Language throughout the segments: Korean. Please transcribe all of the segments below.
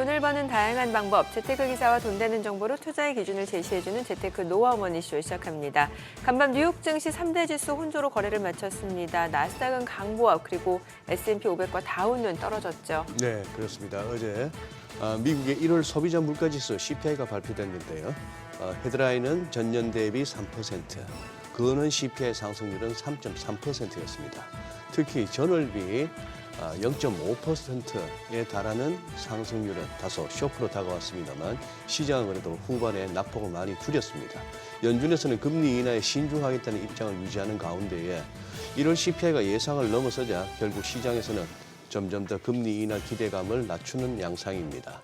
돈을 버는 다양한 방법, 재테크 기사와 돈 되는 정보로 투자의 기준을 제시해주는 재테크 노하우 머니쇼 시작합니다. 간밤 뉴욕 증시 3대 지수 혼조로 거래를 마쳤습니다. 나스닥은 강보합, 그리고 S&P 500과 다우는 떨어졌죠. 네, 그렇습니다. 어제 미국의 1월 소비자 물가지수 CPI가 발표됐는데요. 헤드라인은 전년 대비 3%, 그거는 CPI 상승률은 3.3%였습니다. 특히 전월비 0.5%에 달하는 상승률은 다소 쇼크로 다가왔습니다만 시장은 그래도 후반에 낙폭을 많이 줄였습니다. 연준에서는 금리 인하에 신중하겠다는 입장을 유지하는 가운데에 1월 CPI가 예상을 넘어서자 결국 시장에서는 점점 더 금리 인하 기대감을 낮추는 양상입니다.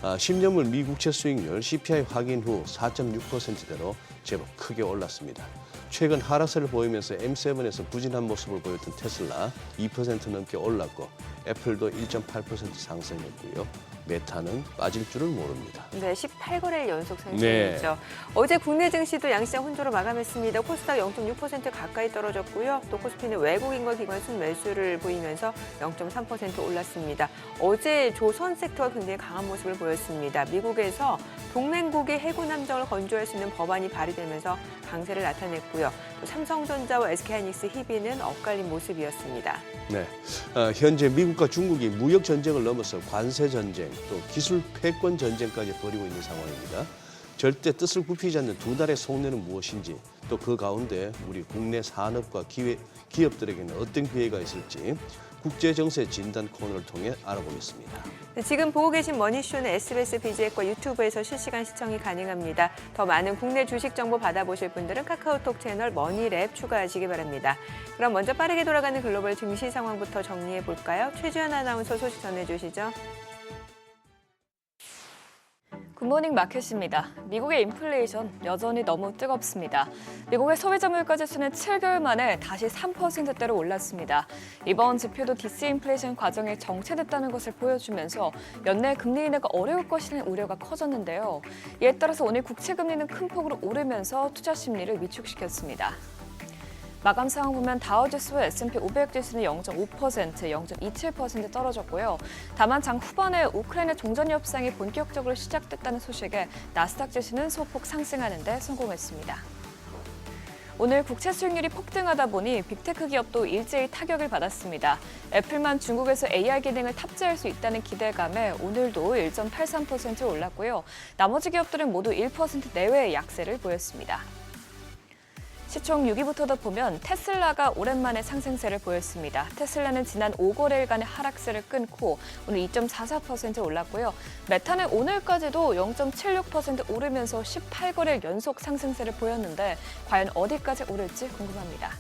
10년물 미 국채 수익률 CPI 확인 후 4.6%대로 제법 크게 올랐습니다. 최근 하락세를 보이면서 M7에서 부진한 모습을 보였던 테슬라 2% 넘게 올랐고 애플도 1.8% 상승했고요. 메타는 빠질 줄은 모릅니다. 네, 18거래일 연속 상승이죠. 네. 어제 국내 증시도 양시장 혼조로 마감했습니다. 코스닥 0.6% 가까이 떨어졌고요. 또 코스피는 외국인과 기관 순매수를 보이면서 0.3% 올랐습니다. 어제 조선 섹터가 굉장히 강한 모습을 보였습니다. 미국에서 동맹국의 해군 함정을 건조할 수 있는 법안이 발의되면서 강세를 나타냈고요. 또 삼성전자와 SK하이닉스 희비는 엇갈린 모습이었습니다. 네, 현재 미국과 중국이 무역 전쟁을 넘어서 관세 전쟁, 또 기술 패권 전쟁까지 벌이고 있는 상황입니다. 절대 뜻을 굽히지 않는 두 달의 속내는 무엇인지, 또 그 가운데 우리 국내 산업과 기업들에게는 어떤 기회가 있을지 국제정세 진단 코너를 통해 알아보겠습니다. 네, 지금 보고 계신 머니쇼는 SBS 비즈앱과 유튜브에서 실시간 시청이 가능합니다. 더 많은 국내 주식 정보 받아보실 분들은 카카오톡 채널 머니랩 추가하시기 바랍니다. 그럼 먼저 빠르게 돌아가는 글로벌 증시 상황부터 정리해 볼까요? 최주연 아나운서 소식 전해주시죠. 굿모닝 마켓입니다. 미국의 인플레이션 여전히 너무 뜨겁습니다. 미국의 소비자 물가지수는 7개월 만에 다시 3%대로 올랐습니다. 이번 지표도 디스인플레이션 과정이 정체됐다는 것을 보여주면서 연내 금리 인하가 어려울 것이라는 우려가 커졌는데요. 이에 따라서 오늘 국채 금리는 큰 폭으로 오르면서 투자 심리를 위축시켰습니다. 마감 상황 보면 다우지수와 S&P 500 지수는 0.5%, 0.27% 떨어졌고요. 다만 장 후반에 우크라이나 종전 협상이 본격적으로 시작됐다는 소식에 나스닥 지수는 소폭 상승하는 데 성공했습니다. 오늘 국채 수익률이 폭등하다 보니 빅테크 기업도 일제히 타격을 받았습니다. 애플만 중국에서 AR 기능을 탑재할 수 있다는 기대감에 오늘도 1.83% 올랐고요. 나머지 기업들은 모두 1% 내외의 약세를 보였습니다. 시총 6위부터 보면 테슬라가 오랜만에 상승세를 보였습니다. 테슬라는 지난 5거래일간의 하락세를 끊고 오늘 2.44% 올랐고요. 메타는 오늘까지도 0.76% 오르면서 18거래일 연속 상승세를 보였는데 과연 어디까지 오를지 궁금합니다.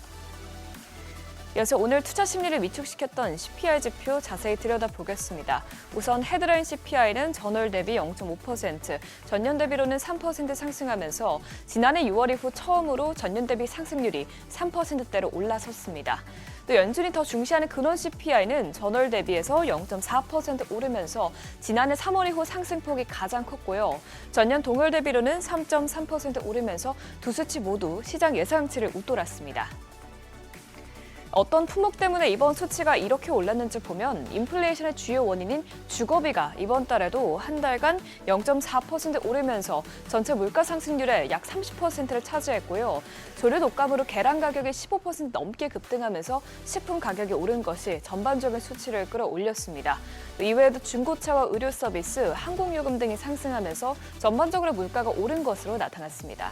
이어서 오늘 투자 심리를 위축시켰던 CPI 지표 자세히 들여다보겠습니다. 우선 헤드라인 CPI는 전월 대비 0.5%, 전년 대비로는 3% 상승하면서 지난해 6월 이후 처음으로 전년 대비 상승률이 3%대로 올라섰습니다. 또 연준이 더 중시하는 근원 CPI는 전월 대비해서 0.4% 오르면서 지난해 3월 이후 상승폭이 가장 컸고요. 전년 동월 대비로는 3.3% 오르면서 두 수치 모두 시장 예상치를 웃돌았습니다. 어떤 품목 때문에 이번 수치가 이렇게 올랐는지 보면 인플레이션의 주요 원인인 주거비가 이번 달에도 한 달간 0.4% 오르면서 전체 물가 상승률의 약 30%를 차지했고요. 조류 독감으로 계란 가격이 15% 넘게 급등하면서 식품 가격이 오른 것이 전반적인 수치를 끌어올렸습니다. 이외에도 중고차와 의료 서비스, 항공요금 등이 상승하면서 전반적으로 물가가 오른 것으로 나타났습니다.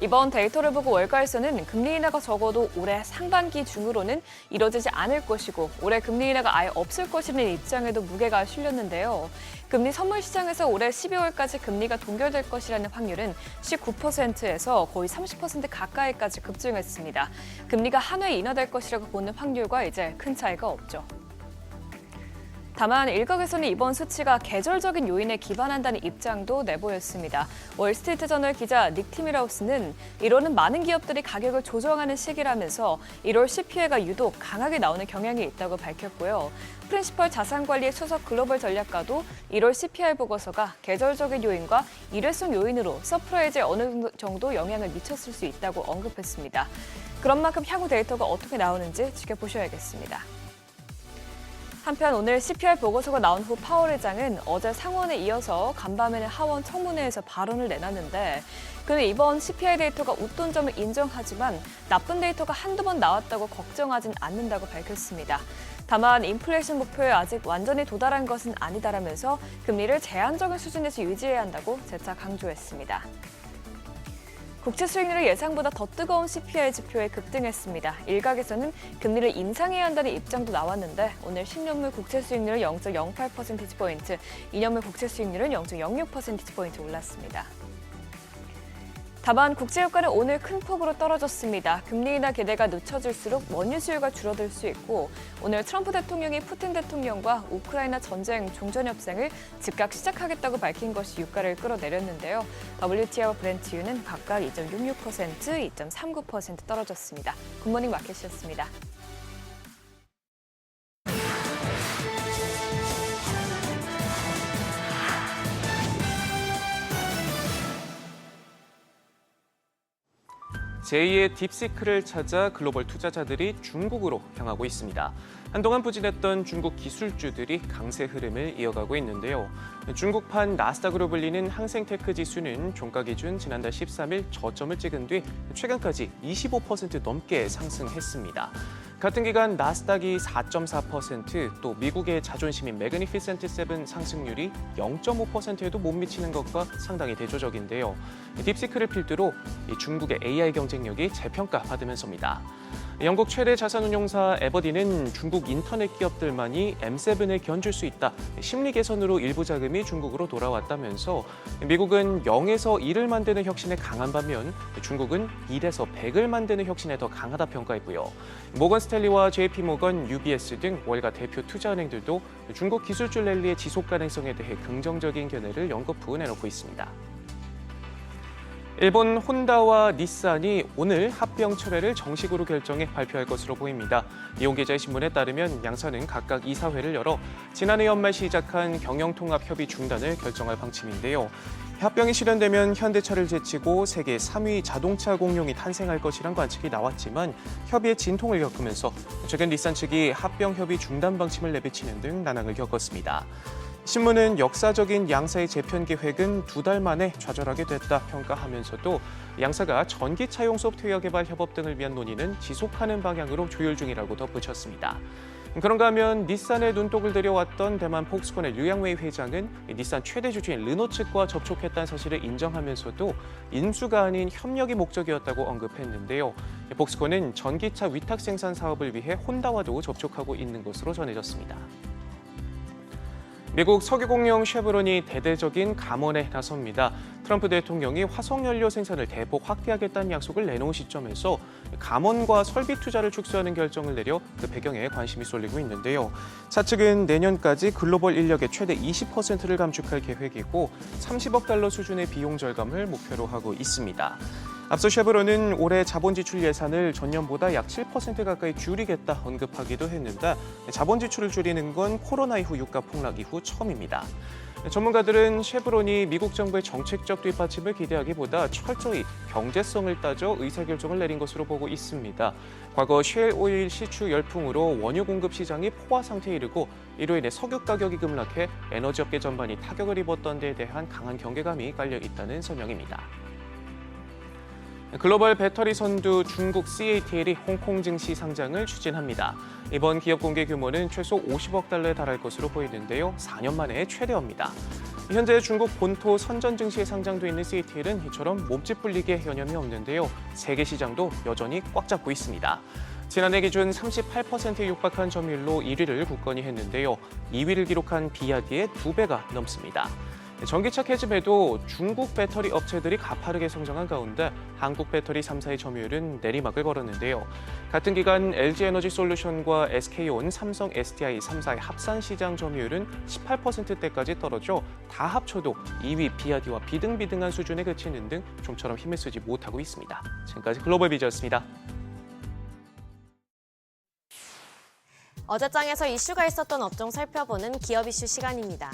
이번 데이터를 보고 월가에서는 금리 인하가 적어도 올해 상반기 중으로는 이뤄지지 않을 것이고 올해 금리 인하가 아예 없을 것이라는 입장에도 무게가 실렸는데요. 금리 선물 시장에서 올해 12월까지 금리가 동결될 것이라는 확률은 19%에서 거의 30% 가까이까지 급증했습니다. 금리가 한 회 인하될 것이라고 보는 확률과 이제 큰 차이가 없죠. 다만 일각에서는 이번 수치가 계절적인 요인에 기반한다는 입장도 내보였습니다. 월스트리트저널 기자 닉 티밀하우스는 1월은 많은 기업들이 가격을 조정하는 시기라면서 1월 CPI가 유독 강하게 나오는 경향이 있다고 밝혔고요. 프린시펄 자산관리의 수석 글로벌 전략가도 1월 CPI 보고서가 계절적인 요인과 일회성 요인으로 서프라이즈에 어느 정도 영향을 미쳤을 수 있다고 언급했습니다. 그런 만큼 향후 데이터가 어떻게 나오는지 지켜보셔야겠습니다. 한편 오늘 CPI 보고서가 나온 후 파월 의장은 어제 상원에 이어서 간밤에는 하원 청문회에서 발언을 내놨는데 그는 이번 CPI 데이터가 웃돈 점을 인정하지만 나쁜 데이터가 한두 번 나왔다고 걱정하진 않는다고 밝혔습니다. 다만 인플레이션 목표에 아직 완전히 도달한 것은 아니다라면서 금리를 제한적인 수준에서 유지해야 한다고 재차 강조했습니다. 국채 수익률이 예상보다 더 뜨거운 CPI 지표에 급등했습니다. 일각에서는 금리를 인상해야 한다는 입장도 나왔는데 오늘 10년물 국채 수익률은 0.08%포인트, 2년물 국채 수익률은 0.06%포인트 올랐습니다. 다만 국제유가는 오늘 큰 폭으로 떨어졌습니다. 금리 인하 기대가 늦춰질수록 원유 수요가 줄어들 수 있고 오늘 트럼프 대통령이 푸틴 대통령과 우크라이나 전쟁 종전 협상을 즉각 시작하겠다고 밝힌 것이 유가를 끌어내렸는데요. WTI와 브렌트유는 각각 2.66%, 2.39% 떨어졌습니다. 굿모닝 마켓이었습니다. 제2의 딥시크를 찾아 글로벌 투자자들이 중국으로 향하고 있습니다. 한동안 부진했던 중국 기술주들이 강세 흐름을 이어가고 있는데요. 중국판 나스닥으로 불리는 항생테크 지수는 종가 기준 지난달 13일 저점을 찍은 뒤 최근까지 25% 넘게 상승했습니다. 같은 기간 나스닥이 4.4%, 또 미국의 자존심인 매그니피센트 7 상승률이 0.5%에도 못 미치는 것과 상당히 대조적인데요. 딥시크를 필두로 중국의 AI 경쟁력이 재평가받으면서입니다. 영국 최대 자산운용사 에버디는 중국 인터넷 기업들만이 M7을 견줄 수 있다. 심리 개선으로 일부 자금이 중국으로 돌아왔다면서 미국은 0에서 1을 만드는 혁신에 강한 반면 중국은 1에서 100을 만드는 혁신에 더 강하다 평가했고요. 모건 스탠리와 JP모건, UBS 등 월가 대표 투자은행들도 중국 기술주 랠리의 지속 가능성에 대해 긍정적인 견해를 연거푸 내놓고 있습니다. 일본 혼다와 닛산이 오늘 합병 철회를 정식으로 결정해 발표할 것으로 보입니다. 이용계좌의 신문에 따르면 양사는 각각 이사회를 열어 지난해 연말 시작한 경영통합 협의 중단을 결정할 방침인데요. 합병이 실현되면 현대차를 제치고 세계 3위 자동차 공룡이 탄생할 것이란 관측이 나왔지만 협의의 진통을 겪으면서 최근 닛산 측이 합병 협의 중단 방침을 내비치는 등 난항을 겪었습니다. 신문은 역사적인 양사의 재편 계획은 2달 만에 좌절하게 됐다 평가하면서도 양사가 전기차용 소프트웨어 개발 협업 등을 위한 논의는 지속하는 방향으로 조율 중이라고 덧붙였습니다. 그런가 하면 닛산의 눈독을 들여왔던 대만 폭스콘의 류양웨이 회장은 닛산 최대 주주인 르노 측과 접촉했다는 사실을 인정하면서도 인수가 아닌 협력이 목적이었다고 언급했는데요. 폭스콘은 전기차 위탁 생산 사업을 위해 혼다와도 접촉하고 있는 것으로 전해졌습니다. 미국 석유공룡 쉐브론이 대대적인 감원에 나섭니다. 트럼프 대통령이 화석연료 생산을 대폭 확대하겠다는 약속을 내놓은 시점에서 감원과 설비 투자를 축소하는 결정을 내려 그 배경에 관심이 쏠리고 있는데요. 차측은 내년까지 글로벌 인력의 최대 20%를 감축할 계획이고 30억 달러 수준의 비용 절감을 목표로 하고 있습니다. 앞서 쉐브론은 올해 자본 지출 예산을 전년보다 약 7% 가까이 줄이겠다 언급하기도 했는데 자본 지출을 줄이는 건 코로나 이후 유가 폭락 이후 처음입니다. 전문가들은 쉐브론이 미국 정부의 정책적 뒷받침을 기대하기보다 철저히 경제성을 따져 의사결정을 내린 것으로 보고 있습니다. 과거 셰일 오일 시추 열풍으로 원유 공급 시장이 포화 상태에 이르고 이로 인해 석유 가격이 급락해 에너지업계 전반이 타격을 입었던 데에 대한 강한 경계감이 깔려 있다는 설명입니다. 글로벌 배터리 선두 중국 CATL이 홍콩 증시 상장을 추진합니다. 이번 기업 공개 규모는 최소 50억 달러에 달할 것으로 보이는데요. 4년 만에 최대입니다. 현재 중국 본토 선전 증시에 상장돼 있는 CATL은 이처럼 몸집 불리기에 여념이 없는데요. 세계 시장도 여전히 꽉 잡고 있습니다. 지난해 기준 38%에 육박한 점유율로 1위를 굳건히 했는데요. 2위를 기록한 비아디의 2배가 넘습니다. 전기차 캐즘에도 중국 배터리 업체들이 가파르게 성장한 가운데 한국 배터리 3사의 점유율은 내리막을 걸었는데요. 같은 기간 LG에너지솔루션과 SK온, 삼성 SDI 3사의 합산 시장 점유율은 18%대까지 떨어져 다 합쳐도 2위 비아디와 비등비등한 수준에 그치는 등 좀처럼 힘을 쓰지 못하고 있습니다. 지금까지 글로벌 비즈였습니다. 어제장에서 이슈가 있었던 업종 살펴보는 기업 이슈 시간입니다.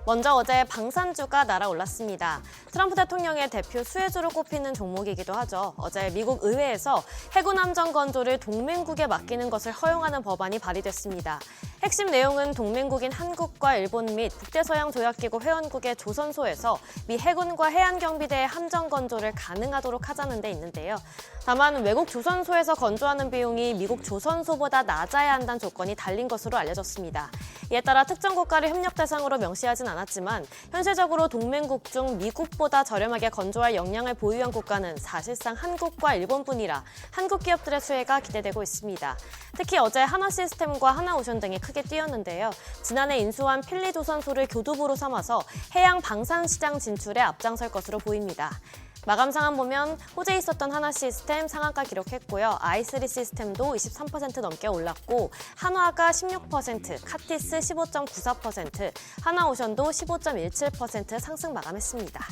먼저 어제 방산주가 날아올랐습니다. 트럼프 대통령의 대표 수혜주로 꼽히는 종목이기도 하죠. 어제 미국 의회에서 해군 함정 건조를 동맹국에 맡기는 것을 허용하는 법안이 발의됐습니다. 핵심 내용은 동맹국인 한국과 일본 및 북대서양조약기구 회원국의 조선소에서 미 해군과 해안경비대의 함정 건조를 가능하도록 하자는 데 있는데요. 다만 외국 조선소에서 건조하는 비용이 미국 조선소보다 낮아야 한다는 조건이 달린 것으로 알려졌습니다. 이에 따라 특정 국가를 협력 대상으로 명시하진 않았지만 현실적으로 동맹국 중 미국보다 저렴하게 건조할 역량을 보유한 국가는 사실상 한국과 일본뿐이라 한국 기업들의 수혜가 기대되고 있습니다. 특히 어제 하나시스템과 하나오션 등이 크게 뛰었는데요. 지난해 인수한 필리조선소를 교두보로 삼아서 해양 방산시장 진출에 앞장설 것으로 보입니다. 마감 상황 보면 호재 있었던 하나시스템 상한가 기록했고요. i3 시스템도 23% 넘게 올랐고 한화가 16%, 카티스 15.94%, 하나오션도 15.17% 상승 마감했습니다.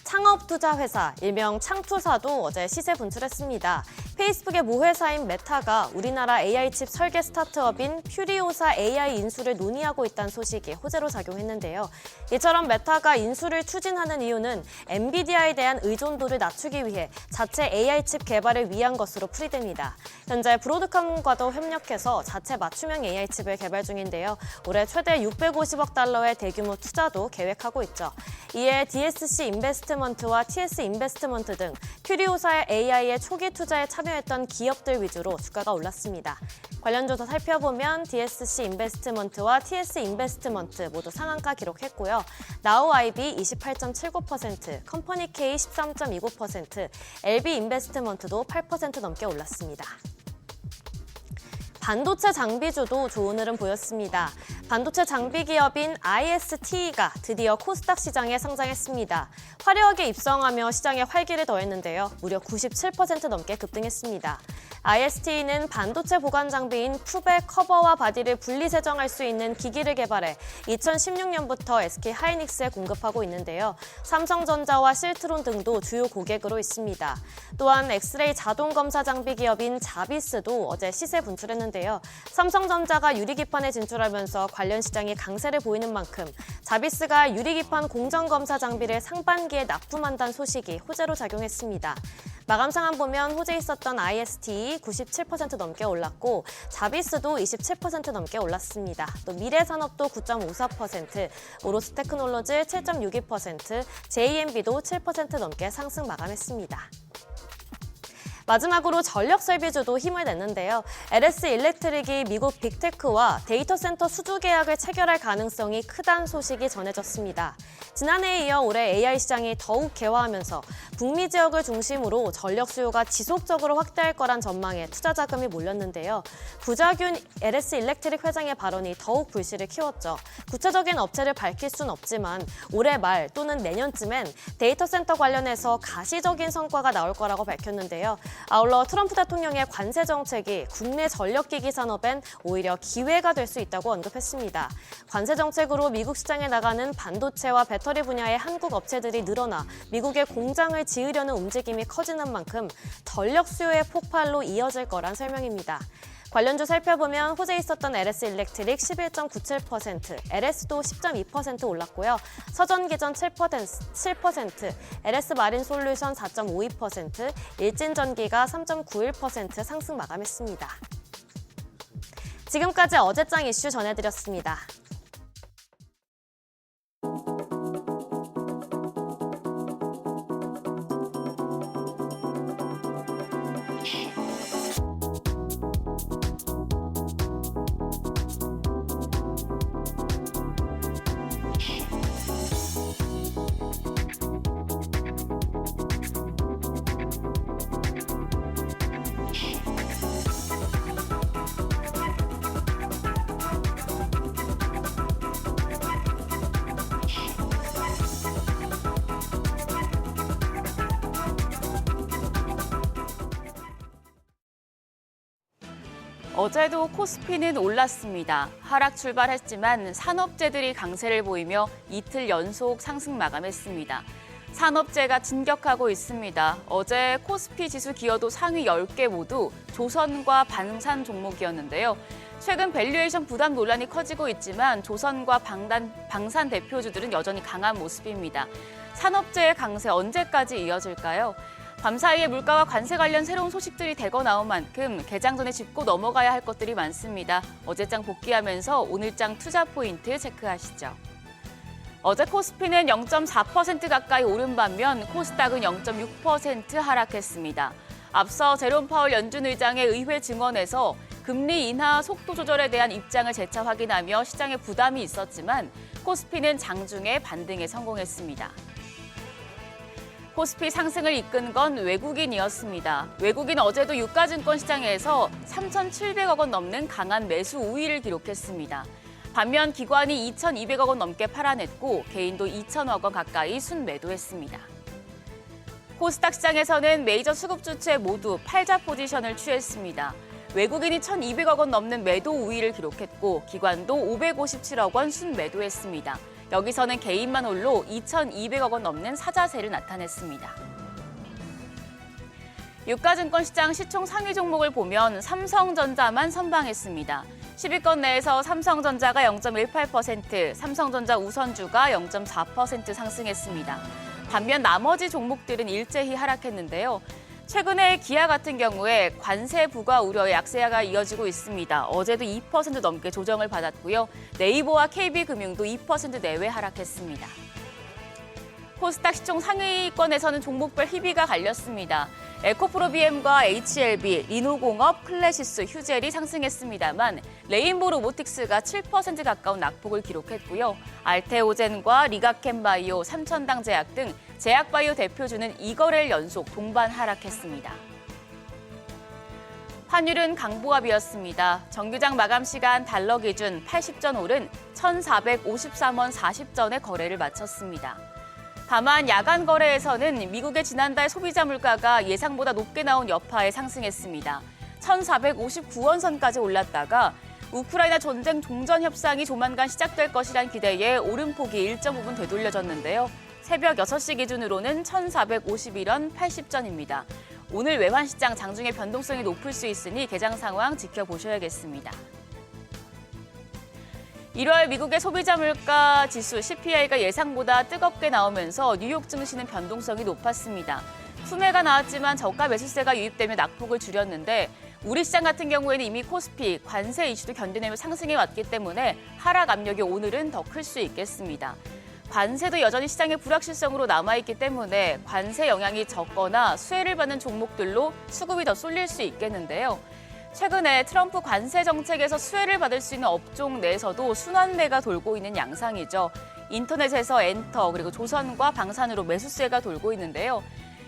창업투자회사, 일명 창투사도 어제 시세 분출했습니다. 페이스북의 모회사인 메타가 우리나라 AI칩 설계 스타트업인 퓨리오사 AI 인수를 논의하고 있다는 소식이 호재로 작용했는데요. 이처럼 메타가 인수를 추진하는 이유는 엔비디아에 대한 의존도를 낮추기 위해 자체 AI칩 개발을 위한 것으로 풀이됩니다. 현재 브로드컴과도 협력해서 자체 맞춤형 AI칩을 개발 중인데요. 올해 최대 650억 달러의 대규모 투자도 계획하고 있죠. 이에 DSC 인베스트먼트와 TS 인베스트먼트 등 퓨리오사의 AI의 초기 투자에 참여했던 기업들 위주로 주가가 올랐습니다. 관련 조사 살펴보면 DSC 인베스트먼트와 TS 인베스트먼트 모두 상한가 기록했고요. 나우 IB 28.79%, 컴퍼니 K 13.29%, LB 인베스트먼트도 8% 넘게 올랐습니다. 반도체 장비주도 좋은 흐름 보였습니다. 반도체 장비 기업인 ISTE가 드디어 코스닥 시장에 상장했습니다. 화려하게 입성하며 시장에 활기를 더했는데요. 무려 97% 넘게 급등했습니다. ISTE는 반도체 보관 장비인 푸베 커버와 바디를 분리 세정할 수 있는 기기를 개발해 2016년부터 SK 하이닉스에 공급하고 있는데요. 삼성전자와 실트론 등도 주요 고객으로 있습니다. 또한 엑스레이 자동 검사 장비 기업인 자비스도 어제 시세 분출했는데요. 삼성전자가 유리기판에 진출하면서 관련 시장이 강세를 보이는 만큼 자비스가 유리기판 공정검사 장비를 상반기에 납품한다는 소식이 호재로 작용했습니다. 마감 상황 보면 호재 있었던 ISTE 97% 넘게 올랐고 자비스도 27% 넘게 올랐습니다. 또 미래산업도 9.54%, 오로스 테크놀로지 7.62%, JMB도 7% 넘게 상승 마감했습니다. 마지막으로 전력 설비주도 힘을 냈는데요. LS 일렉트릭이 미국 빅테크와 데이터 센터 수주 계약을 체결할 가능성이 크다는 소식이 전해졌습니다. 지난해에 이어 올해 AI 시장이 더욱 개화하면서 북미 지역을 중심으로 전력 수요가 지속적으로 확대할 거란 전망에 투자 자금이 몰렸는데요. 구자균 LS 일렉트릭 회장의 발언이 더욱 불씨를 키웠죠. 구체적인 업체를 밝힐 순 없지만 올해 말 또는 내년쯤엔 데이터 센터 관련해서 가시적인 성과가 나올 거라고 밝혔는데요. 아울러 트럼프 대통령의 관세 정책이 국내 전력기기 산업엔 오히려 기회가 될 수 있다고 언급했습니다. 관세 정책으로 미국 시장에 나가는 반도체와 배터리 분야의 한국 업체들이 늘어나 미국에 공장을 지으려는 움직임이 커지는 만큼 전력 수요의 폭발로 이어질 거란 설명입니다. 관련주 살펴보면 호재 있었던 LS 일렉트릭 11.97%, LS도 10.2% 올랐고요. 서전기전 7%, LS 마린 솔루션 4.52%, 일진전기가 3.91% 상승 마감했습니다. 지금까지 어제장 이슈 전해드렸습니다. 어제도 코스피는 올랐습니다. 하락 출발했지만 산업재들이 강세를 보이며 이틀 연속 상승 마감했습니다. 산업재가 진격하고 있습니다. 어제 코스피 지수 기여도 상위 10개 모두 조선과 방산 종목이었는데요. 최근 밸류에이션 부담 논란이 커지고 있지만 조선과 방산 대표주들은 여전히 강한 모습입니다. 산업재의 강세 언제까지 이어질까요? 밤 사이에 물가와 관세 관련 새로운 소식들이 대거 나온 만큼 개장 전에 짚고 넘어가야 할 것들이 많습니다. 어제장 복귀하면서 오늘장 투자 포인트 체크하시죠. 어제 코스피는 0.4% 가까이 오른 반면 코스닥은 0.6% 하락했습니다. 앞서 제롬 파월 연준 의장의 의회 증언에서 금리 인하 속도 조절에 대한 입장을 재차 확인하며 시장에 부담이 있었지만 코스피는 장중에 반등에 성공했습니다. 코스피 상승을 이끈 건 외국인이었습니다. 외국인 어제도 유가증권 시장에서 3,700억 원 넘는 강한 매수 우위를 기록했습니다. 반면 기관이 2,200억 원 넘게 팔아냈고 개인도 2,000억 원 가까이 순매도했습니다. 코스닥 시장에서는 메이저 수급 주체 모두 팔자 포지션을 취했습니다. 외국인이 1,200억 원 넘는 매도 우위를 기록했고 기관도 557억 원 순매도했습니다. 여기서는 개인만 홀로 2,200억 원 넘는 사자세를 나타냈습니다. 유가증권 시장 시총 상위 종목을 보면 삼성전자만 선방했습니다. 10위권 내에서 삼성전자가 0.18%, 삼성전자 우선주가 0.4% 상승했습니다. 반면 나머지 종목들은 일제히 하락했는데요. 최근에 기아 같은 경우에 관세 부과 우려의 약세가 이어지고 있습니다. 어제도 2% 넘게 조정을 받았고요. 네이버와 KB금융도 2% 내외 하락했습니다. 코스닥 시총 상위권에서는 종목별 희비가 갈렸습니다. 에코프로비엠과 HLB, 리노공업, 클래시스, 휴젤이 상승했습니다만 레인보우 로보틱스가 7% 가까운 낙폭을 기록했고요. 알테오젠과 리가캠바이오, 삼천당제약 등 제약바이오 대표주는 2거래일 연속 동반 하락했습니다. 환율은 강보합이었습니다. 정규장 마감 시간 달러 기준 80전 오른 1,453원 40전에 거래를 마쳤습니다. 다만 야간 거래에서는 미국의 지난달 소비자 물가가 예상보다 높게 나온 여파에 상승했습니다. 1,459원 선까지 올랐다가 우크라이나 전쟁 종전 협상이 조만간 시작될 것이란 기대에 오름폭이 일정 부분 되돌려졌는데요. 새벽 6시 기준으로는 1,451원 80전입니다. 오늘 외환시장 장중에 변동성이 높을 수 있으니 개장 상황 지켜보셔야겠습니다. 1월 미국의 소비자 물가 지수 CPI가 예상보다 뜨겁게 나오면서 뉴욕 증시는 변동성이 높았습니다. 수매가 나왔지만 저가 매수세가 유입되며 낙폭을 줄였는데 우리 시장 같은 경우에는 이미 코스피 관세 이슈도 견뎌내며 상승해 왔기 때문에 하락 압력이 오늘은 더 클 수 있겠습니다. 관세도 여전히 시장의 불확실성으로 남아있기 때문에 관세 영향이 적거나 수혜를 받는 종목들로 수급이 더 쏠릴 수 있겠는데요. 최근에 트럼프 관세 정책에서 수혜를 받을 수 있는 업종 내에서도 순환매가 돌고 있는 양상이죠. 인터넷에서 엔터 그리고 조선과 방산으로 매수세가 돌고 있는데요.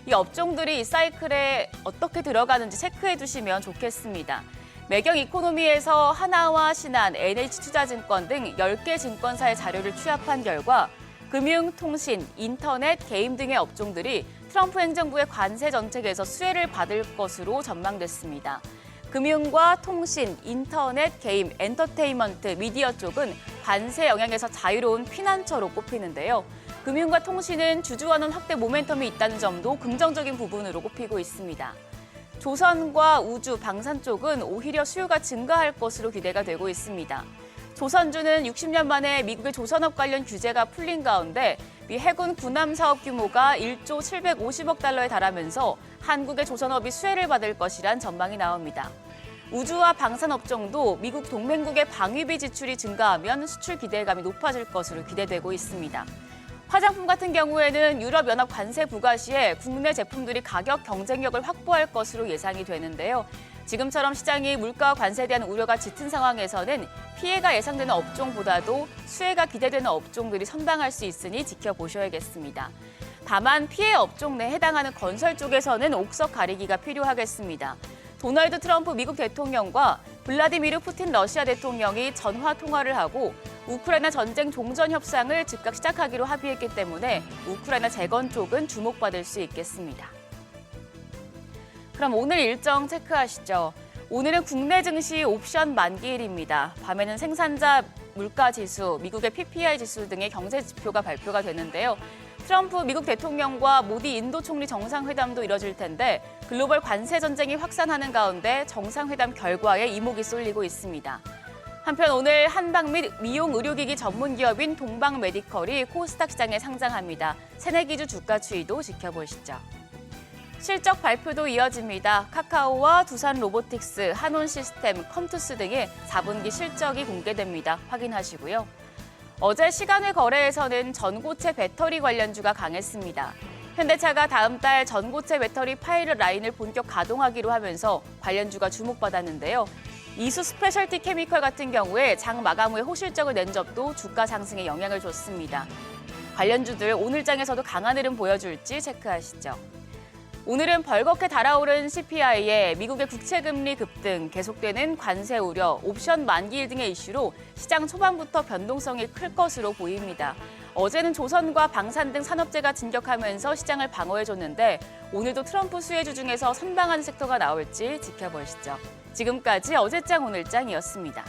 이 업종들이 이 사이클에 어떻게 들어가는지 체크해 두시면 좋겠습니다. 매경 이코노미에서 하나와 신한, NH투자증권 등 10개 증권사의 자료를 취합한 결과 금융, 통신, 인터넷, 게임 등의 업종들이 트럼프 행정부의 관세 정책에서 수혜를 받을 것으로 전망됐습니다. 금융과 통신, 인터넷, 게임, 엔터테인먼트, 미디어 쪽은 관세 영향에서 자유로운 피난처로 꼽히는데요. 금융과 통신은 주주환원 확대 모멘텀이 있다는 점도 긍정적인 부분으로 꼽히고 있습니다. 조선과 우주, 방산 쪽은 오히려 수요가 증가할 것으로 기대가 되고 있습니다. 조선주는 60년 만에 미국의 조선업 관련 규제가 풀린 가운데 미 해군 군함 사업 규모가 1조 750억 달러에 달하면서 한국의 조선업이 수혜를 받을 것이란 전망이 나옵니다. 우주와 방산 업종도 미국 동맹국의 방위비 지출이 증가하면 수출 기대감이 높아질 것으로 기대되고 있습니다. 화장품 같은 경우에는 유럽연합 관세 부과 시에 국내 제품들이 가격 경쟁력을 확보할 것으로 예상이 되는데요. 지금처럼 시장이 물가와 관세에 대한 우려가 짙은 상황에서는 피해가 예상되는 업종보다도 수혜가 기대되는 업종들이 선방할 수 있으니 지켜보셔야겠습니다. 다만 피해 업종 내에 해당하는 건설 쪽에서는 옥석 가리기가 필요하겠습니다. 도널드 트럼프 미국 대통령과 블라디미르 푸틴 러시아 대통령이 전화 통화를 하고 우크라이나 전쟁 종전 협상을 즉각 시작하기로 합의했기 때문에 우크라이나 재건 쪽은 주목받을 수 있겠습니다. 그럼 오늘 일정 체크하시죠. 오늘은 국내 증시 옵션 만기일입니다. 밤에는 생산자 물가지수, 미국의 PPI 지수 등의 경제 지표가 발표가 되는데요. 트럼프 미국 대통령과 모디 인도 총리 정상회담도 이뤄질 텐데 글로벌 관세 전쟁이 확산하는 가운데 정상회담 결과에 이목이 쏠리고 있습니다. 한편 오늘 한방 및 미용 의료기기 전문 기업인 동방 메디컬이 코스닥 시장에 상장합니다. 새내기주 주가 추이도 지켜보시죠. 실적 발표도 이어집니다. 카카오와 두산 로보틱스, 한온 시스템, 컴투스 등의 4분기 실적이 공개됩니다. 확인하시고요. 어제 시간외 거래에서는 전고체 배터리 관련주가 강했습니다. 현대차가 다음 달 전고체 배터리 파일럿 라인을 본격 가동하기로 하면서 관련주가 주목받았는데요. 이수 스페셜티 케미컬 같은 경우에 장 마감 후에 호실적을 낸 점도 주가 상승에 영향을 줬습니다. 관련주들 오늘 장에서도 강한 흐름 보여줄지 체크하시죠. 오늘은 벌겋게 달아오른 CPI에 미국의 국채금리 급등, 계속되는 관세 우려, 옵션 만기일 등의 이슈로 시장 초반부터 변동성이 클 것으로 보입니다. 어제는 조선과 방산 등 산업재가 진격하면서 시장을 방어해줬는데 오늘도 트럼프 수혜주 중에서 선방하는 섹터가 나올지 지켜보시죠. 지금까지 어제장 오늘장이었습니다.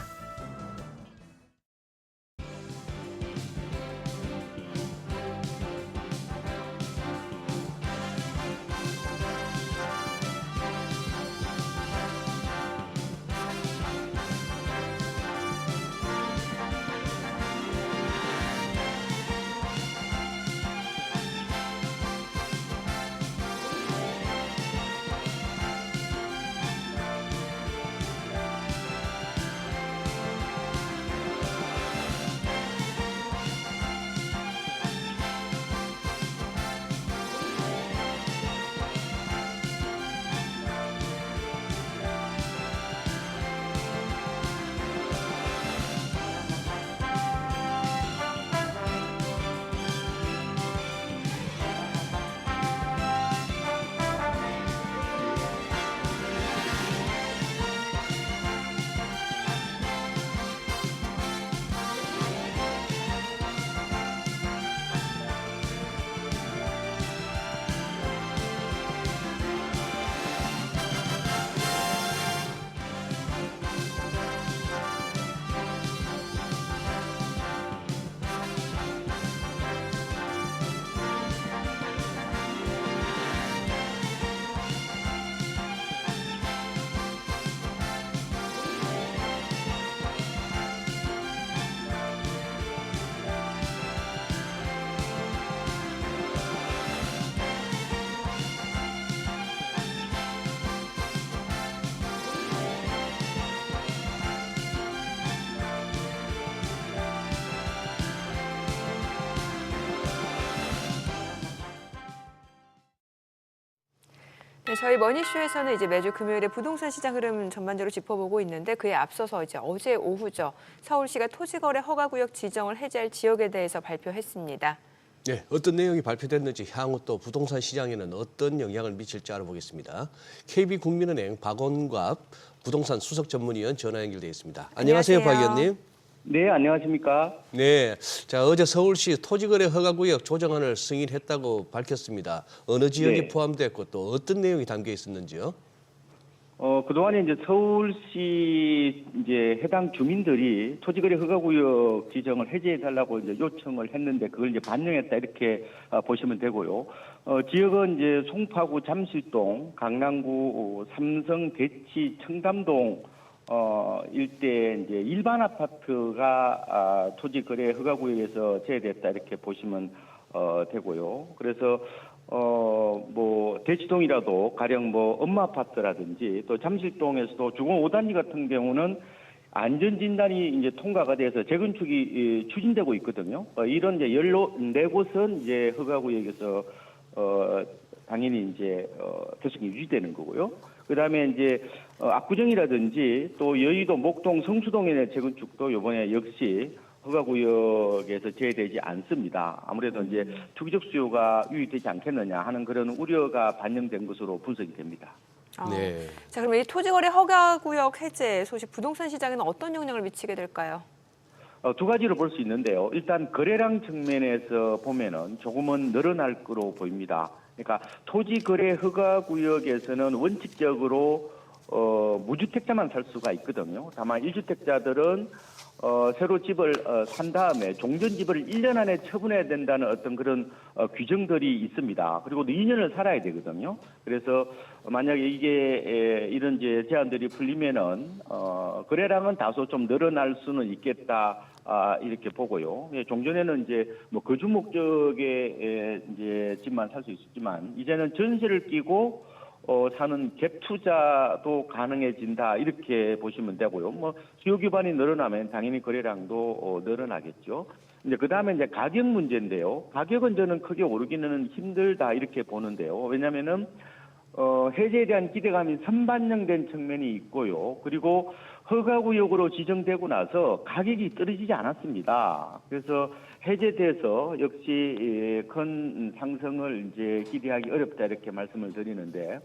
네, 저희 머니쇼에서는 이제 매주 금요일에 부동산 시장 흐름 전반적으로 짚어보고 있는데 그에 앞서서 이제 어제 오후죠. 서울시가 토지거래 허가구역 지정을 해제할 지역에 대해서 발표했습니다. 네, 어떤 내용이 발표됐는지 향후 또 부동산 시장에는 어떤 영향을 미칠지 알아보겠습니다. KB국민은행 박원갑 부동산 수석 전문위원 전화 연결되어 있습니다. 안녕하세요, 박 의원님. 네, 안녕하십니까? 네, 자 어제 서울시 토지거래 허가구역 조정안을 승인했다고 밝혔습니다. 어느 지역이 네. 포함됐고 또 어떤 내용이 담겨 있었는지요? 그동안에 이제 서울시 이제 해당 주민들이 토지거래 허가구역 지정을 해제해달라고 이제 요청을 했는데 그걸 이제 반영했다 이렇게 보시면 되고요. 지역은 이제 송파구 잠실동, 강남구 삼성 대치 청담동 일대 이제 일반 아파트가 토지거래 허가구역에서 제외됐다 이렇게 보시면 되고요. 그래서 뭐 대치동이라도 가령 뭐 엄마 아파트라든지 또 잠실동에서도 주공 5단지 같은 경우는 안전진단이 이제 통과가 돼서 재건축이 추진되고 있거든요. 이런 이제 14곳은 이제 허가구역에서 당연히 이제 계속 유지되는 거고요. 그다음에 이제 압구정이라든지 또 여의도, 목동, 성수동의 재건축도 이번에 역시 허가구역에서 제외되지 않습니다. 아무래도 이제 투기적 수요가 유입되지 않겠느냐 하는 그런 우려가 반영된 것으로 분석이 됩니다. 네. 자, 그럼 이 토지거래 허가구역 해제 소식 부동산 시장에는 어떤 영향을 미치게 될까요? 두 가지로 볼 수 있는데요. 일단 거래량 측면에서 보면은 조금은 늘어날 거로 보입니다. 그러니까 토지거래 허가구역에서는 원칙적으로 무주택자만 살 수가 있거든요. 다만 1주택자들은 새로 집을 산 다음에 종전집을 1년 안에 처분해야 된다는 어떤 그런 규정들이 있습니다. 그리고 2년을 살아야 되거든요. 그래서 만약에 이게 이런 이제 제한들이 풀리면은 거래량은 다소 좀 늘어날 수는 있겠다. 이렇게 보고요. 예, 종전에는 이제 뭐 거주 목적의 이제 집만 살 수 있었지만 이제는 전세를 끼고 사는 갭 투자도 가능해진다 이렇게 보시면 되고요. 뭐 수요 기반이 늘어나면 당연히 거래량도 늘어나겠죠. 이제 그 다음에 이제 가격 문제인데요. 가격은 저는 크게 오르기는 힘들다 이렇게 보는데요. 왜냐하면은 해제에 대한 기대감이 선반영된 측면이 있고요. 그리고 허가구역으로 지정되고 나서 가격이 떨어지지 않았습니다. 그래서 해제돼서 역시 큰 상승을 이제 기대하기 어렵다 이렇게 말씀을 드리는데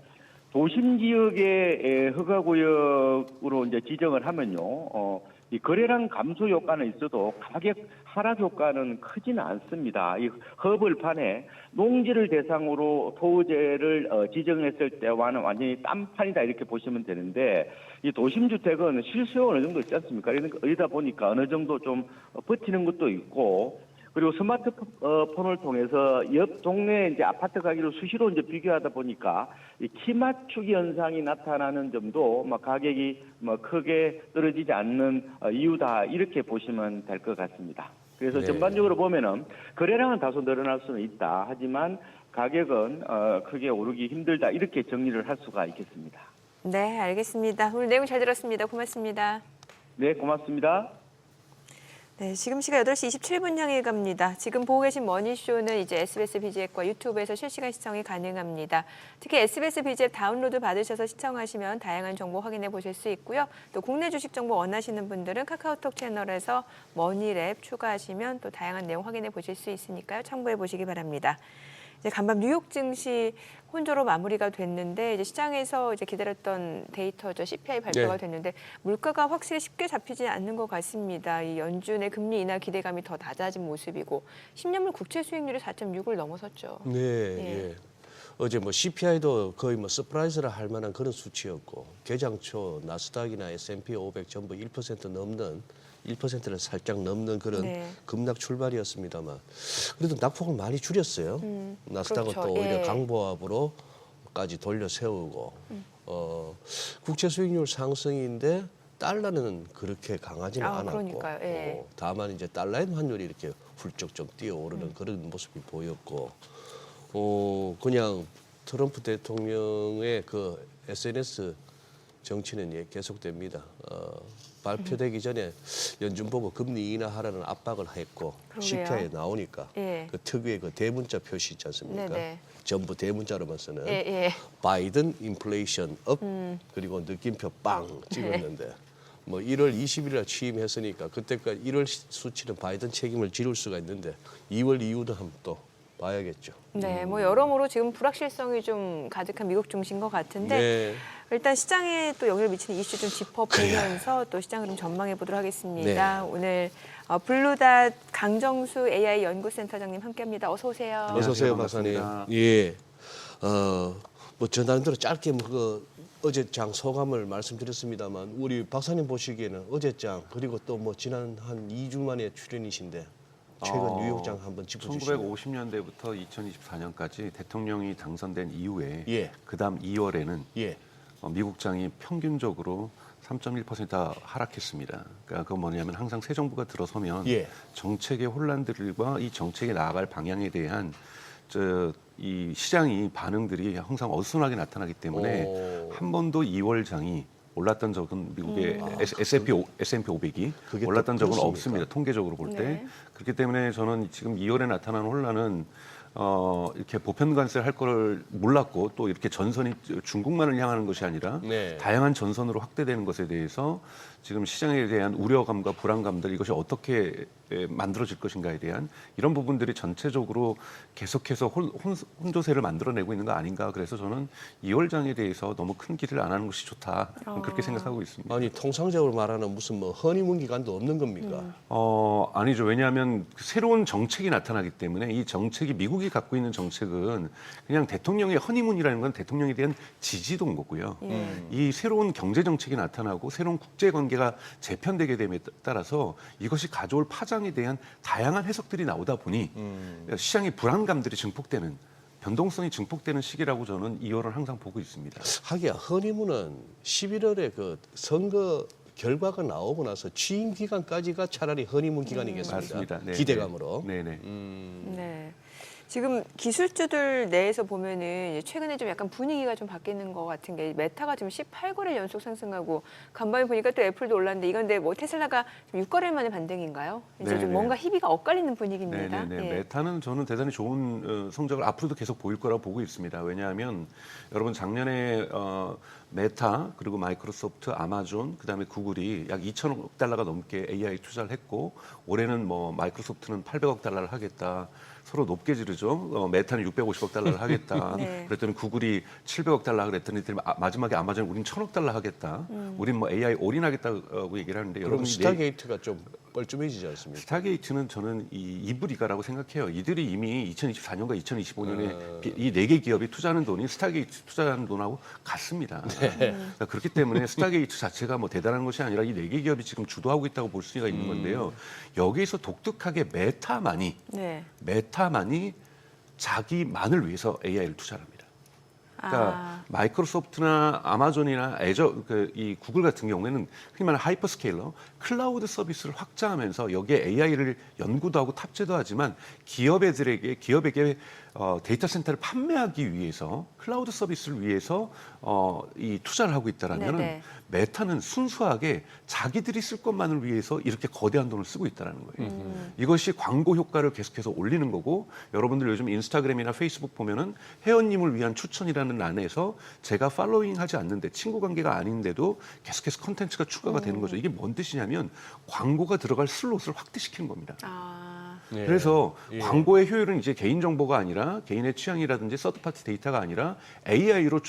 도심 지역의 허가구역으로 이제 지정을 하면요. 이 거래량 감소 효과는 있어도 가격 하락 효과는 크지는 않습니다. 이 허벌판에 농지를 대상으로 토지를 지정했을 때와는 완전히 딴판이다 이렇게 보시면 되는데 이 도심주택은 실수요가 어느 정도 있지 않습니까? 그러다 보니까 어느 정도 좀 버티는 것도 있고 그리고 스마트폰을 통해서 옆 동네 이제 아파트 가격을 수시로 이제 비교하다 보니까 이 키 맞추기 현상이 나타나는 점도 막 가격이 뭐 크게 떨어지지 않는 이유다 이렇게 보시면 될 것 같습니다. 그래서 네. 전반적으로 보면은 거래량은 다소 늘어날 수는 있다. 하지만 가격은 크게 오르기 힘들다 이렇게 정리를 할 수가 있겠습니다. 네, 알겠습니다. 오늘 내용 잘 들었습니다. 고맙습니다. 네, 고맙습니다. 네, 지금 시각 8시 27분 향해 갑니다. 지금 보고 계신 머니쇼는 이제 SBS BG앱과 유튜브에서 실시간 시청이 가능합니다. 특히 SBS BG앱 다운로드 받으셔서 시청하시면 다양한 정보 확인해 보실 수 있고요. 또 국내 주식 정보 원하시는 분들은 카카오톡 채널에서 머니랩 추가하시면 또 다양한 내용 확인해 보실 수 있으니까요. 참고해 보시기 바랍니다. 이제 간밤 뉴욕 증시 혼조로 마무리가 됐는데 이제 시장에서 이제 기다렸던 데이터죠. CPI 발표가 네. 됐는데 물가가 확실히 쉽게 잡히지 않는 것 같습니다. 이 연준의 금리 인하 기대감이 더 낮아진 모습이고 10년물 국채 수익률이 4.6을 넘어섰죠. 네, 예. 어제 뭐 CPI도 거의 뭐 서프라이즈라 할 만한 그런 수치였고 개장 초 나스닥이나 S&P 500 전부 1% 넘는 1%를 살짝 넘는 그런 네. 급락 출발이었습니다만 그래도 낙폭을 많이 줄였어요. 나스닥은 그렇죠. 또 오히려 예. 강보합으로까지 돌려 세우고 국채 수익률 상승인데 달러는 그렇게 강하지는 않았고 그러니까요. 예. 다만 이제 달러의 환율이 이렇게 훌쩍 좀 뛰어오르는 그런 모습이 보였고 그냥 트럼프 대통령의 그 SNS 정치는 계속됩니다. 발표되기 전에 연준 보고 금리 인하하라는 압박을 했고 그러게요. CPI에 나오니까 예. 그 특유의 그 대문자 표시 있지 않습니까? 네네. 전부 대문자로만 쓰는 예. 바이든 인플레이션 업 그리고 느낌표 빵 찍었는데 뭐 1월 20일에 취임했으니까 그때까지 1월 수치는 바이든 책임을 지를 수가 있는데 2월 이후도 한번 또 봐야겠죠. 네, 뭐 여러모로 지금 불확실성이 좀 가득한 미국 증시인 것 같은데 네. 일단 시장에 또 영향을 미치는 이슈 좀 짚어보면서 또 시장을 좀 전망해 보도록 하겠습니다. 네. 오늘 블루닷 강정수 AI 연구센터장님 함께합니다. 어서 오세요. 어서 오세요, 반갑습니다. 박사님. 예. 뭐 전화대로 짧게 뭐 어제 장 소감을 말씀드렸습니다만 우리 박사님 보시기에는 어제장 그리고 또 뭐 지난 한 2주 만에 출연이신데 최근 뉴욕장 한번 짚어주시죠. 1950년대부터 2024년까지 대통령이 당선된 이후에 예. 그다음 2월에는 예. 미국장이 평균적으로 3.1% 하락했습니다. 그러니까 그건 뭐냐면 항상 새 정부가 들어서면 예. 정책의 혼란들과 이 정책에 나아갈 방향에 대한 이 시장이 반응들이 항상 어수선하게 나타나기 때문에 한 번도 2월 장이 올랐던 적은 미국의 S&P 500이 그게 올랐던 또 적은 그렇습니까? 없습니다. 통계적으로 볼 때. 네. 그렇기 때문에 저는 지금 2월에 나타난 혼란은 이렇게 보편 관세를 할 걸 몰랐고 또 이렇게 전선이 중국만을 향하는 것이 아니라 네. 다양한 전선으로 확대되는 것에 대해서 지금 시장에 대한 우려감과 불안감들 이것이 어떻게 만들어질 것인가에 대한 이런 부분들이 전체적으로 계속해서 혼조세를 만들어내고 있는 거 아닌가. 그래서 저는 2월장에 대해서 너무 큰 기대를 안 하는 것이 좋다. 그렇게 생각하고 있습니다. 아니 통상적으로 말하는 무슨 뭐 허니문 기간도 없는 겁니까? 아니죠. 왜냐하면 새로운 정책이 나타나기 때문에 이 정책이 미국이 갖고 있는 정책은 그냥 대통령의 허니문이라는 건 대통령에 대한 지지도인 거고요. 이 새로운 경제 정책이 나타나고 새로운 국제 관계가 재편되게 됨에 따라서 이것이 가져올 파장에 대한 다양한 해석들이 나오다 보니 시장의 불안감들이 증폭되는 변동성이 증폭되는 시기라고 저는 2월을 항상 보고 있습니다. 하기야 허니문은 11월에 그 선거 결과가 나오고 나서 취임 기간까지가 차라리 허니문 기간이겠습니다. 맞습니다. 네, 기대감으로. 네네. 네. 지금 기술주들 내에서 보면은 이제 최근에 좀 약간 분위기가 좀 바뀌는 것 같은 게 메타가 지금 18거래일 연속 상승하고 간밤에 보니까 또 애플도 올랐는데 이건데 뭐 테슬라가 6거래일 만에 반등인가요? 이제 네네. 좀 뭔가 희비가 엇갈리는 분위기입니다. 네네네. 예. 메타는 저는 대단히 좋은 성적을 앞으로도 계속 보일 거라고 보고 있습니다. 왜냐하면 여러분 작년에 메타 그리고 마이크로소프트, 아마존, 그다음에 구글이 약 2천억 달러가 넘게 AI 투자를 했고 올해는 뭐 마이크로소프트는 800억 달러를 하겠다. 서로 높게 지르죠. 메타는 650억 달러를 하겠다. 네. 그랬더니 구글이 700억 달러 그랬더니 마지막에 아마존이 우린 1,000억 달러 하겠다. 우린 뭐 AI 올인하겠다고 얘기를 하는데 그럼 여러분이 스타게이트가 좀 뻘쭘해지지 않습니까? 스타게이트는 저는 이 이브리가라고 생각해요. 이들이 이미 2024년과 2025년에 이 4개 기업이 투자하는 돈이 스타게이트 투자하는 돈하고 같습니다. 그러니까 그렇기 때문에 스타게이트 자체가 뭐 대단한 것이 아니라 이 4개 기업이 지금 주도하고 있다고 볼 수가 있는 건데요. 여기에서 독특하게 메타만이 자기만을 위해서 AI를 투자를 합니다. 그러니까 마이크로소프트나 아마존이나 이 구글 같은 경우에는 흔히 말하는 하이퍼스케일러, 클라우드 서비스를 확장하면서 여기에 AI를 연구도 하고 탑재도 하지만 기업에게 데이터 센터를 판매하기 위해서 클라우드 서비스를 위해서 이 투자를 하고 있다라면은 네네. 메타는 순수하게 자기들이 쓸 것만을 위해서 이렇게 거대한 돈을 쓰고 있다라는 거예요. 이것이 광고 효과를 계속해서 올리는 거고 여러분들 요즘 인스타그램이나 페이스북 보면은 회원님을 위한 추천이라는 란에서 제가 팔로잉하지 않는데 친구 관계가 아닌데도 계속해서 컨텐츠가 추가가 되는 거죠. 이게 뭔 뜻이냐면 광고가 들어갈 슬롯을 확대시키는 겁니다. 예. 그래서 예. 광고의 효율은 이제 개인 정보가 아니라 개인의 취향이라든지 서드파티 데이터가 아니라 AI로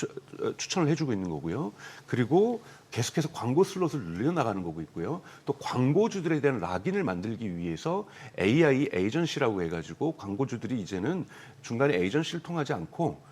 추천을 해주고 있는 거고요. 그리고 계속해서 광고 슬롯을 늘려나가는 거고 있고요. 또 광고주들에 대한 락인을 만들기 위해서 AI 에이전시라고 해가지고 광고주들이 이제는 중간에 에이전시를 통하지 않고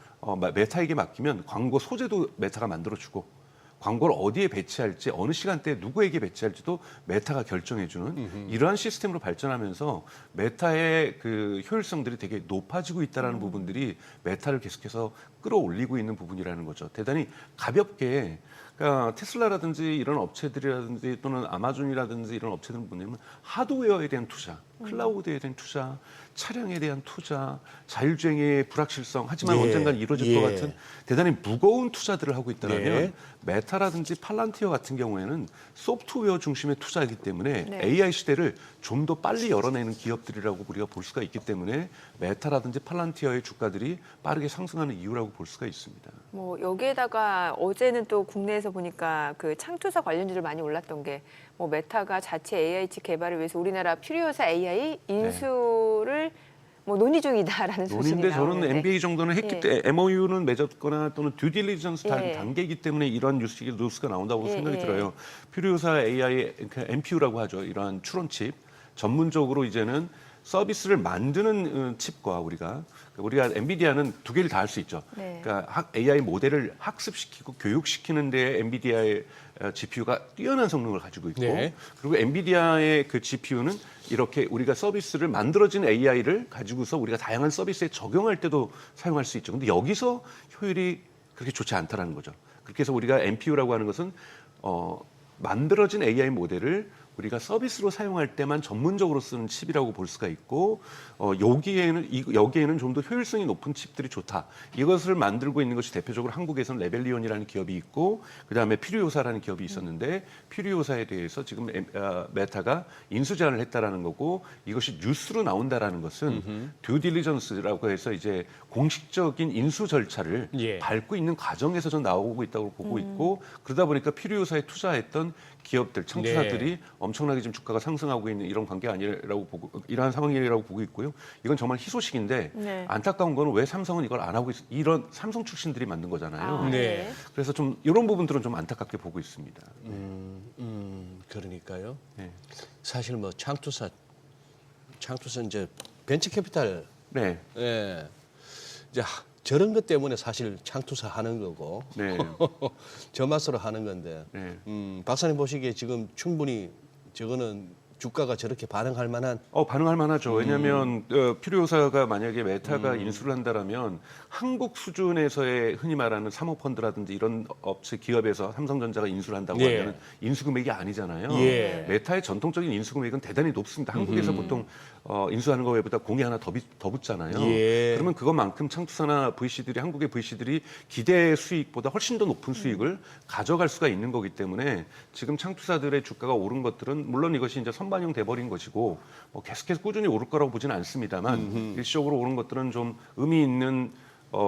메타에게 맡기면 광고 소재도 메타가 만들어주고 광고를 어디에 배치할지 어느 시간대에 누구에게 배치할지도 메타가 결정해주는 이러한 시스템으로 발전하면서 메타의 그 효율성들이 되게 높아지고 있다는 부분들이 메타를 계속해서 끌어올리고 있는 부분이라는 거죠. 대단히 가볍게 그러니까 테슬라라든지 이런 업체들이라든지 또는 아마존이라든지 이런 업체들은 뭐냐면 하드웨어에 대한 투자, 클라우드에 대한 투자, 차량에 대한 투자, 자율주행의 불확실성 하지만 예. 언젠간 이루어질 예. 것 같은 대단히 무거운 투자들을 하고 있다면 예. 메타라든지 팔란티어 같은 경우에는 소프트웨어 중심의 투자이기 때문에 네. AI 시대를 좀 더 빨리 열어내는 기업들이라고 우리가 볼 수가 있기 때문에 메타라든지 팔란티어의 주가들이 빠르게 상승하는 이유라고 볼 수가 있습니다. 뭐 여기에다가 어제는 또 국내에서 보니까 그 창투사 관련주들 많이 올랐던 게 뭐 메타가 자체 AI 칩 개발을 위해서 우리나라 퓨리오사 AI 인수를 뭐 논의 중이다라는 소식이 논의인데 저는 나오는데. MBA 정도는 했기 예. 때문에 MOU는 맺었거나 또는 듀딜리전스 예. 단계이기 때문에 이런 뉴스가 나온다고 예, 생각이 예. 들어요. 퓨리오사 AI, 그러니까 MPU라고 하죠. 이러한 추론칩. 전문적으로 이제는 서비스를 만드는 칩과 우리가 엔비디아는 두 개를 다 할 수 있죠. 네. 그러니까 AI 모델을 학습시키고 교육시키는 데 엔비디아의 GPU가 뛰어난 성능을 가지고 있고 네. 그리고 엔비디아의 그 GPU는 이렇게 우리가 서비스를 만들어진 AI를 가지고서 우리가 다양한 서비스에 적용할 때도 사용할 수 있죠. 근데 여기서 효율이 그렇게 좋지 않다라는 거죠. 그렇게 해서 우리가 NPU라고 하는 것은 만들어진 AI 모델을 우리가 서비스로 사용할 때만 전문적으로 쓰는 칩이라고 볼 수가 있고 여기에는 좀 더 효율성이 높은 칩들이 좋다. 이것을 만들고 있는 것이 대표적으로 한국에서는 레벨리온이라는 기업이 있고 그다음에 퓨리오사라는 기업이 있었는데 퓨리오사에 대해서 지금 메타가 인수 제안을 했다라는 거고 이것이 뉴스로 나온다라는 것은 듀딜리전스라고 해서 이제 공식적인 인수 절차를 예. 밟고 있는 과정에서 전 나오고 있다고 보고 있고 그러다 보니까 퓨리오사에 투자했던 기업들, 창투사들이 엄청나게 지금 주가가 상승하고 있는 이런 관계 아니라고 보고 이러한 상황이라고 보고 있고요. 이건 정말 희소식인데 네. 안타까운 거는 왜 삼성은 이걸 안 하고 이런 삼성 출신들이 만든 거잖아요. 네. 그래서 좀 이런 부분들은 좀 안타깝게 보고 있습니다. 그러니까요. 네. 사실 뭐 창투사 이제 벤처 캐피탈 네. 예. 이제 저런 것 때문에 사실 창투사 하는 거고 네. 저 맛으로 하는 건데 네. 박사님 보시기에 지금 충분히 저거는 주가가 저렇게 반응할 만한 반응할 만하죠. 왜냐하면 필요사가 만약에 메타가 인수를 한다라면 한국 수준에서의 흔히 말하는 사모펀드라든지 이런 업체 기업에서 삼성전자가 인수를 한다고 예. 하면 인수 금액이 아니잖아요. 예. 메타의 전통적인 인수 금액은 대단히 높습니다. 한국에서 보통 인수하는 거에보다 공이 하나 더 붙잖아요. 예. 그러면 그것만큼 창투사나 VC들이 한국의 VC들이 기대 수익보다 훨씬 더 높은 수익을 가져갈 수가 있는 거기 때문에 지금 창투사들의 주가가 오른 것들은 물론 이것이 이제 선반영 돼버린 것이고 뭐 계속해서 꾸준히 오를 거라고 보지는 않습니다만 일시적으로 오른 것들은 좀 의미 있는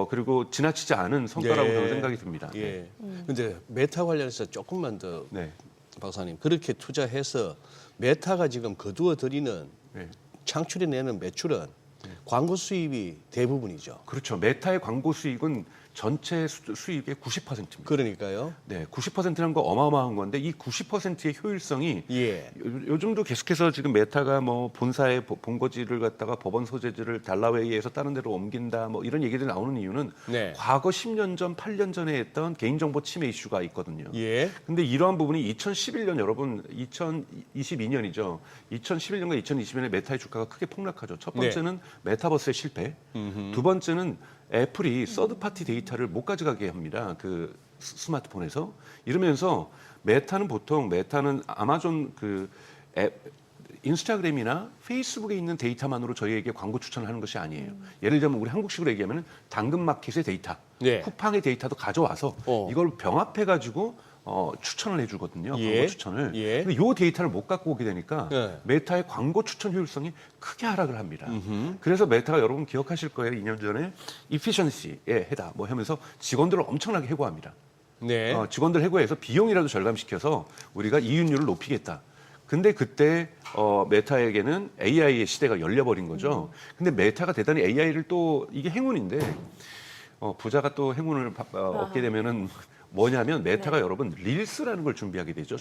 그리고 지나치지 않은 성과라고 예. 저는 생각이 듭니다. 예. 근데 메타 관련해서 조금만 더 네. 박사님 그렇게 투자해서 메타가 지금 거두어 들이는 네. 창출해내는 매출은 광고 수입이 대부분이죠. 그렇죠. 메타의 광고 수익은 전체 수익의 90%입니다. 그러니까요. 네, 90%라는 거 어마어마한 건데 이 90%의 효율성이 예. 요즘도 계속해서 지금 메타가 뭐 본사의 본거지를 갖다가 법원 소재지를 달라웨이에서 다른 데로 옮긴다 뭐 이런 얘기들이 나오는 이유는 네. 과거 10년 전, 8년 전에 했던 개인정보 침해 이슈가 있거든요. 예. 근데 이러한 부분이 2011년 여러분 2022년이죠. 2011년과 2020년에 메타의 주가가 크게 폭락하죠. 첫 번째는 메타버스의 실패. 두 번째는 애플이 서드파티 데이터를 못 가져가게 합니다. 그 스마트폰에서. 이러면서 메타는 아마존 인스타그램이나 페이스북에 있는 데이터만으로 저희에게 광고 추천을 하는 것이 아니에요. 예를 들면 우리 한국식으로 얘기하면 당근마켓의 데이터, 네. 쿠팡의 데이터도 가져와서 이걸 병합해가지고 추천을 해주거든요. 예. 광고 추천을. 예. 근데 이 데이터를 못 갖고 오게 되니까 네. 메타의 광고 추천 효율성이 크게 하락을 합니다. 그래서 메타가 여러분 기억하실 거예요. 2년 전에 이피션시에 해다 뭐 하면서 직원들을 엄청나게 해고합니다. 네. 직원들 해고해서 비용이라도 절감시켜서 우리가 이윤율을 높이겠다. 근데 그때 메타에게는 AI의 시대가 열려버린 거죠. 근데 메타가 대단히 AI를 또 이게 행운인데 부자가 또 행운을 얻게 되면은 뭐냐면 메타가 여러분 릴스라는 걸 준비하게 되죠.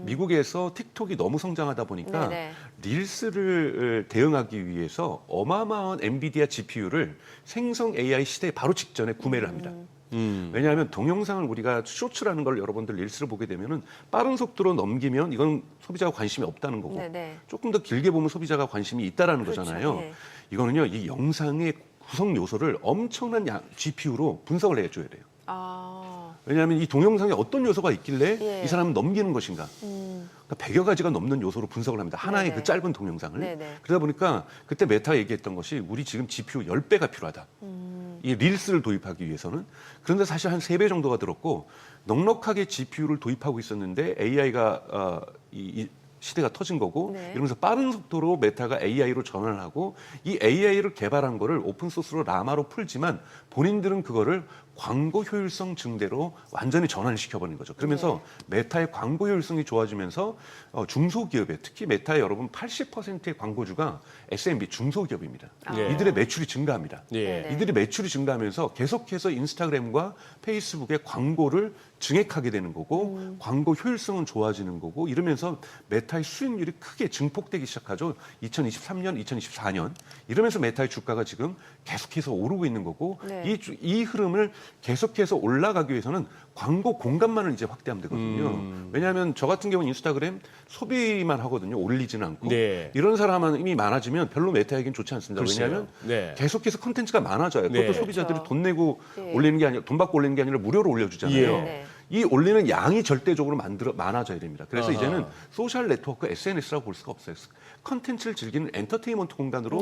미국에서 틱톡이 너무 성장하다 보니까 네네. 릴스를 대응하기 위해서 어마어마한 엔비디아 GPU를 생성 AI 시대 바로 직전에 구매를 합니다. 왜냐하면 동영상을 우리가 쇼츠라는 걸 여러분들 릴스를 보게 되면은 빠른 속도로 넘기면 이건 소비자가 관심이 없다는 거고 네네. 조금 더 길게 보면 소비자가 관심이 있다라는 그렇죠. 거잖아요. 예. 이거는요 이 영상의 구성 요소를 엄청난 GPU로 분석을 해줘야 돼요. 아, 왜냐하면 이 동영상에 어떤 요소가 있길래 예. 이 사람은 넘기는 것인가. 그러니까 100여 가지가 넘는 요소로 분석을 합니다. 하나의 네네. 그 짧은 동영상을. 네네. 그러다 보니까 그때 메타가 얘기했던 것이 우리 지금 GPU 10배가 필요하다. 이 릴스를 도입하기 위해서는. 그런데 사실 한 3배 정도가 들었고 넉넉하게 GPU를 도입하고 있었는데 AI가 이 시대가 터진 거고 네. 이러면서 빠른 속도로 메타가 AI로 전환을 하고 이 AI를 개발한 거를 오픈소스로 라마로 풀지만 본인들은 그거를 광고 효율성 증대로 완전히 전환을 시켜버린 거죠. 그러면서 메타의 광고 효율성이 좋아지면서 중소기업에 특히 메타의 여러분 80%의 광고주가 SMB 중소기업입니다. 예. 이들의 매출이 증가합니다. 예. 네네. 이들의 매출이 증가하면서 계속해서 인스타그램과 페이스북의 광고를 증액하게 되는 거고 광고 효율성은 좋아지는 거고 이러면서 메타의 수익률이 크게 증폭되기 시작하죠. 2023년, 2024년 이러면서 메타의 주가가 지금 계속해서 오르고 있는 거고 네. 이 흐름을 계속해서 올라가기 위해서는 광고 공간만을 이제 확대하면 되거든요. 왜냐하면 저 같은 경우는 인스타그램 소비만 하거든요. 올리지는 않고 네. 이런 사람이 많아지면 별로 메타에겐 좋지 않습니다. 글쎄요. 왜냐하면 네. 계속해서 콘텐츠가 많아져요. 네. 그것도 소비자들이 그렇죠. 돈 내고 예. 올리는 게 아니라 돈 받고 올리는 게 아니라 무료로 올려주잖아요. 예. 네. 이 올리는 양이 절대적으로 많아져야 됩니다. 그래서 아하. 이제는 소셜 네트워크 SNS라고 볼 수가 없어요. 컨텐츠를 즐기는 엔터테인먼트 공간으로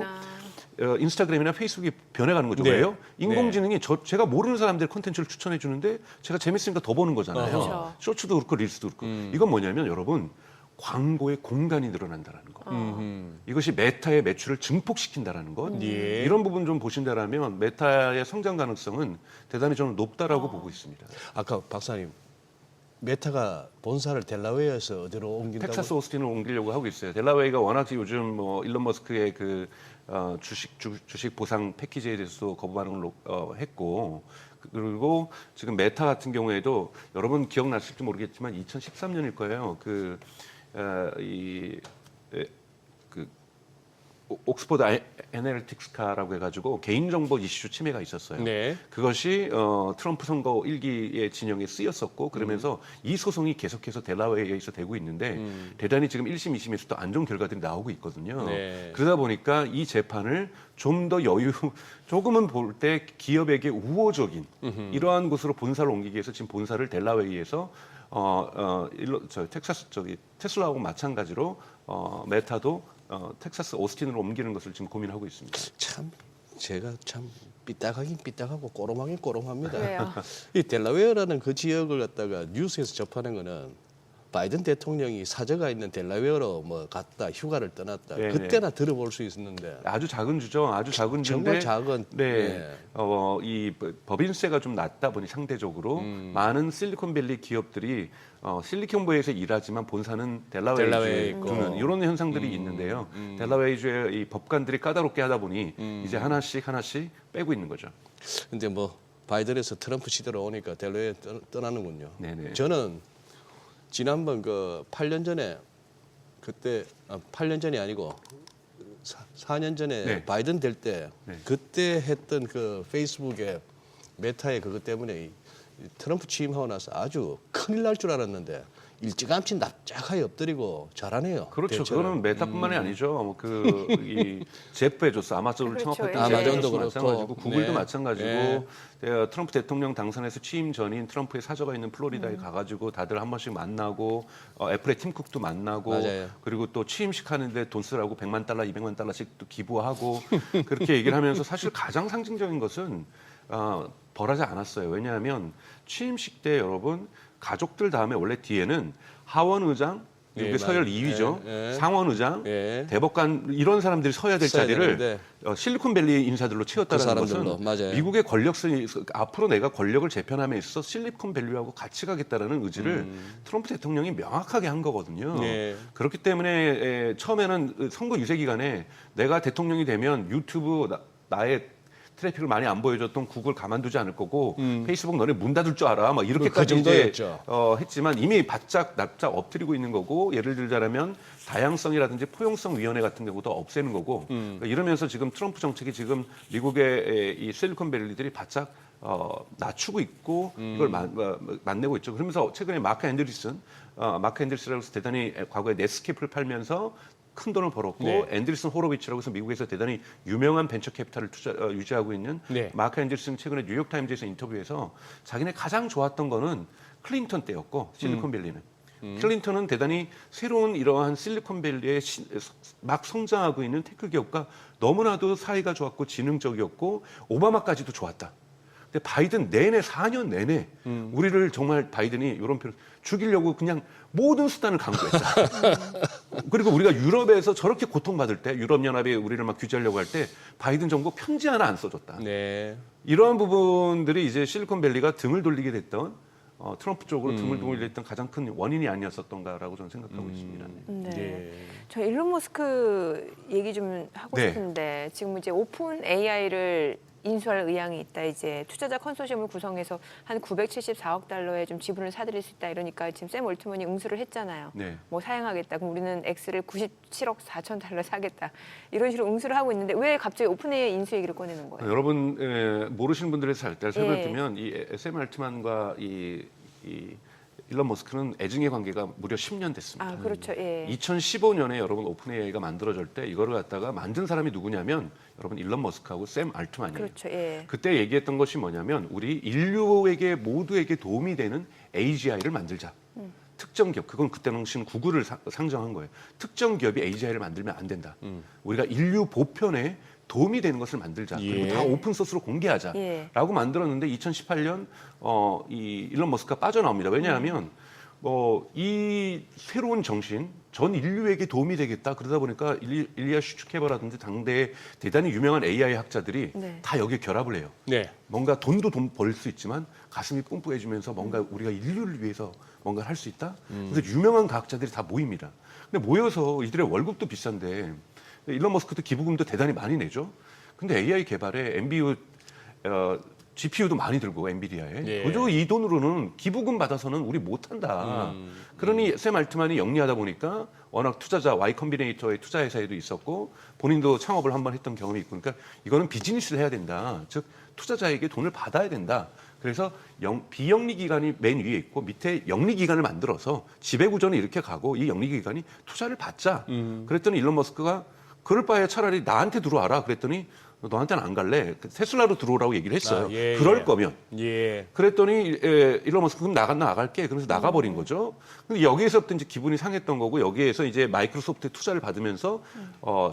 인스타그램이나 페이스북이 변해가는 거죠. 네. 왜요? 인공지능이 제가 모르는 사람들 컨텐츠를 추천해 주는데 제가 재밌으니까 더 보는 거잖아요. 그렇죠. 쇼츠도 그렇고 릴스도 그렇고. 이건 뭐냐면 여러분 광고의 공간이 늘어난다는 거. 이것이 메타의 매출을 증폭시킨다라는 것. 예. 이런 부분 좀 보신다라면 메타의 성장 가능성은 대단히 저는 높다라고 보고 있습니다. 아까 박사님 메타가 본사를 델라웨어에서 어디로 옮긴다고? 텍사스 오스틴을 옮기려고 하고 있어요. 델라웨이가 워낙 요즘 뭐 일론 머스크의 그 주식 보상 패키지에 대해서도 거부 반응을 했고 그리고 지금 메타 같은 경우에도 여러분 기억나실지 모르겠지만 2013년일 거예요. 옥스퍼드 애널리틱스카라고 해가지고 개인정보 이슈 침해가 있었어요. 네. 그것이 트럼프 선거 일기의 진영에 쓰였었고 그러면서 이 소송이 계속해서 델라웨어에서 되고 있는데 대단히 지금 1심, 2심에서도 안 좋은 결과들이 나오고 있거든요. 네. 그러다 보니까 이 재판을 좀 더 조금은 볼 때 기업에게 우호적인 이러한 곳으로 본사를 옮기기 위해서 지금 본사를 델라웨어에서 텍사스 테슬라하고 마찬가지로 메타도 텍사스 오스틴으로 옮기는 것을 지금 고민하고 있습니다. 참 제가 참 삐딱하긴 삐딱하고 꼬롬하긴 꼬롬합니다. 왜요? 이 델라웨어라는 그 지역을 갖다가 뉴스에서 접하는 거는 바이든 대통령이 사저가 있는 델라웨어로 뭐 갔다 휴가를 떠났다 네네. 그때나 들어볼 수 있었는데 아주 작은 주죠. 아주 작은 정말 주인데 작은 네. 이 법인세가 좀 낮다 보니 상대적으로 많은 실리콘밸리 기업들이 실리콘밸리에서 일하지만 본사는 델라웨어에 델라웨어에 있고. 두는 이런 현상들이 있는데요. 델라웨어주의 이 법관들이 까다롭게 하다 보니 이제 하나씩 빼고 있는 거죠. 근데 뭐 바이든에서 트럼프 시대로 오니까 델라웨어 떠나는군요. 네네. 저는 지난번 그 8년 전에 그때 8년 전이 아니고 4년 전에 네. 바이든 될 때 네. 그때 했던 그 페이스북에 메타의 그것 때문에 이 트럼프 취임하고 나서 아주 큰일 날 줄 알았는데 일찌감치 납작하게 엎드리고 잘하네요. 그렇죠. 대처를. 그거는 메타뿐만이 아니죠. 이 제프 베조스 아마존을 그렇죠. 창업했던 예. 제프 아마존도 베조스 그렇고. 마찬가지고 구글도 네. 마찬가지고 네. 트럼프 대통령 당선에서 취임 전인 트럼프의 사저가 있는 플로리다에 가가지고 다들 한 번씩 만나고 애플의 팀 쿡도 만나고 맞아요. 그리고 또 취임식 하는데 돈 쓰라고 $100만, $200만 또 기부하고 그렇게 얘기를 하면서 사실 가장 상징적인 것은 벌하지 않았어요. 왜냐하면 취임식 때 여러분 가족들 다음에 원래 뒤에는 하원 의장, 미국의 예, 서열 맞- 2위죠. 예, 예. 상원 의장, 예. 대법관 이런 사람들이 서야 될 서야 자리를 되는데. 실리콘밸리 인사들로 채웠다는 그 것은 사람들로, 맞아요. 미국의 권력성이 앞으로 내가 권력을 재편함에 있어서 실리콘밸리하고 같이 가겠다라는 의지를 트럼프 대통령이 명확하게 한 거거든요. 네. 그렇기 때문에 처음에는 선거 유세 기간에 내가 대통령이 되면 유튜브 나의 트래픽을 많이 안 보여줬던 구글 가만두지 않을 거고 페이스북 너네 문 닫을 줄 알아 막 이렇게까지 그 이제 정도였죠. 했지만 이미 바짝 납작 엎드리고 있는 거고 예를 들자면 다양성이라든지 포용성 위원회 같은 경우도 없애는 거고 그러니까 이러면서 지금 트럼프 정책이 지금 미국의 이 실리콘밸리들이 바짝 낮추고 있고 이걸 만내고 있죠. 그러면서 최근에 마크 앤드리슨이라고 해서 대단히 과거에 넷스케이프를 팔면서 큰 돈을 벌었고 네. 앤드리슨 호로비치라고 해서 미국에서 대단히 유명한 벤처 캐피탈을 유지하고 있는 네. 마크 앤드리슨 최근에 뉴욕타임즈에서 인터뷰에서 자기네 가장 좋았던 거는 클린턴 때였고 실리콘밸리는 클린턴은 대단히 새로운 이러한 실리콘밸리에 막 성장하고 있는 테크 기업과 너무나도 사이가 좋았고 지능적이었고 오바마까지도 좋았다. 근데 바이든 내내 4년 내내 우리를 정말 바이든이 이런 표현 죽이려고 그냥 모든 수단을 강구했다. 그리고 우리가 유럽에서 저렇게 고통받을 때 유럽연합이 우리를 막 규제하려고 할 때 바이든 정부 편지 하나 안 써줬다. 네. 이러한 부분들이 이제 실리콘밸리가 등을 돌리게 됐던 트럼프 쪽으로 등을 돌리게 됐던 가장 큰 원인이 아니었었던가라고 저는 생각하고 있습니다. 네. 예. 저 일론 머스크 얘기 좀 하고 네. 싶은데 지금 이제 오픈 AI를 인수할 의향이 있다. 이제 투자자 컨소시엄을 구성해서 한 974억 달러의 좀 지분을 사들일 수 있다. 이러니까 지금 샘 올트먼이 응수를 했잖아요. 네. 뭐 사양하겠다. 그럼 우리는 X를 97억 4천 달러 사겠다. 이런 식으로 응수를 하고 있는데 왜 갑자기 오픈 AI 인수 얘기를 꺼내는 거예요? 여러분 모르시는 분들의 살짝 설명을 예. 드리면 이 샘 알트만과 이 일론 머스크는 애증의 관계가 무려 10년 됐습니다. 아, 그렇죠. 예. 2015년에 여러분 오픈 AI가 만들어질 때 이거를 갖다가 만든 사람이 누구냐면 여러분 일론 머스크하고 샘 알트만이에요. 그렇죠. 예. 그때 얘기했던 것이 뭐냐면 우리 인류에게 모두에게 도움이 되는 AGI를 만들자. 특정 기업, 그건 그때 당시는 구글을 상정한 거예요. 특정 기업이 AGI를 만들면 안 된다. 우리가 인류 보편에 도움이 되는 것을 만들자. 그리고 예. 다 오픈 소스로 공개하자라고 예. 만들었는데 2018년 이 일론 머스크가 빠져나옵니다. 왜냐하면 이 새로운 정신, 전 인류에게 도움이 되겠다. 그러다 보니까 일리아 슈츠케버라든지 당대의 대단히 유명한 AI 학자들이 네. 다 여기에 결합을 해요. 네. 뭔가 돈도 벌 수 있지만 가슴이 뿡뿡해지면서 뭔가 우리가 인류를 위해서 뭔가를 할 수 있다. 그래서 유명한 과학자들이 다 모입니다. 근데 모여서 이들의 월급도 비싼데 일론 머스크도 기부금도 대단히 많이 내죠. 근데 AI 개발에 NBU GPU도 많이 들고 엔비디아에 예. 도저히 이 돈으로는 기부금 받아서는 우리 못한다. 그러니 샘 알트만이 영리하다 보니까 워낙 투자자 Y 컴비네이터의 투자 회사에도 있었고 본인도 창업을 한번 했던 경험이 있고 그러니까 이거는 비즈니스를 해야 된다. 즉 투자자에게 돈을 받아야 된다. 그래서 비영리 기관이 맨 위에 있고 밑에 영리 기관을 만들어서 지배 구조는 이렇게 가고 이 영리 기관이 투자를 받자. 그랬더니 일론 머스크가 그럴 바에 차라리 나한테 들어와라. 그랬더니 너한테는 안 갈래. 테슬라로 들어오라고 얘기를 했어요. 아, 예, 그럴 예. 거면. 예. 그랬더니 일론 머스크 그럼 나갈게. 그래서 나가버린 거죠. 근데 여기에서부터 이제 기분이 상했던 거고 여기에서 이제 마이크로소프트 투자를 받으면서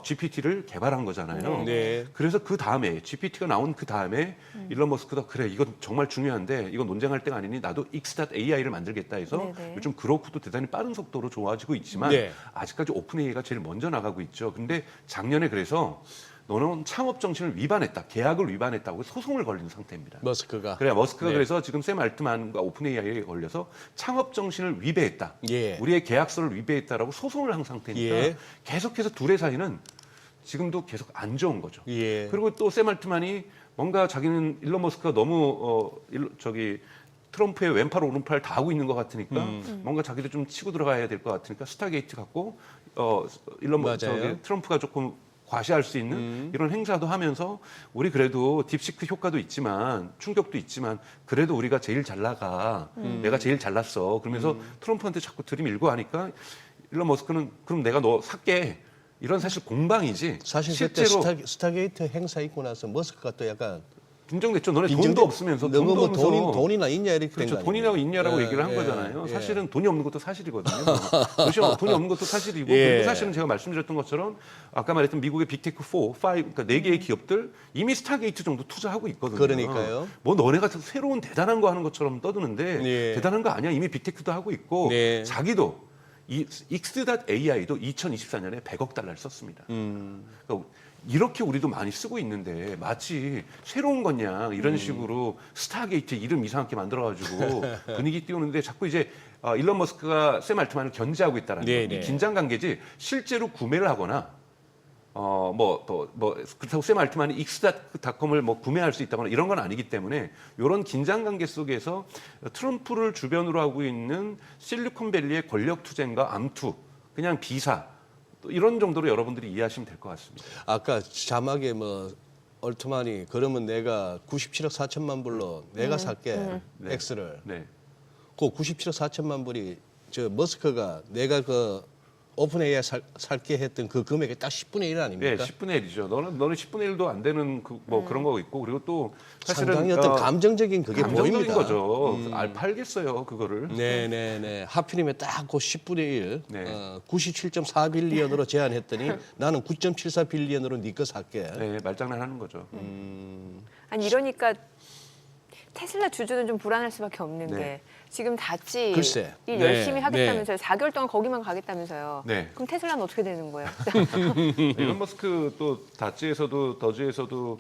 GPT를 개발한 거잖아요. 네. 그래서 그 다음에 GPT가 나온 그 다음에 일론 머스크도 그래 이건 정말 중요한데 이건 논쟁할 때가 아니니 나도 X.AI를 만들겠다 해서 네네. 요즘 그로크도 대단히 빠른 속도로 좋아지고 있지만 네. 아직까지 오픈 AI가 제일 먼저 나가고 있죠. 근데 작년에 그래서 너는 창업 정신을 위반했다, 계약을 위반했다고 소송을 걸린 상태입니다. 머스크가. 그래 머스크가 네. 그래서 지금 샘 알트만과 오픈 AI에 걸려서 창업 정신을 위배했다, 예. 우리의 계약서를 위배했다라고 소송을 한 상태니까 예. 계속해서 둘의 사이는 지금도 계속 안 좋은 거죠. 예. 그리고 또 샘 알트만이 뭔가 자기는 일론 머스크가 너무 트럼프의 왼팔 오른팔 다 하고 있는 것 같으니까 뭔가 자기도 좀 치고 들어가야 될 것 같으니까 스타게이트 갖고 맞아요. 트럼프가 조금 과시할 수 있는 이런 행사도 하면서 우리 그래도 딥시크 효과도 있지만 충격도 있지만 그래도 우리가 제일 잘 나가. 내가 제일 잘났어. 그러면서 트럼프한테 자꾸 들이밀고 하니까 일론 머스크는 그럼 내가 너 살게. 이런 사실 공방이지. 사실 실제로 그때 스타게이트 행사 있고 나서 머스크가 또 약간 빈정됐죠. 너네 돈도 없으면서 너무 돈도 뭐 없으면서 돈이나 있냐 이렇게 된 그렇죠. 거 돈이나 아니에요? 있냐라고 예, 얘기를 한 예, 거잖아요. 예. 사실은 돈이 없는 것도 사실이거든요. 그렇죠. 돈이 없는 것도 사실이고 예. 그리고 사실은 제가 말씀드렸던 것처럼 아까 말했던 미국의 빅테크 4, 5 그러니까 4개의 기업들 이미 스타게이트 정도 투자하고 있거든요. 그러니까요. 뭐 너네가 새로운 대단한 거 하는 것처럼 떠드는데 예. 대단한 거 아니야. 이미 빅테크도 하고 있고 네. 자기도 이 X.AI도 2024년에 100억 달러를 썼습니다. 그러니까 이렇게 우리도 많이 쓰고 있는데 마치 새로운 거냐 이런 식으로 스타게이트 이름 이상하게 만들어가지고 분위기 띄우는데 자꾸 이제 일론 머스크가 샘 알트만을 견제하고 있다는 네, 거. 이 네. 긴장 관계지 실제로 구매를 하거나 그렇다고 샘 알트만이 X.com을 뭐 구매할 수 있다거나 이런 건 아니기 때문에 이런 긴장 관계 속에서 트럼프를 주변으로 하고 있는 실리콘밸리의 권력 투쟁과 암투, 그냥 비사 또 이런 정도로 여러분들이 이해하시면 될 것 같습니다. 아까 자막에 뭐 얼트만이 그러면 내가 97억 4천만 불로 내가 살게 X를. 네. 그 97억 4천만 불이 저 머스크가 내가 그 오픈 AI 살게 했던 그 금액의 딱 10분의 1 네, 아닙니까? 10분의 1이죠. 너는 10분의 1도 안 되는 그런 거 있고 그리고 또 사실은 상당히 어떤 감정적인 그게 감정적인 보입니다. 거죠. 팔겠어요 그거를. 네네네. 하필이면 딱 그 10분의 1, 네. 97.4빌리언으로 제안했더니 나는 9.74빌리언으로 네 거 살게. 네, 말장난하는 거죠. 아니 이러니까 테슬라 주주는 좀 불안할 수밖에 없는 네. 게 지금 다찌 글쎄. 일 네, 열심히 하겠다면서요. 4개월 동안 거기만 가겠다면서요. 네. 그럼 테슬라는 어떻게 되는 거예요? 일론 머스크 또 다지에서도 더주에서도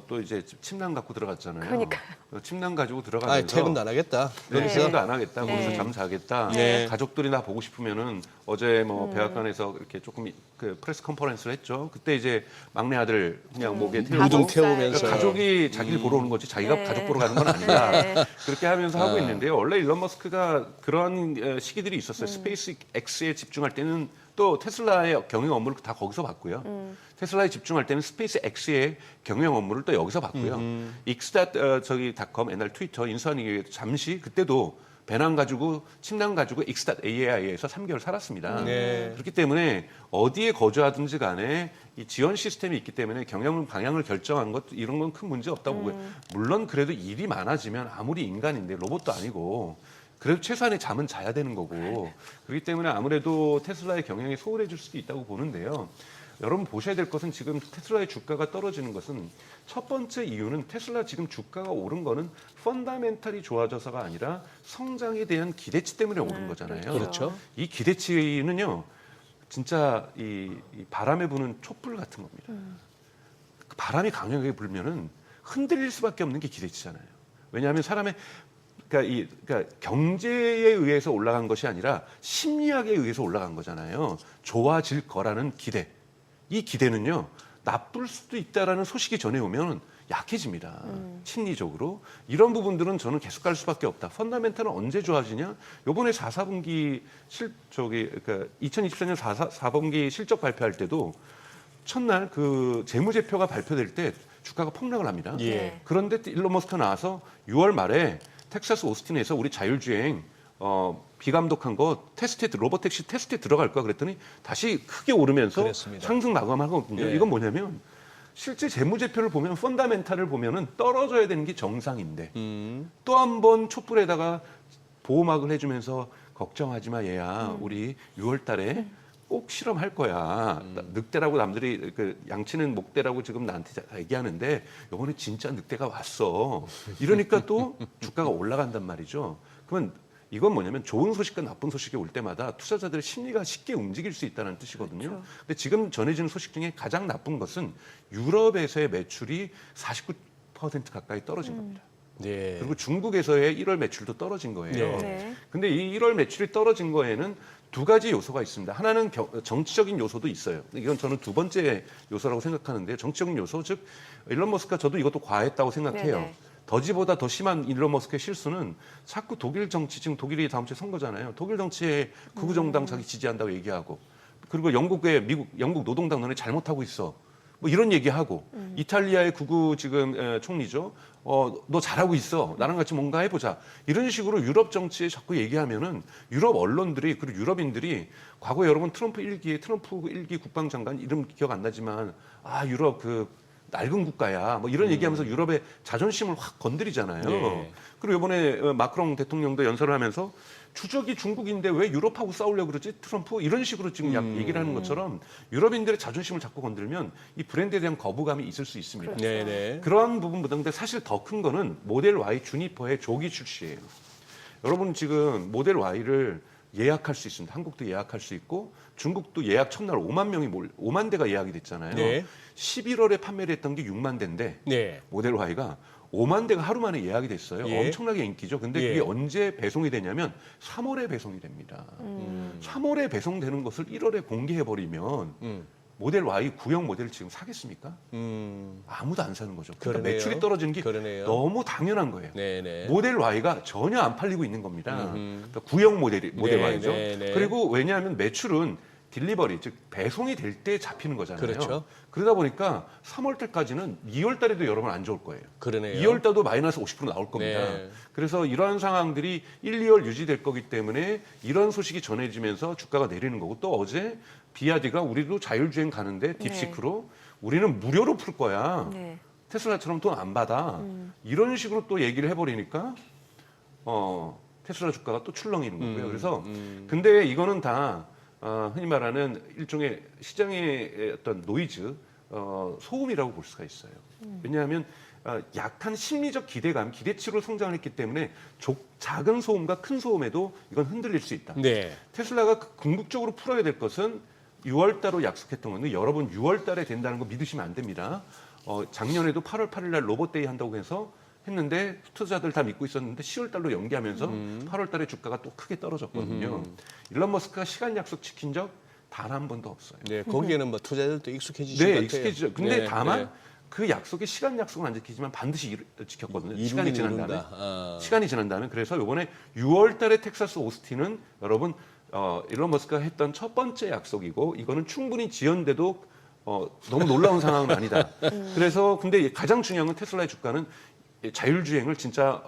또 이제 침낭 갖고 들어갔잖아요. 그러니까요. 침낭 가지고 들어가면서 아, 퇴근도 안 하겠다. 네, 네. 퇴근도 안 하겠다. 네. 거기서 잠 자겠다. 네. 가족들이 나 보고 싶으면은 어제 뭐 백악관에서 이렇게 조금 그 프레스 컨퍼런스를 했죠. 그때 이제 막내 아들 그냥 목에 태우고 무등 가족살. 태우면서 그러니까 가족이 자기를 보러 오는 거지 자기가 네. 가족 보러 가는 건 아니다. 네. 그렇게 하면서 하고 있는데요. 원래 일론 머스크가 그런 시기들이 있었어요. 스페이스 X에 집중할 때는 또 테슬라의 경영 업무를 다 거기서 봤고요. 테슬라에 집중할 때는 스페이스 X의 경영 업무를 또 여기서 봤고요. X.com 옛날 트위터 인수한 이후에 잠시 그때도 배낭 가지고 침낭 가지고 X.AI에서 3개월 살았습니다. 네. 그렇기 때문에 어디에 거주하든지 간에 이 지원 시스템이 있기 때문에 경영 방향을 결정한 것 이런 건 큰 문제 없다고 보고요. 물론 그래도 일이 많아지면 아무리 인간인데 로봇도 아니고 그래도 최소한의 잠은 자야 되는 거고 그렇기 때문에 아무래도 테슬라의 경영이 소홀해질 수도 있다고 보는데요. 여러분 보셔야 될 것은 지금 테슬라의 주가가 떨어지는 것은 첫 번째 이유는 테슬라 지금 주가가 오른 거는 펀다멘탈이 좋아져서가 아니라 성장에 대한 기대치 때문에 오른 거잖아요. 그렇죠. 이 기대치는요. 진짜 이 바람에 부는 촛불 같은 겁니다. 그 바람이 강하게 불면은 흔들릴 수밖에 없는 게 기대치잖아요. 왜냐하면 사람의 그러니까 경제에 의해서 올라간 것이 아니라 심리학에 의해서 올라간 거잖아요. 좋아질 거라는 기대. 이 기대는요. 나쁠 수도 있다라는 소식이 전해오면 약해집니다. 심리적으로. 이런 부분들은 저는 계속 갈 수밖에 없다. 펀더멘탈은 언제 좋아지냐? 요번에 4분기 2024년 4분기 실적 발표할 때도 첫날 그 재무제표가 발표될 때 주가가 폭락을 합니다. 예. 그런데 일론 머스크가 나와서 6월 말에 텍사스 오스틴에서 우리 자율주행 비감독한 거 로보택시 테스트에 들어갈 거야 그랬더니 다시 크게 오르면서 그랬습니다. 상승 마감하거든요. 예. 이건 뭐냐면 실제 재무제표를 보면 펀다멘탈을 보면은 떨어져야 되는 게 정상인데 또 한 번 촛불에다가 보호막을 해주면서 걱정하지 마 얘야 우리 6월 달에 꼭 실험할 거야. 늑대라고 남들이 그 양치는 목대라고 지금 나한테 얘기하는데 이번에 진짜 늑대가 왔어. 이러니까 또 주가가 올라간단 말이죠. 그러면 이건 뭐냐면 좋은 소식과 나쁜 소식이 올 때마다 투자자들의 심리가 쉽게 움직일 수 있다는 뜻이거든요. 그렇죠. 근데 지금 전해지는 소식 중에 가장 나쁜 것은 유럽에서의 매출이 49% 가까이 떨어진 겁니다. 네. 그리고 중국에서의 1월 매출도 떨어진 거예요. 네. 근데 이 1월 매출이 떨어진 거에는 두 가지 요소가 있습니다. 하나는 정치적인 요소도 있어요. 이건 저는 두 번째 요소라고 생각하는데 정치적인 요소, 즉 일론 머스크가 저도 이것도 과했다고 생각해요. 네네. 더지보다 더 심한 일론 머스크의 실수는 자꾸 독일 정치, 지금 독일이 다음 주에 선거잖아요. 독일 정치에 극우 정당 자기 지지한다고 얘기하고 그리고 영국 노동당 너네 잘못하고 있어. 뭐 이런 얘기하고 이탈리아의 극우 지금 총리죠. 너 잘하고 있어. 나랑 같이 뭔가 해보자. 이런 식으로 유럽 정치에 자꾸 얘기하면은 유럽 언론들이 그리고 유럽인들이 과거에 여러분 트럼프 1기 국방장관 이름 기억 안 나지만 유럽 그 낡은 국가야. 뭐 이런 얘기하면서 유럽의 자존심을 확 건드리잖아요. 네. 그리고 이번에 마크롱 대통령도 연설을 하면서 주적이 중국인데 왜 유럽하고 싸우려고 그러지? 트럼프 이런 식으로 지금 얘기를 하는 것처럼 유럽인들의 자존심을 자꾸 건들면 이 브랜드에 대한 거부감이 있을 수 있습니다. 네네. 그런 부분보다 근데 사실 더 큰 거는 모델 Y 주니퍼의 조기 출시예요. 여러분 지금 모델 Y를 예약할 수 있습니다. 한국도 예약할 수 있고 중국도 예약 첫날 5만 대가 예약이 됐잖아요. 네. 11월에 판매를 했던 게 6만 대인데 네. 모델 Y가 5만 대가 하루 만에 예약이 됐어요. 예. 엄청나게 인기죠. 근데 예. 그게 언제 배송이 되냐면 3월에 배송이 됩니다. 3월에 배송되는 것을 1월에 공개해버리면 모델 Y 구형 모델을 지금 사겠습니까? 아무도 안 사는 거죠. 그러니까 그러네요. 매출이 떨어지는 게 그러네요. 너무 당연한 거예요. 네네. 모델 Y가 전혀 안 팔리고 있는 겁니다. 그러니까 구형 모델 네, Y죠. 네, 네. 그리고 왜냐하면 매출은 딜리버리, 즉 배송이 될 때 잡히는 거잖아요. 그렇죠. 그러다 보니까 3월 달까지는 2월 달에도 여러분 안 좋을 거예요. 그러네요. 2월 달도 마이너스 50% 나올 겁니다. 네. 그래서 이러한 상황들이 1, 2월 유지될 거기 때문에 이런 소식이 전해지면서 주가가 내리는 거고 또 어제 비아디가 우리도 자율주행 가는데 딥시크로 우리는 무료로 풀 거야. 네. 테슬라처럼 돈 안 받아. 이런 식으로 또 얘기를 해버리니까 테슬라 주가가 또 출렁이는 거고요. 그래서 근데 이거는 다 흔히 말하는 일종의 시장의 어떤 노이즈, 소음이라고 볼 수가 있어요. 왜냐하면 약한 심리적 기대감, 기대치로 성장을 했기 때문에 작은 소음과 큰 소음에도 이건 흔들릴 수 있다. 네. 테슬라가 궁극적으로 풀어야 될 것은 6월 달로 약속했던 건데 여러분 6월 달에 된다는 거 믿으시면 안 됩니다. 작년에도 8월 8일 날 로봇데이 한다고 해서 했는데 투자자들 다 믿고 있었는데 10월 달로 연기하면서 8월 달에 주가가 또 크게 떨어졌거든요. 일론 머스크가 시간 약속 지킨 적 단 한 번도 없어요. 네. 거기에는 뭐 투자자들도 익숙해지신 것 네, 같아요. 익숙해지죠. 근데 네, 다만 네. 그 약속이 시간 약속은 안 지키지만 반드시 지켰거든요. 이루긴 시간이 지난 이룬다. 다음에. 시간이 지난 다음에 그래서 이번에 6월 달에 텍사스 오스틴은 여러분 일론 머스크가 했던 첫 번째 약속이고 이거는 충분히 지연돼도 너무 놀라운 상황은 아니다. 그래서 근데 가장 중요한 건 테슬라의 주가는 자율주행을 진짜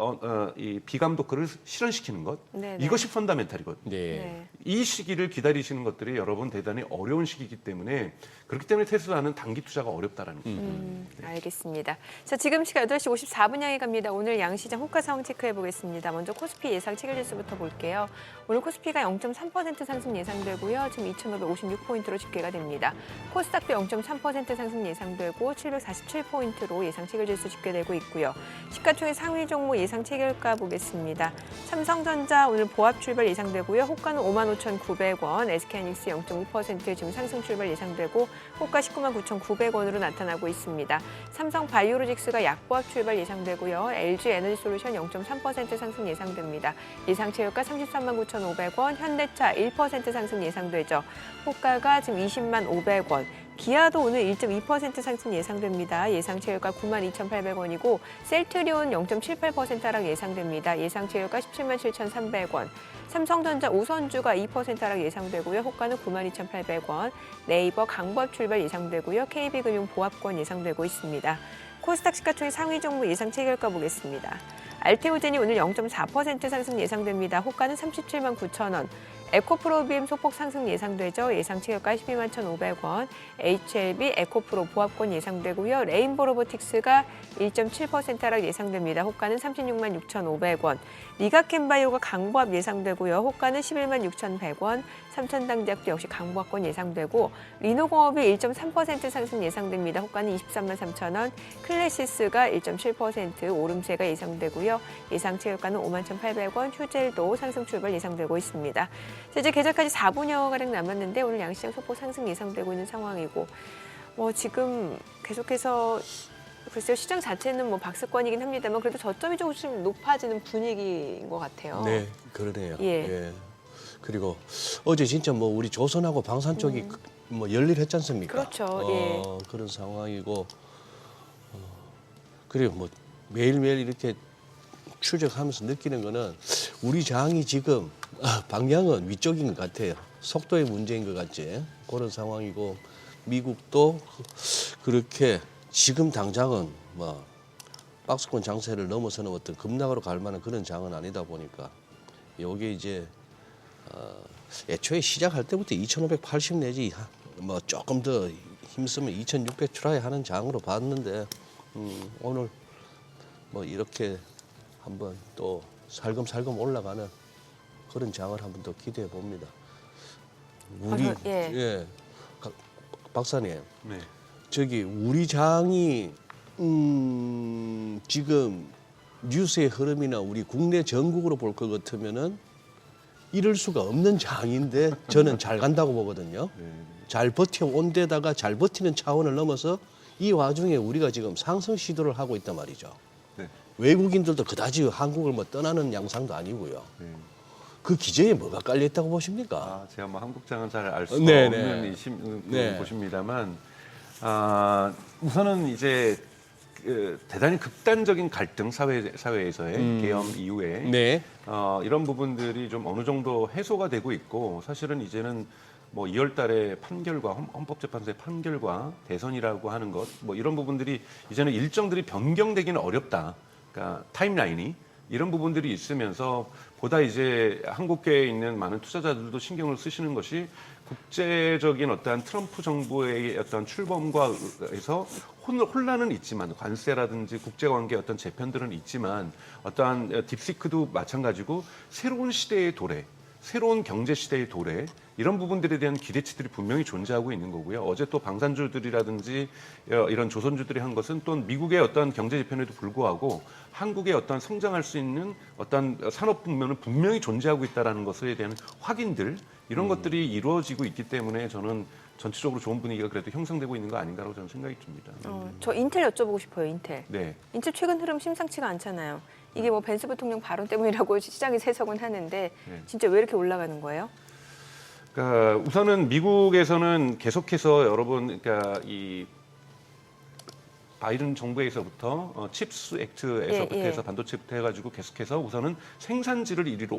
이 비감독을 실현시키는 것 네네. 이것이 펀다멘탈이거든요. 네. 네. 이 시기를 기다리시는 것들이 여러분 대단히 어려운 시기이기 때문에 그렇기 때문에 테슬라는 단기 투자가 어렵다라는 거죠. 알겠습니다. 자, 지금 시간 8시 54분 향해 갑니다. 오늘 양시장 호가 상황 체크해 보겠습니다. 먼저 코스피 예상 체결지수부터 볼게요. 오늘 코스피가 0.3% 상승 예상되고요. 지금 2,556포인트로 집계가 됩니다. 코스닥도 0.3% 상승 예상되고 747포인트로 예상 체결지수 집계되고 있고요. 시가총액 상위 종목 예상 체결가 보겠습니다. 삼성전자 오늘 보합 출발 예상되고요. 호가는 55,900원, SK하이닉스 0.5% 지금 상승 출발 예상되고 호가 199,900원으로 나타나고 있습니다. 삼성 바이오로직스가 약보합 출발 예상되고요. LG 에너지솔루션 0.3% 상승 예상됩니다. 예상 체결가 339,500원, 현대차 1% 상승 예상되죠. 호가가 지금 205,000원. 기아도 오늘 1.2% 상승 예상됩니다. 예상 최저가 92,800원이고 셀트리온 0.78% 하락 예상됩니다. 예상 최저가 177,300원. 삼성전자 우선주가 2% 하락 예상되고요. 호가는 92,800원. 네이버 강보합 출발 예상되고요. KB금융 보합권 예상되고 있습니다. 코스닥 시가총액 상위 종목 예상 체결가 보겠습니다. 알테오젠이 오늘 0.4% 상승 예상됩니다. 호가는 37만 9천 원. 에코프로비엠 소폭 상승 예상되죠. 예상 체결가 12만 1,500원. HLB 에코프로 보합권 예상되고요. 레인보 로보틱스가 1.7% 하락 예상됩니다. 호가는 36만 6,500원. 리가켄바이오가 강보합 예상되고요. 호가는 11만 6,100원. 삼천당제약도 역시 강보합권 예상되고 리노공업이 1.3% 상승 예상됩니다. 호가는 23만 3천 원. 클래시스가 1.7% 오름세가 예상되고요. 예상 체결가는 5만 1,800원. 휴젤도 상승 출발 예상되고 있습니다. 자, 이제 계절까지 4분여가량 남았는데 오늘 양시장 소폭 상승 예상되고 있는 상황이고 지금 계속해서 글쎄요 시장 자체는 뭐 박스권이긴 합니다만 그래도 저점이 조금씩 높아지는 분위기인 것 같아요. 네, 그러네요. 예. 그리고 어제 진짜 뭐 우리 조선하고 방산 쪽이 뭐 열일했지 않습니까? 그렇죠. 예. 그런 상황이고 그리고 뭐 매일매일 이렇게 추적하면서 느끼는 거는 우리 장이 지금 방향은 위쪽인 것 같아요. 속도의 문제인 것 같지. 그런 상황이고 미국도 그렇게 지금 당장은 뭐 박스권 장세를 넘어서는 어떤 급락으로 갈 만한 그런 장은 아니다 보니까 여기 이제 애초에 시작할 때부터 2,580 내지 뭐 조금 더 힘쓰면 2,600 트라이 하는 장으로 봤는데 오늘 뭐 이렇게 한번 또 살금살금 올라가는 그런 장을 한번 더 기대해 봅니다. 우리 박사님, 네. 저기 우리 장이 지금 뉴스의 흐름이나 우리 국내 전국으로 볼 것 같으면은 이럴 수가 없는 장인데 저는 잘 간다고 보거든요. 잘 버텨온 데다가 잘 버티는 차원을 넘어서 이 와중에 우리가 지금 상승 시도를 하고 있단 말이죠. 네. 외국인들도 그다지 한국을 뭐 떠나는 양상도 아니고요. 그 기저에 뭐가 깔려 있다고 보십니까? 제가 뭐 한국장은 잘 알 수 네네. 없는 곳입니다만 우선은 이제 대단히 극단적인 갈등 사회에서의 계엄 이후에 네. 이런 부분들이 좀 어느 정도 해소가 되고 있고 사실은 이제는 뭐 2월 달에 판결과 헌법재판소의 판결과 대선이라고 하는 것 뭐 이런 부분들이 이제는 일정들이 변경되기는 어렵다. 그러니까 타임라인이 이런 부분들이 있으면서 보다 이제 한국계에 있는 많은 투자자들도 신경을 쓰시는 것이 국제적인 어떠한 트럼프 정부의 어떤 출범과 해서 혼란은 있지만 관세라든지 국제관계 어떤 재편들은 있지만 어떠한 딥시크도 마찬가지고 새로운 시대의 도래, 새로운 경제 시대의 도래 이런 부분들에 대한 기대치들이 분명히 존재하고 있는 거고요. 어제 또 방산주들이라든지 이런 조선주들이 한 것은 또 미국의 어떤 경제 재편에도 불구하고 한국의 어떤 성장할 수 있는 어떤 산업 국면은 분명히 존재하고 있다는 것에 대한 확인들 이런 것들이 이루어지고 있기 때문에 저는 전체적으로 좋은 분위기가 그래도 형성되고 있는 거 아닌가라고 저는 생각이 듭니다. 저 인텔 여쭤보고 싶어요. 인텔. 네. 인텔 최근 흐름 심상치가 않잖아요. 이게 뭐 벤스 부통령 발언 때문이라고 시장이 해석은 하는데 진짜 왜 이렇게 올라가는 거예요? 그러니까 우선은 미국에서는 계속해서 여러분 그러니까 이 바이든 정부에서부터 칩스 액트에서부터 해서 반도체부터 해가지고 계속해서 우선은 생산지를 이리로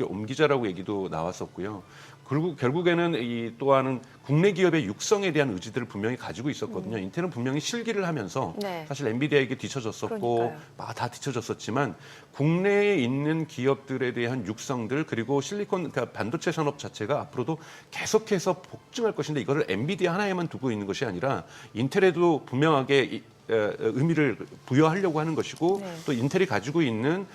옮기자라고 얘기도 나왔었고요. 그리고 결국에는 이 또한은 국내 기업의 육성에 대한 의지들을 분명히 가지고 있었거든요. 인텔은 분명히 실기를 하면서 사실 엔비디아에게 뒤처졌었고 다 뒤처졌었지만 국내에 있는 기업들에 대한 육성들 그리고 실리콘 그러니까 반도체 산업 자체가 앞으로도 계속해서 복증할 것인데 이거를 엔비디아 하나에만 두고 있는 것이 아니라 인텔에도 분명하게 의미를 부여하려고 하는 것이고 또 인텔이 가지고 있는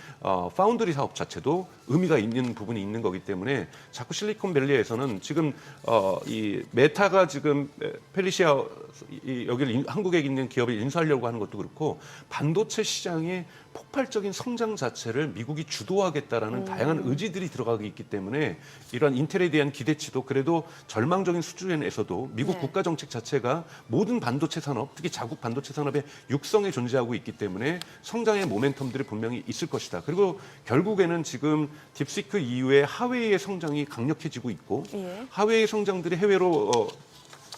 파운드리 사업 자체도 의미가 있는 부분이 있는 거기 때문에 자꾸 실리콘밸리에서는 지금 이 메타가 지금 펠리시아 여기를 한국에 있는 기업을 인수하려고 하는 것도 그렇고 반도체 시장의 폭발적인 성장 자체를 미국이 주도하겠다라는 다양한 의지들이 들어가고 있기 때문에 이런 인텔에 대한 기대치도 그래도 절망적인 수준에서도 미국 국가 정책 자체가 모든 반도체 산업, 특히 자국 반도체 산업의 육성에 존재하고 있기 때문에 성장의 모멘텀들이 분명히 있을 것이다. 그리고 결국에는 지금 딥시크 이후에 하웨이의 성장이 강력해지고 있고 하웨이 성장들이 해외로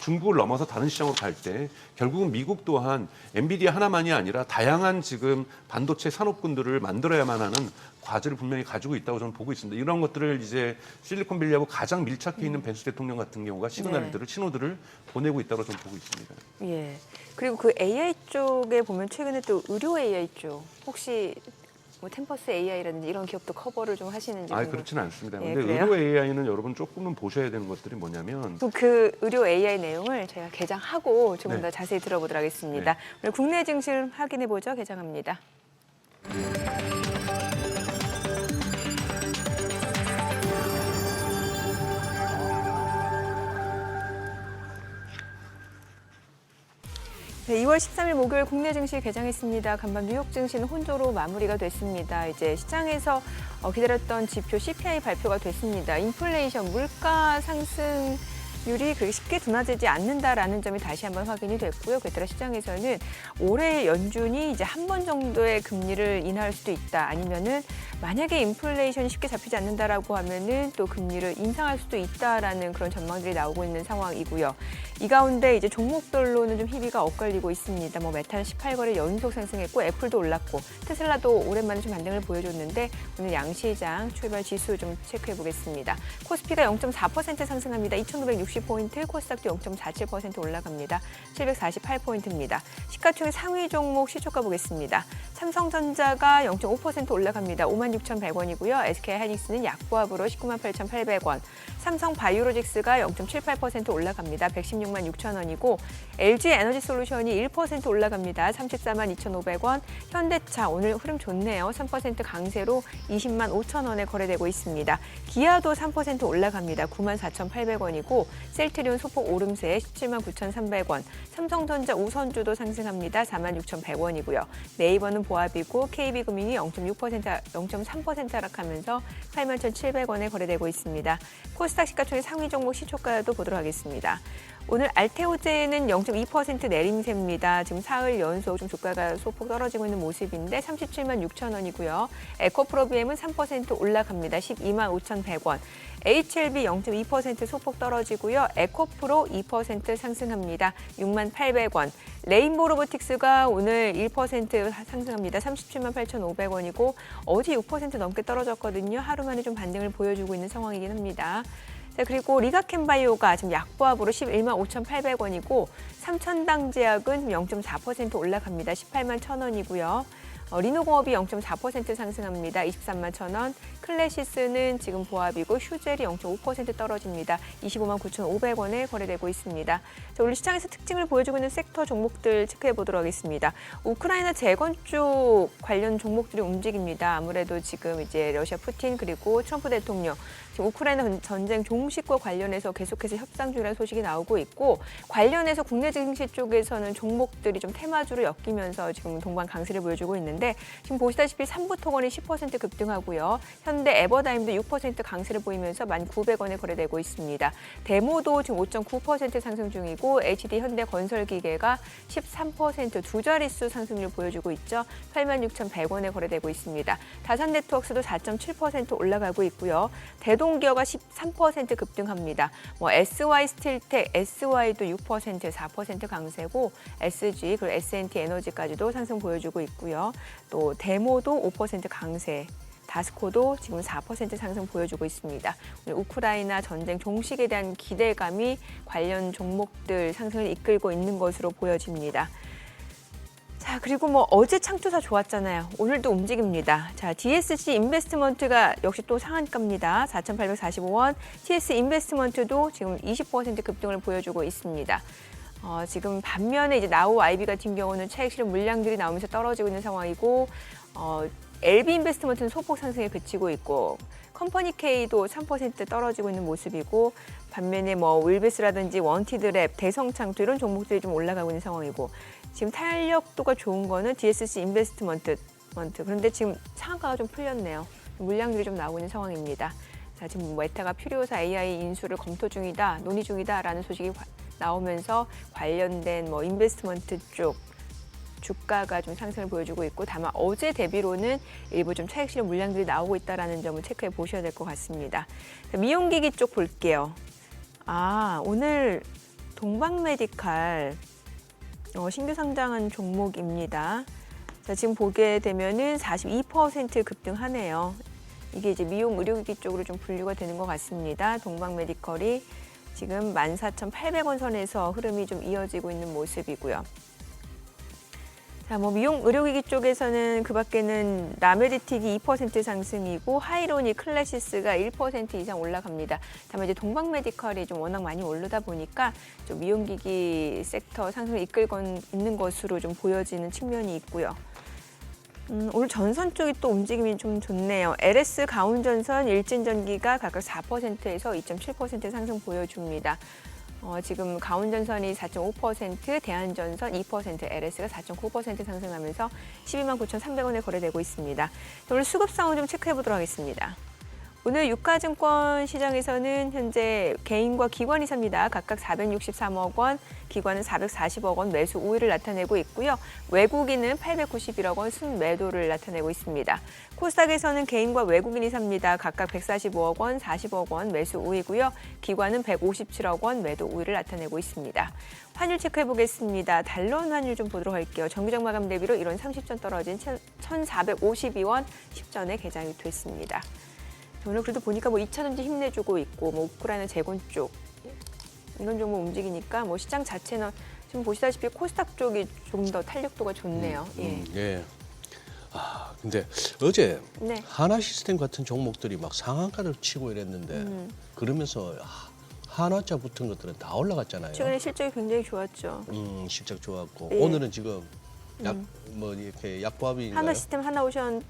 중국을 넘어서 다른 시장으로 갈 때 결국은 미국 또한 엔비디아 하나만이 아니라 다양한 지금 반도체 산업군들을 만들어야만 하는 과제를 분명히 가지고 있다고 저는 보고 있습니다. 이런 것들을 이제 실리콘밸리하고 가장 밀착해 있는 벤스 대통령 같은 경우가 시그널들을 신호들을 보내고 있다고 저는 보고 있습니다. 예. 그리고 그 AI 쪽에 보면 최근에 또 의료 AI 쪽 혹시 뭐 템퍼스 AI라든지 이런 기업도 커버를 좀 하시는지. 그렇지는 않습니다. 예, 근데 그래요? 의료 AI는 여러분 조금은 보셔야 되는 것들이 뭐냐면 그 의료 AI 내용을 저희가 개장하고 조금 네. 더 자세히 들어보도록 하겠습니다. 오늘 국내 증시 확인해 보죠. 개장합니다. 네, 2월 13일 목요일 국내 증시 개장했습니다. 간밤 뉴욕 증시는 혼조로 마무리가 됐습니다. 이제 시장에서 기다렸던 지표 CPI 발표가 됐습니다. 인플레이션, 물가 상승률이 그렇게 쉽게 둔화되지 않는다라는 점이 다시 한번 확인이 됐고요. 그에 따라 시장에서는 올해 연준이 이제 한 번 정도의 금리를 인하할 수도 있다. 아니면은 만약에 인플레이션이 쉽게 잡히지 않는다라고 하면은 또 금리를 인상할 수도 있다라는 그런 전망들이 나오고 있는 상황이고요. 이 가운데 이제 종목별로는 좀 희비가 엇갈리고 있습니다. 뭐 메타는 18거래 연속 상승했고 애플도 올랐고 테슬라도 오랜만에 좀 반등을 보여줬는데 오늘 양시장 출발 지수 좀 체크해 보겠습니다. 코스피가 0.4% 상승합니다. 2,960포인트, 코스닥도 0.47% 올라갑니다. 748포인트입니다. 시가총액 상위 종목 시초가 보겠습니다. 삼성전자가 0.5% 올라갑니다. 56,100원이고요. SK하이닉스는 약보합으로 198,800원. 삼성바이오로직스가 0.78% 올라갑니다. 116만 6천원이고 LG에너지솔루션이 1% 올라갑니다. 34만 2,500원. 현대차 오늘 흐름 좋네요. 3% 강세로 20만 5천원에 거래되고 있습니다. 기아도 3% 올라갑니다. 9만 4,800원이고 셀트리온 소폭 오름세 17만 9,300원. 삼성전자 우선주도 상승합니다. 4만 6,100원이고요. 네이버는 보합이고 KB금융이 0.3% 하락하면서 8만 1,700원에 거래되고 있습니다. 코스닥 시가총액 상위 종목 시초가도 보도록 하겠습니다. 오늘 알테오제는 0.2% 내림세입니다. 지금 사흘 연속 좀 주가가 소폭 떨어지고 있는 모습인데 37만 6천원이고요. 에코프로비엠은 3% 올라갑니다. 12만 5,100원. HLB 0.2% 소폭 떨어지고요. 에코프로 2% 상승합니다. 6만 800원. 레인보우 로보틱스가 오늘 1% 상승합니다. 37만 8,500원이고 어제 6% 넘게 떨어졌거든요. 하루 만에 좀 반등을 보여주고 있는 상황이긴 합니다. 자, 그리고 리가캠바이오가 지금 약보합으로 11만 5,800원이고 삼천당제약은 0.4% 올라갑니다. 18만 1,000원이고요. 리노공업이 0.4% 상승합니다. 23만 1,000원. 클래시스는 지금 보합이고 휴젤이 0.5% 떨어집니다. 25만 9,500원에 거래되고 있습니다. 자, 오늘 시장에서 특징을 보여주고 있는 섹터 종목들 체크해 보도록 하겠습니다. 우크라이나 재건 쪽 관련 종목들이 움직입니다. 아무래도 지금 이제 러시아 푸틴 그리고 트럼프 대통령 지금 우크라이나 전쟁 종식과 관련해서 계속해서 협상 중이라는 소식이 나오고 있고 관련해서 국내 증시 쪽에서는 종목들이 좀 테마주로 엮이면서 지금 동반 강세를 보여주고 있는데 지금 보시다시피 삼부토건이 10% 급등하고요. 현대 에버다임도 6% 강세를 보이면서 1,900원에 거래되고 있습니다. 데모도 지금 5.9% 상승 중이고 HD 현대건설기계가 13% 두 자릿수 상승률 보여주고 있죠. 86,100원에 거래되고 있습니다. 다산네트워크스도 4.7% 올라가고 있고요. 대동기어가 13% 급등합니다. 뭐 SY스틸텍, SY도 6%, 4% 강세고 SG 그리고 S&T 에너지까지도 상승 보여주고 있고요. 또 데모도 5% 강세. 다스코도 지금 4% 상승 보여주고 있습니다. 오늘 우크라이나 전쟁 종식에 대한 기대감이 관련 종목들 상승을 이끌고 있는 것으로 보여집니다. 자, 그리고 뭐 어제 창투사 좋았잖아요. 오늘도 움직입니다. 자, DSC 인베스트먼트가 역시 또 상한가입니다. 4,845원. TS 인베스트먼트도 지금 20% 급등을 보여주고 있습니다. 지금 반면에 이제 나우 아이비 같은 경우는 차익 실현 물량들이 나오면서 떨어지고 있는 상황이고 LB 인베스트먼트는 소폭 상승에 그치고 있고 컴퍼니 K도 3% 떨어지고 있는 모습이고 반면에 뭐 윌베스라든지 원티드랩, 대성창투 이런 종목들이 좀 올라가고 있는 상황이고 지금 탄력도가 좋은 거는 DSC 인베스트먼트 그런데 지금 상한가가 좀 풀렸네요. 물량들이 좀 나오고 있는 상황입니다. 자, 지금 메타가 퓨리오사 AI 인수를 검토 중이다, 논의 중이다라는 소식이 나오면서 관련된 뭐 인베스트먼트 쪽 주가가 좀 상승을 보여주고 있고 다만 어제 대비로는 일부 좀 차익 실현 물량들이 나오고 있다는 점을 체크해 보셔야 될 것 같습니다. 미용기기 쪽 볼게요. 오늘 동방메디칼 신규 상장한 종목입니다. 자, 지금 보게 되면은 42% 급등하네요. 이게 이제 미용 의료기기 쪽으로 좀 분류가 되는 것 같습니다. 동방메디컬이 지금 14,800원 선에서 흐름이 좀 이어지고 있는 모습이고요. 자, 뭐 미용 의료기기 쪽에서는 그 밖에는 라메디틱이 2% 상승이고 하이로닉 클래시스가 1% 이상 올라갑니다. 다만 이제 동방메디컬이 좀 워낙 많이 오르다 보니까 좀 미용기기 섹터 상승을 이끌고 있는 것으로 좀 보여지는 측면이 있고요. 오늘 전선 쪽이 또 움직임이 좀 좋네요. LS 가온전선, 일진전기가 각각 4%에서 2.7% 상승 보여줍니다. 지금 가온전선이 4.5%, 대한전선 2%, LS가 4.9% 상승하면서 12만 9,300원에 거래되고 있습니다. 오늘 수급 상황 좀 체크해 보도록 하겠습니다. 오늘 유가증권 시장에서는 현재 개인과 기관이 삽니다. 각각 463억 원, 기관은 440억 원 매수 우위를 나타내고 있고요. 외국인은 891억 원 순매도를 나타내고 있습니다. 코스닥에서는 개인과 외국인이 삽니다. 각각 145억 원, 40억 원 매수 우위고요. 기관은 157억 원 매도 우위를 나타내고 있습니다. 환율 체크해 보겠습니다. 달러원 환율 좀 보도록 할게요. 정기적 마감 대비로 1원 30전 떨어진 1,452원 10전에 개장이 됐습니다. 오늘 그래도 보니까 뭐 2차전지 힘내주고 있고 뭐 우크라이나 재건 쪽 이런 종목 움직이니까 뭐 시장 자체는 지금 보시다시피 코스닥 쪽이 좀 더 탄력도가 좋네요. 예. 예. 근데 어제 네. 하나시스템 같은 종목들이 막 상한가를 치고 이랬는데 그러면서 한화자 붙은 것들은 다 올라갔잖아요. 최근에 실적이 굉장히 좋았죠. 실적 좋았고 예. 오늘은 지금 뭐 이렇게 약보합인가요? 하나시스템, 하나오션,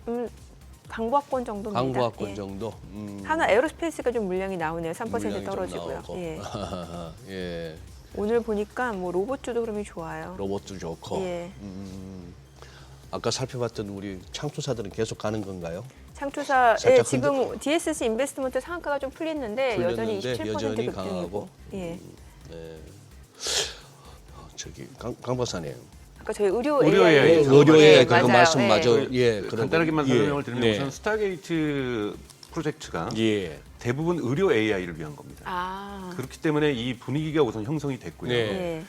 강보합권 정도입니다. 강보합권 예. 정도. 하나 에어로스페이스가 좀 물량이 나오네요. 3% 물량이 좀 떨어지고요. 나오고. 예. 예. 오늘 보니까 뭐 로봇주도 흐름이 좋아요. 로봇도 좋고. 예. 아까 살펴봤던 우리 창투사들은 계속 가는 건가요? 창투사 살짝 지금 DSC 인베스트먼트 상한가가 좀 풀렸는데 여전히 풀렸는데 27% 여전히 급등이고. 강하고. 예. 네. 저기 강 박사님. 아까 저희 의료 의료에 AI 의료에 예, 그 맞아요. 말씀마저 예, 간단하게만 예, 설명을 드리면 네. 우선 스타게이트 프로젝트가 예. 대부분 의료 AI를 위한 겁니다. 아. 그렇기 때문에 이 분위기가 우선 형성이 됐고요. 네. 예.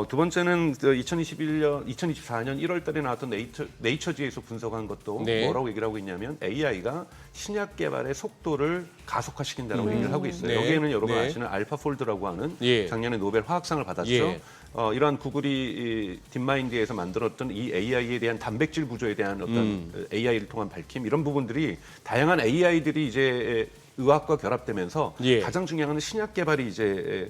두 번째는 2024년 1월 달에 나왔던 네이처지에서 분석한 것도 네. 뭐라고 얘기를 하고 있냐면 AI가 신약 개발의 속도를 가속화시킨다라고 얘기를 하고 있어요. 네. 여기에는 여러분 네. 아시는 알파폴드라고 하는 예. 작년에 노벨 화학상을 받았죠. 예. 이러한 구글이 이 딥마인드에서 만들었던 이 AI에 대한 단백질 구조에 대한 어떤 AI를 통한 밝힘 이런 부분들이 다양한 AI들이 이제 의학과 결합되면서 예. 가장 중요한 건 신약 개발이 이제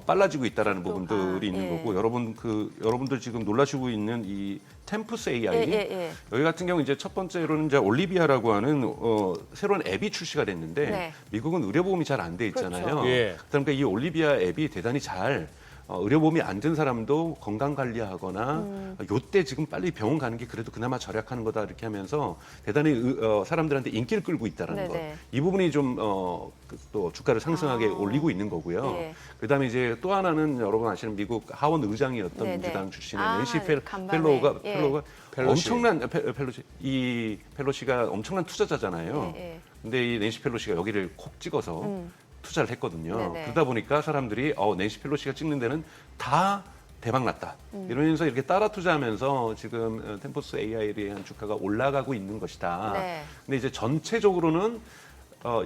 빨라지고 있다라는 부분들이 있는 예. 거고 여러분들 지금 놀라시고 있는 이 템푸스 AI 예. 여기 같은 경우 이제 첫 번째로는 이제 올리비아라고 하는 새로운 앱이 출시가 됐는데 네. 미국은 의료보험이 잘 안 돼 있잖아요. 그렇죠. 예. 그러니까 이 올리비아 앱이 대단히 잘 의료보험이 안 든 사람도 건강 관리하거나 요때 지금 빨리 병원 가는 게 그래도 그나마 절약하는 거다 이렇게 하면서 대단히 사람들한테 인기를 끌고 있다는 것. 네네. 이 부분이 좀 또 주가를 상승하게 올리고 있는 거고요. 예. 그다음에 이제 또 하나는 여러분 아시는 미국 하원 의장이었던 네네. 민주당 출신의 아, 낸시 간밤에. 펠로우가 예. 펠로시. 엄청난 펠로시가 엄청난 투자자잖아요. 예. 근데 이 낸시 펠로시가 여기를 콕 찍어서 투자를 했거든요. 네네. 그러다 보니까 사람들이 낸시 펠로시가 찍는 데는 다 대박 났다. 이러면서 이렇게 따라 투자하면서 지금 템포스 AI에 대한 주가가 올라가고 있는 것이다. 네. 근데 이제 전체적으로는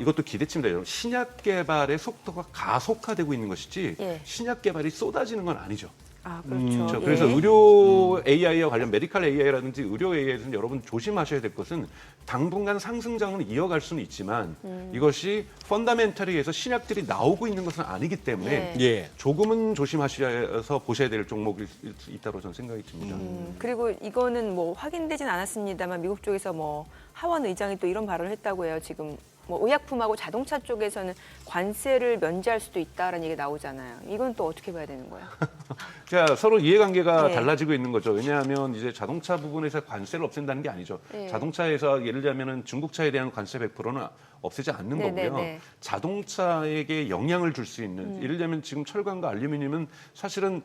이것도 기대치입니다. 여러분. 신약 개발의 속도가 가속화되고 있는 것이지 예. 신약 개발이 쏟아지는 건 아니죠. 아, 그렇죠. 그렇죠. 예. 그래서 의료 AI와 관련 메디컬 AI라든지 의료 AI에서는 여러분 조심하셔야 될 것은 당분간 상승장은 이어갈 수는 있지만 이것이 펀더멘털리에서 신약들이 나오고 있는 것은 아니기 때문에 예. 예. 조금은 조심하셔서 보셔야 될 종목이 있다고 저는 생각이 듭니다. 그리고 이거는 뭐 확인되진 않았습니다만 미국 쪽에서 뭐 하원 의장이 또 이런 발언을 했다고 해요. 지금 뭐 의약품하고 자동차 쪽에서는 관세를 면제할 수도 있다라는 얘기가 나오잖아요. 이건 또 어떻게 봐야 되는 거예요? 자, 서로 이해관계가 네. 달라지고 있는 거죠. 왜냐하면 이제 자동차 부분에서 관세를 없앤다는 게 아니죠. 네. 자동차에서 예를 들자면은 중국차에 대한 관세 100%는 없애지 않는 네, 거고요. 네, 네. 자동차에게 영향을 줄 수 있는 예를 들면 지금 철강과 알루미늄은 사실은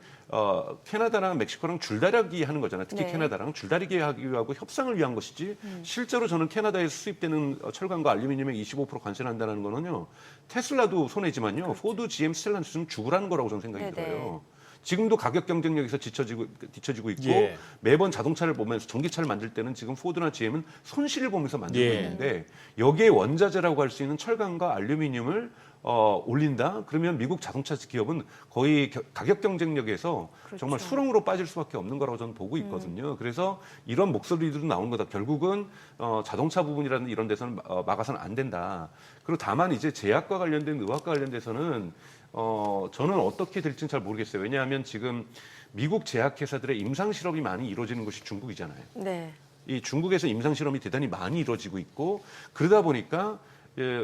캐나다랑 멕시코랑 줄다리기 하는 거잖아요. 특히 네. 캐나다랑 줄다리기 하기 위하고 협상을 위한 것이지 실제로 저는 캐나다에서 수입되는 철강과 알루미늄에 25% 관세를 한다는 거는요. 테슬라도 손해지만요. 포드, GM, 스텔란티스는 죽으라는 거라고 저는 생각이 네네. 들어요. 지금도 가격 경쟁력에서 뒤처지고 있고 예. 매번 자동차를 보면서 전기차를 만들 때는 지금 포드나 GM은 손실을 보면서 만들고 예. 있는데 여기에 원자재라고 할 수 있는 철강과 알루미늄을 올린다? 그러면 미국 자동차 기업은 거의 가격 경쟁력에서 정말 수렁으로 빠질 수밖에 없는 거라고 저는 보고 있거든요. 그래서 이런 목소리들도 나오는 거다. 결국은 자동차 부분이라는 이런 데서는 막아서는 안 된다. 그리고 다만 이제 제약과 관련된 의학과 관련돼서는 저는 어떻게 될지는 잘 모르겠어요. 왜냐하면 지금 미국 제약회사들의 임상실험이 많이 이루어지는 곳이 중국이잖아요. 네. 이 중국에서 임상실험이 대단히 많이 이루어지고 있고 그러다 보니까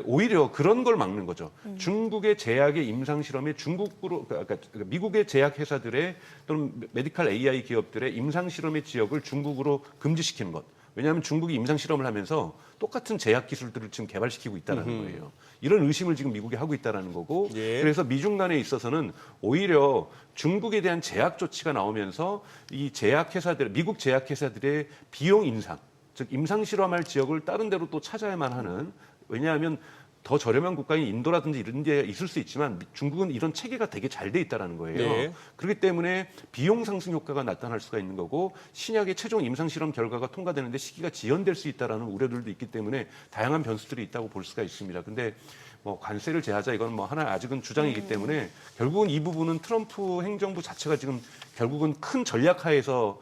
오히려 그런 걸 막는 거죠. 중국의 제약의 임상실험에 중국으로, 그러니까 미국의 제약회사들의 또는 메디칼 AI 기업들의 임상실험의 지역을 중국으로 금지시키는 것. 왜냐하면 중국이 임상실험을 하면서 똑같은 제약 기술들을 지금 개발시키고 있다는 거예요. 이런 의심을 지금 미국이 하고 있다는 거고 예. 그래서 미중 간에 있어서는 오히려 중국에 대한 제약 조치가 나오면서 이 제약회사들, 미국 제약회사들의 비용 인상, 즉 임상실험할 지역을 다른 데로 또 찾아야만 하는 왜냐하면 더 저렴한 국가인 인도라든지 이런 데 있을 수 있지만 중국은 이런 체계가 되게 잘 돼 있다는 거예요. 네. 그렇기 때문에 비용 상승 효과가 나타날 수가 있는 거고 신약의 최종 임상 실험 결과가 통과되는데 시기가 지연될 수 있다라는 우려들도 있기 때문에 다양한 변수들이 있다고 볼 수가 있습니다. 근데 뭐 관세를 제하자 이건 뭐 하나 아직은 주장이기 때문에 결국은 이 부분은 트럼프 행정부 자체가 지금 결국은 큰 전략하에서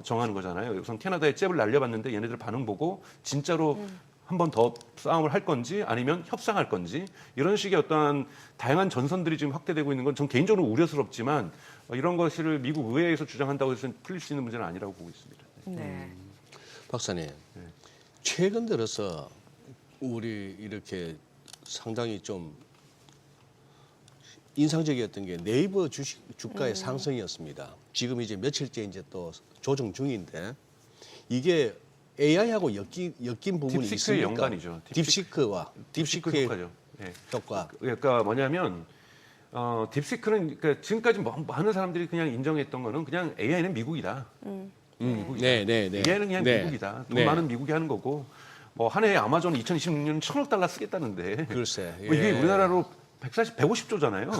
정하는 거잖아요. 우선 캐나다에 잽을 날려봤는데 얘네들 반응 보고 진짜로 한 번 더 싸움을 할 건지 아니면 협상할 건지 이런 식의 어떠한 다양한 전선들이 지금 확대되고 있는 건 전 개인적으로 우려스럽지만 이런 것을 미국 의회에서 주장한다고 해서 풀릴 수 있는 문제는 아니라고 보고 있습니다. 네. 박사님, 최근 들어서 우리 이렇게 상당히 좀 인상적이었던 게 네이버 주가의 상승이었습니다. 지금 이제 며칠째 이제 또 조정 중인데 이게 AI하고 엮인 부분이 딥시크의 있습니까? 연관이죠. 딥시크와 딥시크의 효과죠. 네. 효과. 그러니까 뭐냐면 딥시크는 그러니까 지금까지 많은 사람들이 그냥 인정했던 거는 그냥 AI는 미국이다. 미국이다. 네. AI는 그냥 네. 미국이다. 돈 네. 많은 미국이 하는 거고 뭐 한 해에 아마존 2026년 1,000억 달러 쓰겠다는데 글쎄. 뭐 이게 예. 우리나라로 150조잖아요.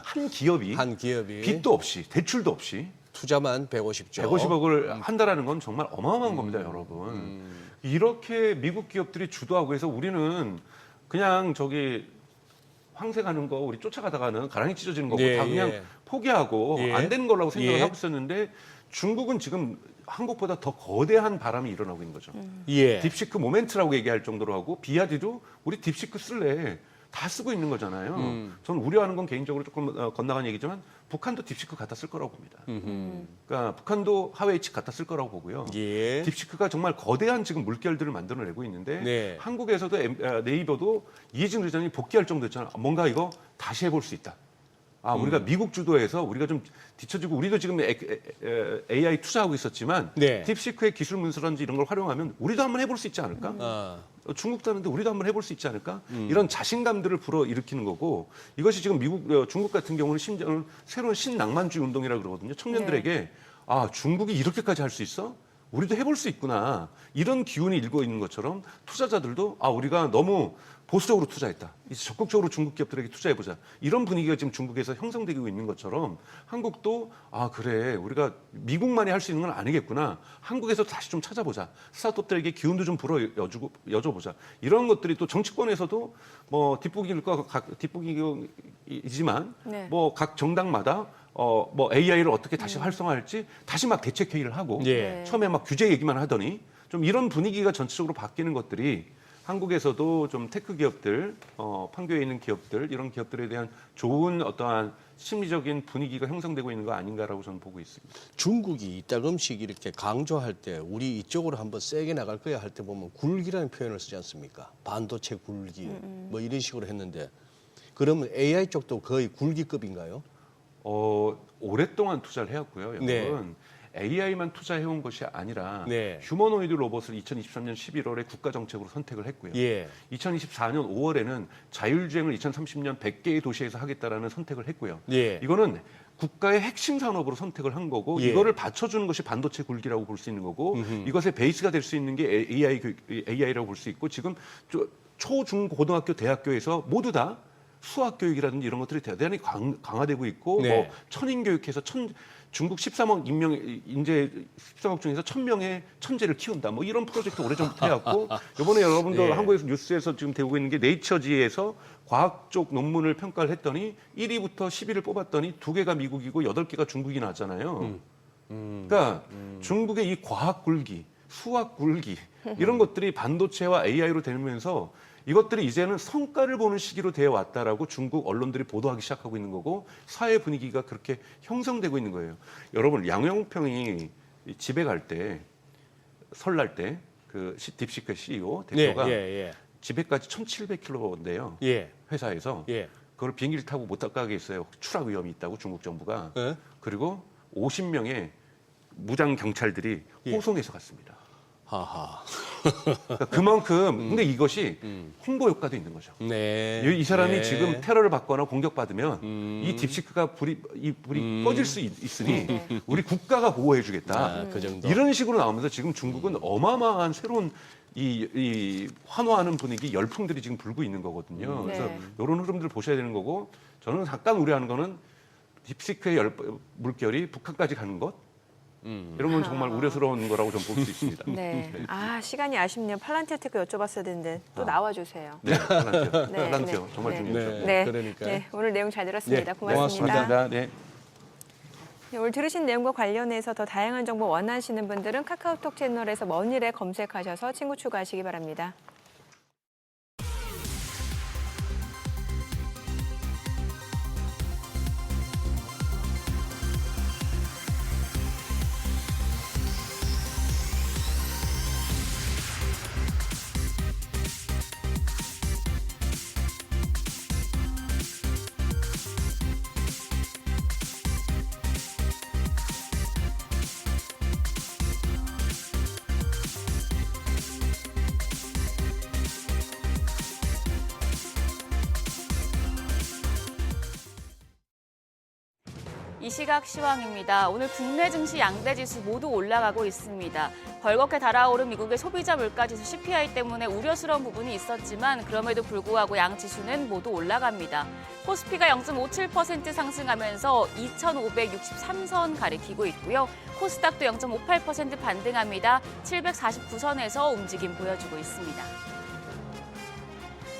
한 기업이 한 기업이 빚도 없이 대출도 없이 투자만 150조. 150억을 한다라는 건 정말 어마어마한 겁니다, 여러분. 이렇게 미국 기업들이 주도하고 해서 우리는 그냥 저기 황새 가는 거 우리 쫓아가다가는 가랑이 찢어지는 거고 예, 다 그냥 예. 포기하고 예. 안 되는 거라고 생각을 예. 하고 있었는데 중국은 지금 한국보다 더 거대한 바람이 일어나고 있는 거죠. 예. 딥시크 모멘트라고 얘기할 정도로 하고 비아디도 우리 딥시크 쓸래 다 쓰고 있는 거잖아요. 저는 우려하는 건 개인적으로 조금 건너간 얘기지만 북한도 딥시크 갖다 쓸 거라고 봅니다. 그러니까 북한도 하웨이 칩 갖다 쓸 거라고 보고요. 예. 딥시크가 정말 거대한 지금 물결들을 만들어내고 있는데 네. 한국에서도 네이버도 이해진 의장이 복귀할 정도였잖아. 뭔가 이거 다시 해볼 수 있다. 우리가 미국 주도에서 우리가 좀 뒤처지고 우리도 지금 AI 투자하고 있었지만 네. 딥시크의 기술 문서라든지 이런 걸 활용하면 우리도 한번 해볼 수 있지 않을까? 중국도 하는데 우리도 한번 해볼 수 있지 않을까? 이런 자신감들을 불어일으키는 거고 이것이 지금 중국 같은 경우는 심지어는 새로운 신낭만주의 운동이라고 그러거든요. 청년들에게 중국이 이렇게까지 할 수 있어? 우리도 해볼 수 있구나. 이런 기운이 일고 있는 것처럼 투자자들도 우리가 너무 보수적으로 투자했다. 이제 적극적으로 중국 기업들에게 투자해보자. 이런 분위기가 지금 중국에서 형성되고 있는 것처럼 한국도 그래 우리가 미국만이 할 수 있는 건 아니겠구나. 한국에서 다시 좀 찾아보자. 스타트업들에게 기운도 좀 여줘보자. 이런 것들이 또 정치권에서도 뭐 뒷북이지만 네. 뭐 각 정당마다 뭐 AI를 어떻게 다시 활성화할지 다시 막 대책 회의를 하고 예. 처음에 막 규제 얘기만 하더니 좀 이런 분위기가 전체적으로 바뀌는 것들이 한국에서도 좀 테크 기업들, 판교에 있는 기업들 이런 기업들에 대한 좋은 어떠한 심리적인 분위기가 형성되고 있는 거 아닌가라고 저는 보고 있습니다. 중국이 이따금씩 이렇게 강조할 때 우리 이쪽으로 한번 세게 나갈 거야 할 때 보면 굴기라는 표현을 쓰지 않습니까? 반도체 굴기 뭐 이런 식으로 했는데 그러면 AI 쪽도 거의 굴기급인가요? 오랫동안 투자를 해왔고요. 여러분. 네. AI만 투자해온 것이 아니라 네. 휴머노이드 로봇을 2023년 11월에 국가정책으로 선택을 했고요. 예. 2024년 5월에는 자율주행을 2030년 100개의 도시에서 하겠다라는 선택을 했고요. 예. 이거는 국가의 핵심 산업으로 선택을 한 거고 예. 이거를 받쳐주는 것이 반도체 굴기라고 볼 수 있는 거고 이것의 베이스가 될 수 있는 게 AI라고 볼 수 있고 지금 초, 중, 고등학교, 대학교에서 모두 다 수학 교육이라든지 이런 것들이 대단히 강화되고 있고 네. 뭐 천인 교육해서 중국 13억 인재 13억 중에서 1,000명의 천재를 키운다. 뭐 이런 프로젝트 오래전부터 해왔고 이번에 여러분도 네. 한국에서 뉴스에서 지금 되고 있는 게 네이처지에서 과학 쪽 논문을 평가를 했더니 1위부터 10위를 뽑았더니 2개가 미국이고 8개가 중국이 나왔잖아요. 그러니까 중국의 이 과학 굴기, 수학 굴기 이런 것들이 반도체와 AI로 되면서 이것들이 이제는 성과를 보는 시기로 되어 왔다라고 중국 언론들이 보도하기 시작하고 있는 거고 사회 분위기가 그렇게 형성되고 있는 거예요. 여러분 양영평이 집에 갈 때 설날 때 그 딥시크 CEO 대표가 집에까지 1,700km인데요. 회사에서 그걸 비행기를 타고 못 가게 했어요. 추락 위험이 있다고 중국 정부가. 그리고 50명의 무장 경찰들이 호송해서 갔습니다. 하하. 그러니까 그만큼 근데 이것이 홍보 효과도 있는 거죠. 네. 이 사람이 네. 지금 테러를 받거나 공격받으면 이 딥시크가 불이 꺼질 수 있으니 우리 국가가 보호해주겠다. 그 정도. 이런 식으로 나오면서 지금 중국은 어마어마한 새로운 이 환호하는 분위기 열풍들이 지금 불고 있는 거거든요. 그래서 네. 이런 흐름들을 보셔야 되는 거고 저는 잠깐 우려하는 거는 딥시크의 물결이 북한까지 가는 것 이런 건 정말 우려스러운 거라고 좀 볼 수 있습니다. 네. 아, 시간이 아쉽네요. 팔란티어테크 여쭤봤어야 되는데 또 나와주세요. 네, 플란티어. 네, 플란티어 네. 정말 네. 중요하죠. 네. 그러니까요. 네, 오늘 내용 잘 들었습니다. 네, 고맙습니다. 고맙습니다. 네. 네, 오늘 들으신 내용과 관련해서 더 다양한 정보 원하시는 분들은 카카오톡 채널에서 먼일에 검색하셔서 친구 추가하시기 바랍니다. 이 시각 시황입니다. 오늘 국내 증시 양대 지수 모두 올라가고 있습니다. 벌겋게 달아오른 미국의 소비자 물가지수 CPI 때문에 우려스러운 부분이 있었지만 그럼에도 불구하고 양 지수는 모두 올라갑니다. 코스피가 0.57% 상승하면서 2,563선 가리키고 있고요. 코스닥도 0.58% 반등합니다. 749선에서 움직임 보여주고 있습니다.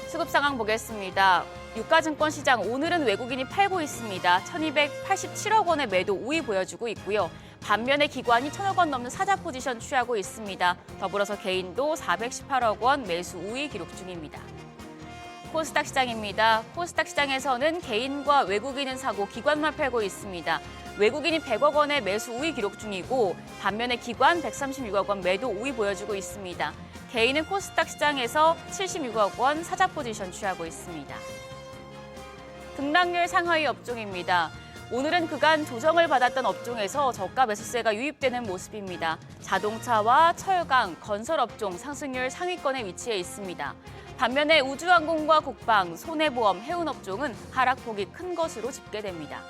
수급 상황 보겠습니다. 유가증권 시장 오늘은 외국인이 팔고 있습니다. 1,287억 원의 매도 우위 보여주고 있고요. 반면에 기관이 1,000억 원 넘는 사자 포지션 취하고 있습니다. 더불어서 개인도 418억 원 매수 우위 기록 중입니다. 코스닥 시장입니다. 코스닥 시장에서는 개인과 외국인은 사고 기관만 팔고 있습니다. 외국인이 100억 원의 매수 우위 기록 중이고 반면에 기관 136억 원 매도 우위 보여주고 있습니다. 개인은 코스닥 시장에서 76억 원 사자 포지션 취하고 있습니다. 등락률 상하위 업종입니다. 오늘은 그간 조정을 받았던 업종에서 저가 매수세가 유입되는 모습입니다. 자동차와 철강, 건설 업종 상승률 상위권에 위치해 있습니다. 반면에 우주항공과 국방, 손해보험, 해운 업종은 하락폭이 큰 것으로 집계됩니다.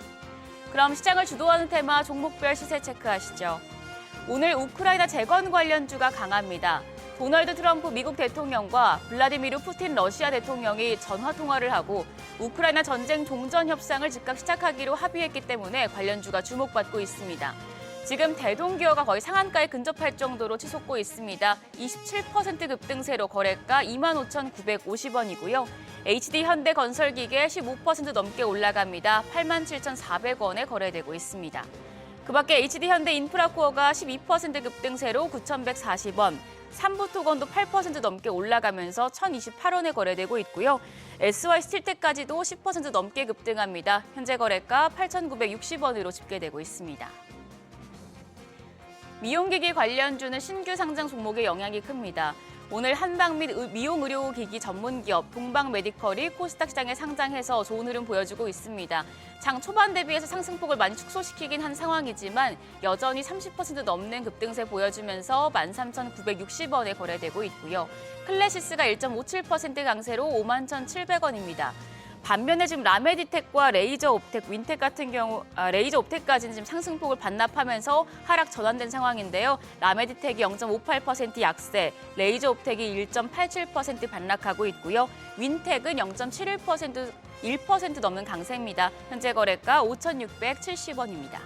그럼 시장을 주도하는 테마 종목별 시세 체크하시죠. 오늘 우크라이나 재건 관련주가 강합니다. 도널드 트럼프 미국 대통령과 블라디미르 푸틴 러시아 대통령이 전화 통화를 하고 우크라이나 전쟁 종전 협상을 즉각 시작하기로 합의했기 때문에 관련주가 주목받고 있습니다. 지금 대동기어가 거의 상한가에 근접할 정도로 치솟고 있습니다. 27% 급등세로 거래가 25,950원이고요. HD 현대건설기계 15% 넘게 올라갑니다. 87,400원에 거래되고 있습니다. 그밖에 HD 현대 인프라코어가 12% 급등세로 9,140원, 삼부토건도 8% 넘게 올라가면서 1,028원에 거래되고 있고요. SY 스틸텍까지도 10% 넘게 급등합니다. 현재 거래가 8,960원으로 집계되고 있습니다. 미용기기 관련주는 신규 상장 종목의 영향이 큽니다. 오늘 한방 및 미용의료기기 전문기업 동방메디컬이 코스닥 시장에 상장해서 좋은 흐름 보여주고 있습니다. 장 초반 대비해서 상승폭을 많이 축소시키긴 한 상황이지만 여전히 30% 넘는 급등세 보여주면서 13,960원에 거래되고 있고요. 클래시스가 1.57% 강세로 51,700원입니다. 반면에 지금 라메디텍과 레이저 옵텍, 윈텍 같은 경우 레이저 옵텍까지는 지금 상승폭을 반납하면서 하락 전환된 상황인데요. 라메디텍이 0.58% 약세, 레이저 옵텍이 1.87% 반락하고 있고요. 윈텍은 1% 넘는 강세입니다. 현재 거래가 5,670원입니다.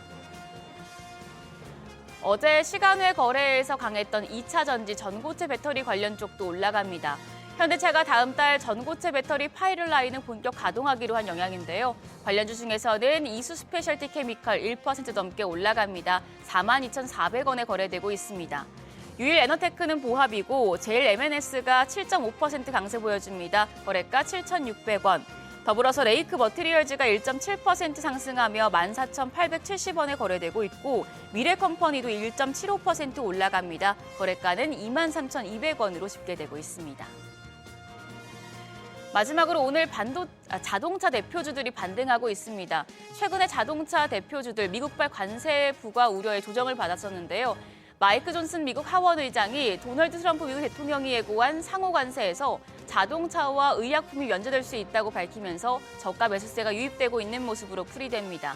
어제 시간외 거래에서 강했던 2차 전지 전고체 배터리 관련 쪽도 올라갑니다. 현대차가 다음 달 전고체 배터리 파일럿 라인을 본격 가동하기로 한 영향인데요. 관련주 중에서는 이수 스페셜티 케미컬 1% 넘게 올라갑니다. 42,400원에 거래되고 있습니다. 유일 에너테크는 보합이고 제일 M&S가 7.5% 강세 보여줍니다. 거래가 7,600원. 더불어서 레이크 머티리얼즈가 1.7% 상승하며 14,870원에 거래되고 있고 미래컴퍼니도 1.75% 올라갑니다. 거래가는 23,200원으로 집계되고 있습니다. 마지막으로 오늘 자동차 대표주들이 반등하고 있습니다. 최근에 자동차 대표주들 미국발 관세 부과 우려에 조정을 받았었는데요. 마이크 존슨 미국 하원 의장이 도널드 트럼프 미국 대통령이 예고한 상호 관세에서 자동차와 의약품이 면제될 수 있다고 밝히면서 저가 매수세가 유입되고 있는 모습으로 풀이됩니다.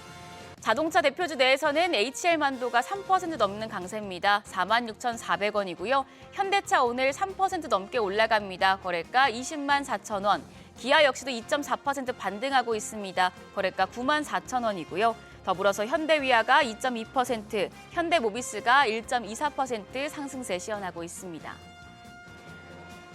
자동차 대표주 내에서는 HL만도가 3% 넘는 강세입니다. 46,400원이고요. 현대차 오늘 3% 넘게 올라갑니다. 거래가 20만 4천 원. 기아 역시도 2.4% 반등하고 있습니다. 거래가 9만 4천 원이고요. 더불어서 현대위아가 2.2%, 현대모비스가 1.24% 상승세 시현하고 있습니다.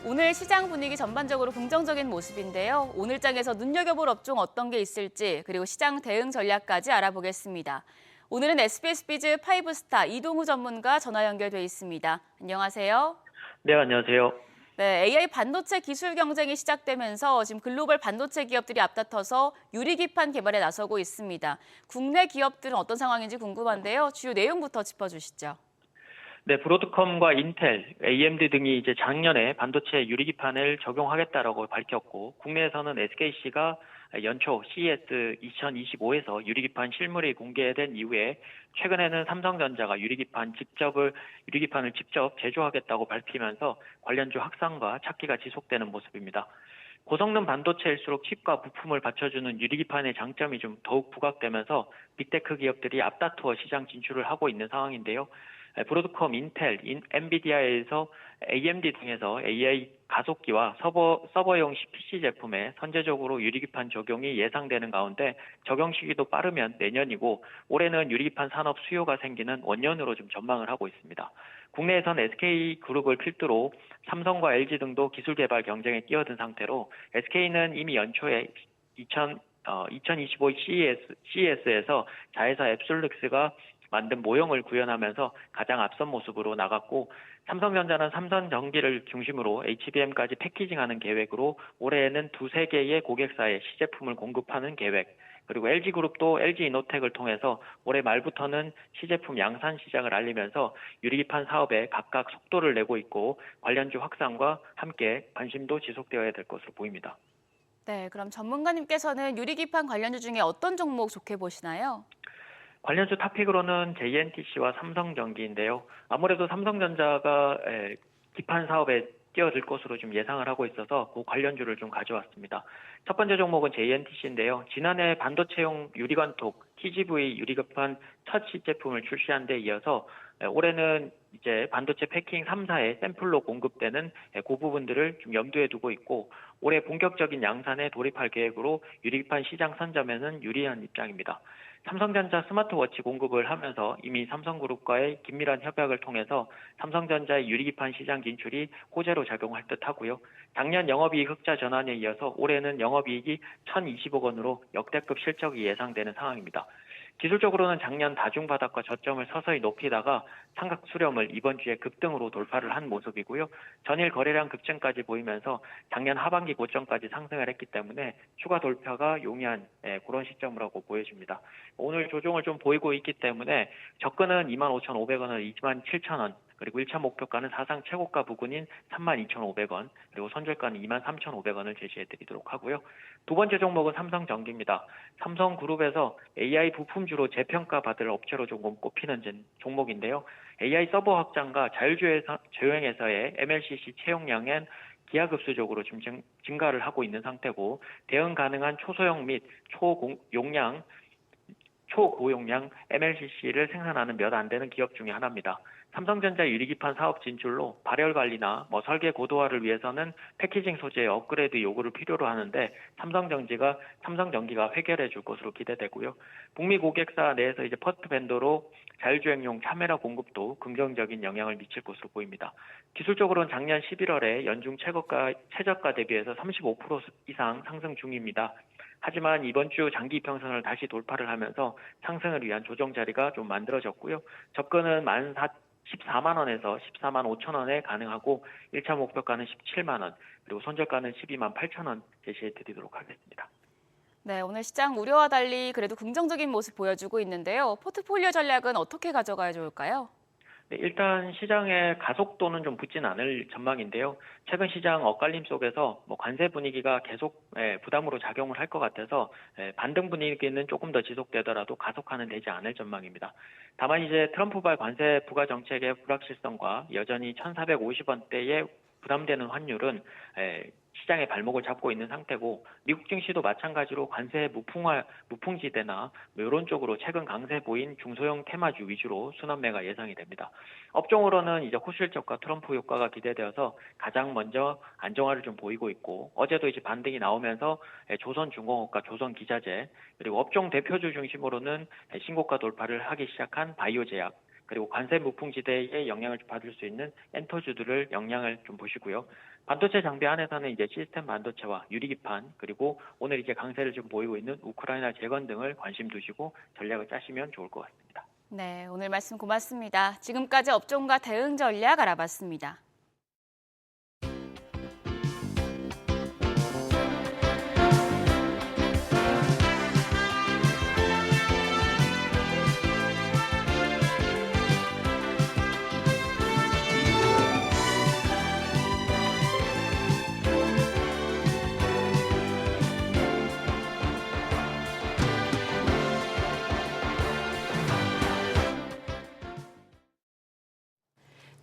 오늘 시장 분위기 전반적으로 긍정적인 모습인데요. 오늘 장에서 눈여겨볼 업종 어떤 게 있을지 그리고 시장 대응 전략까지 알아보겠습니다. 오늘은 SBS 비즈 5스타 이동우 전문가 전화 연결돼 있습니다. 안녕하세요. 네, 안녕하세요. 네, AI 반도체 기술 경쟁이 시작되면서 지금 글로벌 반도체 기업들이 앞다퉈서 유리기판 개발에 나서고 있습니다. 국내 기업들은 어떤 상황인지 궁금한데요. 주요 내용부터 짚어주시죠. 네, 브로드컴과 인텔, AMD 등이 이제 작년에 반도체 유리기판을 적용하겠다라고 밝혔고, 국내에서는 SKC가 연초 CES 2025에서 유리기판 실물이 공개된 이후에 최근에는 삼성전자가 유리기판을 직접 제조하겠다고 밝히면서 관련주 확산과 찾기가 지속되는 모습입니다. 고성능 반도체일수록 칩과 부품을 받쳐주는 유리기판의 장점이 좀 더욱 부각되면서 빅테크 기업들이 앞다투어 시장 진출을 하고 있는 상황인데요. 브로드컴, 인텔, 엔비디아에서 AMD 등에서 AI 가속기와 서버용 PC 제품에 선제적으로 유리기판 적용이 예상되는 가운데 적용 시기도 빠르면 내년이고 올해는 유리기판 산업 수요가 생기는 원년으로 좀 전망을 하고 있습니다. 국내에선 SK그룹을 필두로 삼성과 LG 등도 기술 개발 경쟁에 끼어든 상태로 SK는 이미 연초에 2025 CES에서 자회사 앱솔루스가 만든 모형을 구현하면서 가장 앞선 모습으로 나갔고 삼성전자는 삼성전기를 중심으로 HBM까지 패키징하는 계획으로 올해에는 2-3개의 고객사에 시제품을 공급하는 계획, 그리고 LG그룹도 LG이노텍을 통해서 올해 말부터는 시제품 양산 시장을 알리면서 유리기판 사업에 각각 속도를 내고 있고 관련주 확산과 함께 관심도 지속되어야 될 것으로 보입니다. 네, 그럼 전문가님께서는 유리기판 관련주 중에 어떤 종목 좋게 보시나요? 관련주 탑픽으로는 JNTC와 삼성전기인데요. 아무래도 삼성전자가 기판 사업에 뛰어들 것으로 좀 예상을 하고 있어서 그 관련주를 좀 가져왔습니다. 첫 번째 종목은 JNTC인데요. 지난해 반도체용 유리관톡 TGV 유리기판 첫 시제품을 출시한 데 이어서 올해는 이제 반도체 패킹 3사의 샘플로 공급되는 그 부분들을 좀 염두에 두고 있고 올해 본격적인 양산에 돌입할 계획으로 유리기판 시장 선점에는 유리한 입장입니다. 삼성전자 스마트워치 공급을 하면서 이미 삼성그룹과의 긴밀한 협약을 통해서 삼성전자의 유리기판 시장 진출이 호재로 작용할 듯하고요. 작년 영업이익 흑자 전환에 이어서 올해는 영업이익이 1,020억 원으로 역대급 실적이 예상되는 상황입니다. 기술적으로는 작년 다중바닥과 저점을 서서히 높이다가 삼각 수렴을 이번 주에 급등으로 돌파를 한 모습이고요. 전일 거래량 급증까지 보이면서 작년 하반기 고점까지 상승을 했기 때문에 추가 돌파가 용이한 그런 시점이라고 보여집니다. 오늘 조정을 좀 보이고 있기 때문에 접근은 25,500원을 27,000원, 그리고 1차 목표가는 사상 최고가 부근인 32,500원, 그리고 손절가는 23,500원을 제시해드리도록 하고요. 두 번째 종목은 삼성전기입니다. 삼성그룹에서 AI 부품주로 재평가 받을 업체로 조금 꼽히는 종목인데요. AI 서버 확장과 자율주행에서의 MLCC 채용량은 기하급수적으로 좀 증가를 하고 있는 상태고, 대응 가능한 초소형 및 초고용량 MLCC를 생산하는 몇 안 되는 기업 중에 하나입니다. 삼성전자 유리기판 사업 진출로 발열 관리나 설계 고도화를 위해서는 패키징 소재의 업그레이드 요구를 필요로 하는데 삼성전기가 해결해 줄 것으로 기대되고요. 북미 고객사 내에서 이제 퍼스트 벤더로 자율주행용 카메라 공급도 긍정적인 영향을 미칠 것으로 보입니다. 기술적으로는 작년 11월에 연중 최저가 대비해서 35% 이상 상승 중입니다. 하지만 이번 주 장기 이평선을 다시 돌파를 하면서 상승을 위한 조정 자리가 좀 만들어졌고요. 접근은 14만 원에서 14만 5천 원에 가능하고 1차 목표가는 17만 원, 그리고 손절가는 12만 8천 원 제시해 드리도록 하겠습니다. 네, 오늘 시장 우려와 달리 그래도 긍정적인 모습 보여주고 있는데요. 포트폴리오 전략은 어떻게 가져가야 좋을까요? 네, 일단 시장의 가속도는 좀 붙진 않을 전망인데요. 최근 시장 엇갈림 속에서 관세 분위기가 계속 부담으로 작용을 할 것 같아서 반등 분위기는 조금 더 지속되더라도 가속화는 되지 않을 전망입니다. 다만 이제 트럼프발 관세 부과 정책의 불확실성과 여전히 1,450원대의 부담되는 환율은 시장의 발목을 잡고 있는 상태고, 미국 증시도 마찬가지로 관세 무풍지대나 이런 쪽으로 최근 강세 보인 중소형 테마주 위주로 순환매가 예상이 됩니다. 업종으로는 이제 호실적과 트럼프 효과가 기대되어서 가장 먼저 안정화를 좀 보이고 있고, 어제도 이제 반등이 나오면서 조선중공업과 조선기자재, 그리고 업종 대표주 중심으로는 신고가 돌파를 하기 시작한 바이오제약, 그리고 관세 무풍지대의 영향을 받을 수 있는 엔터주들을 영향을 좀 보시고요. 반도체 장비 안에서는 이제 시스템 반도체와 유리기판, 그리고 오늘 이제 강세를 좀 보이고 있는 우크라이나 재건 등을 관심 두시고 전략을 짜시면 좋을 것 같습니다. 네, 오늘 말씀 고맙습니다. 지금까지 업종과 대응 전략 알아봤습니다.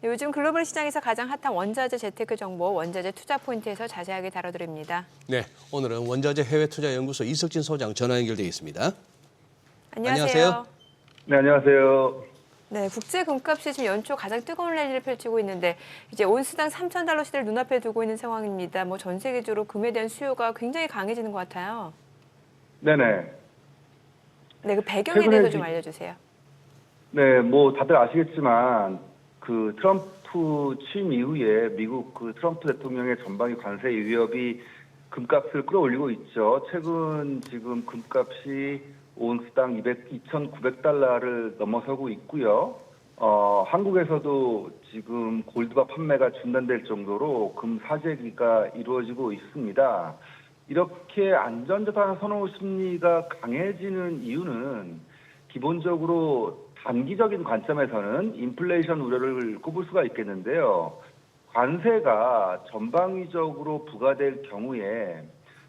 네, 요즘 글로벌 시장에서 가장 핫한 원자재 재테크 정보, 원자재 투자 포인트에서 자세하게 다뤄드립니다. 네, 오늘은 원자재 해외투자연구소 이석진 소장 전화 연결되어 있습니다. 안녕하세요. 네, 안녕하세요. 네, 국제 금값이 지금 연초 가장 뜨거운 랠리를 펼치고 있는데 이제 온스당 3,000달러 시대를 눈앞에 두고 있는 상황입니다. 전 세계적으로 금에 대한 수요가 굉장히 강해지는 것 같아요. 네네. 네, 그 배경에 대해서 좀 알려주세요. 네, 다들 아시겠지만 그 트럼프 취임 이후에 미국 그 트럼프 대통령의 전방위 관세 위협이 금값을 끌어올리고 있죠. 최근 지금 금값이 온스당 2,900달러를 넘어서고 있고요. 한국에서도 지금 골드바 판매가 중단될 정도로 금 사재기가 이루어지고 있습니다. 이렇게 안전자산 선호 심리가 강해지는 이유는 기본적으로 단기적인 관점에서는 인플레이션 우려를 꼽을 수가 있겠는데요. 관세가 전방위적으로 부과될 경우에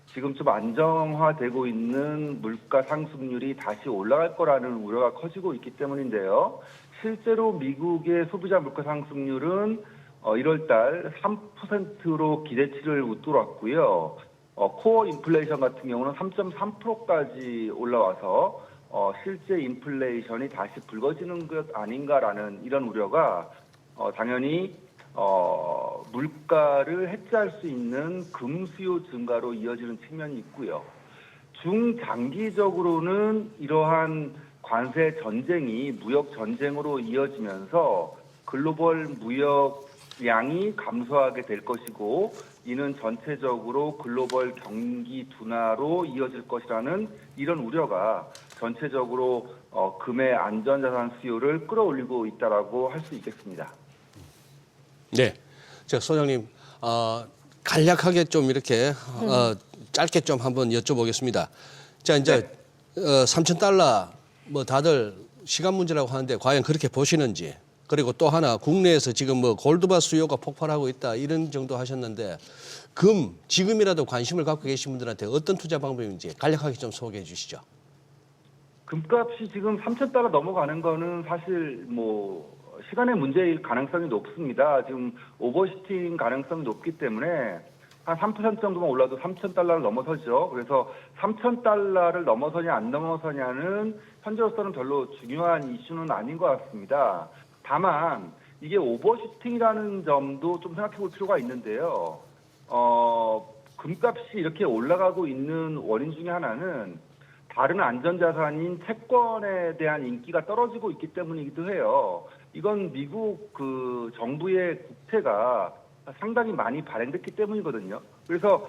지금 좀 안정화되고 있는 물가 상승률이 다시 올라갈 거라는 우려가 커지고 있기 때문인데요. 실제로 미국의 소비자 물가 상승률은 1월 달 3%로 기대치를 웃돌았고요. 코어 인플레이션 같은 경우는 3.3%까지 올라와서 실제 인플레이션이 다시 불거지는 것 아닌가라는 이런 우려가 당연히 물가를 해지할 수 있는 금 수요 증가로 이어지는 측면이 있고요. 중장기적으로는 이러한 관세 전쟁이 무역 전쟁으로 이어지면서 글로벌 무역량이 감소하게 될 것이고, 이는 전체적으로 글로벌 경기 둔화로 이어질 것이라는 이런 우려가 전체적으로 금의 안전자산 수요를 끌어올리고 있다라고 할 수 있겠습니다. 네, 소장님 간략하게 좀 이렇게 짧게 좀 한번 여쭤보겠습니다. 자, 이제 3,000달러 다들 시간 문제라고 하는데 과연 그렇게 보시는지? 그리고 또 하나 국내에서 지금 뭐 골드바 수요가 폭발하고 있다 이런 정도 하셨는데 지금이라도 관심을 갖고 계신 분들한테 어떤 투자 방법인지 간략하게 좀 소개해 주시죠. 금값이 지금 3,000달러 넘어가는 거는 사실 뭐 시간의 문제일 가능성이 높습니다. 지금 오버슈팅 가능성이 높기 때문에 한 3% 정도만 올라도 3,000달러를 넘어서죠. 그래서 3,000달러를 넘어서냐 안 넘어서냐는 현재로서는 별로 중요한 이슈는 아닌 것 같습니다. 다만 이게 오버슈팅이라는 점도 좀 생각해 볼 필요가 있는데요. 금값이 이렇게 올라가고 있는 원인 중에 하나는 다른 안전자산인 채권에 대한 인기가 떨어지고 있기 때문이기도 해요. 이건 미국 그 정부의 국채가 상당히 많이 발행됐기 때문이거든요. 그래서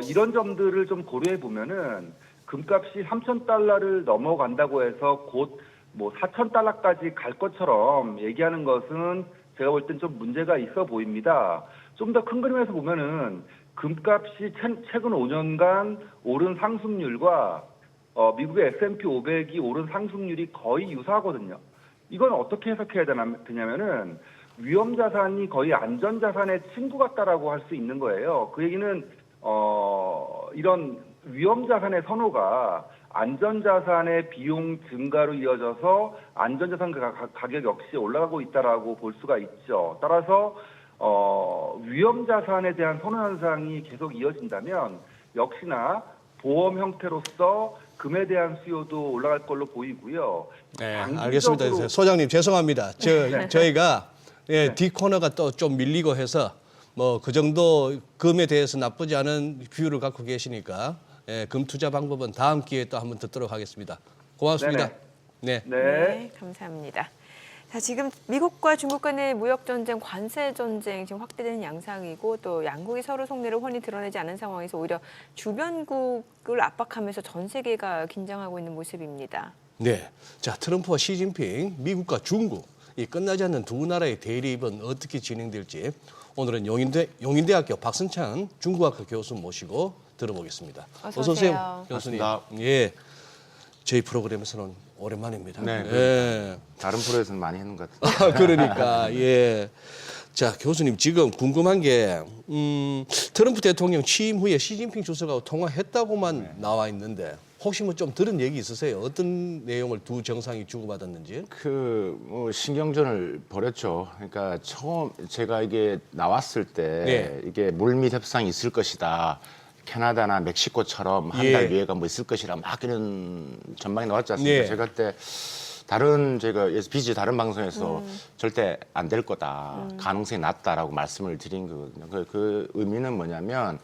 이런 점들을 좀 고려해 보면은 금값이 3,000달러를 넘어간다고 해서 곧 뭐 4,000달러까지 갈 것처럼 얘기하는 것은 제가 볼 땐 좀 문제가 있어 보입니다. 좀 더 큰 그림에서 보면은 금값이 최근 5년간 오른 상승률과 미국의 S&P 500이 오른 상승률이 거의 유사하거든요. 이건 어떻게 해석해야 되냐면은 위험자산이 거의 안전자산의 친구 같다라고 할 수 있는 거예요. 그 얘기는 이런 위험자산의 선호가 안전자산의 비용 증가로 이어져서 안전자산 가격 역시 올라가고 있다라고 볼 수가 있죠. 따라서 위험자산에 대한 선호 현상이 계속 이어진다면 역시나 보험 형태로서 금에 대한 수요도 올라갈 걸로 보이고요. 네, 장기적으로- 알겠습니다. 소장님 죄송합니다. 저희가 뒷코너가 또 좀 밀리고 해서 뭐 그 정도 금에 대해서 나쁘지 않은 뷰를 갖고 계시니까 금 투자 방법은 다음 기회에 또 한번 듣도록 하겠습니다. 고맙습니다. 네. 네, 감사합니다. 자, 지금 미국과 중국 간의 무역 전쟁, 관세 전쟁 지금 확대되는 양상이고 또 양국이 서로 속내를 훤히 드러내지 않은 상황에서 오히려 주변국을 압박하면서 전 세계가 긴장하고 있는 모습입니다. 네. 자, 트럼프와 시진핑, 미국과 중국 이 끝나지 않는 두 나라의 대립은 어떻게 진행될지 오늘은 용인대학교 박승찬 중국학과 교수 모시고 들어보겠습니다. 어서 오세요. 교수님. 반갑습니다. 예. 저희 프로그램에서는 오랜만입니다. 네, 예. 다른 프로에서는 많이 했는 것 같아요. 그러니까 예. 자, 교수님 지금 궁금한 게 트럼프 대통령 취임 후에 시진핑 주석하고 통화했다고만 나와 있는데 혹시 뭐 좀 들은 얘기 있으세요? 어떤 내용을 두 정상이 주고받았는지? 뭐 신경전을 벌였죠. 그러니까 처음 제가 이게 나왔을 때 이게 물밑 협상이 있을 것이다. 캐나다나 멕시코처럼 한 달 유예가 뭐 있을 것이라 막 이런 전망이 나왔지 않습니까? 제가 그때 제가 BG 다른 방송에서 절대 안 될 거다. 가능성이 낮다라고 말씀을 드린 거거든요. 그 의미는 뭐냐면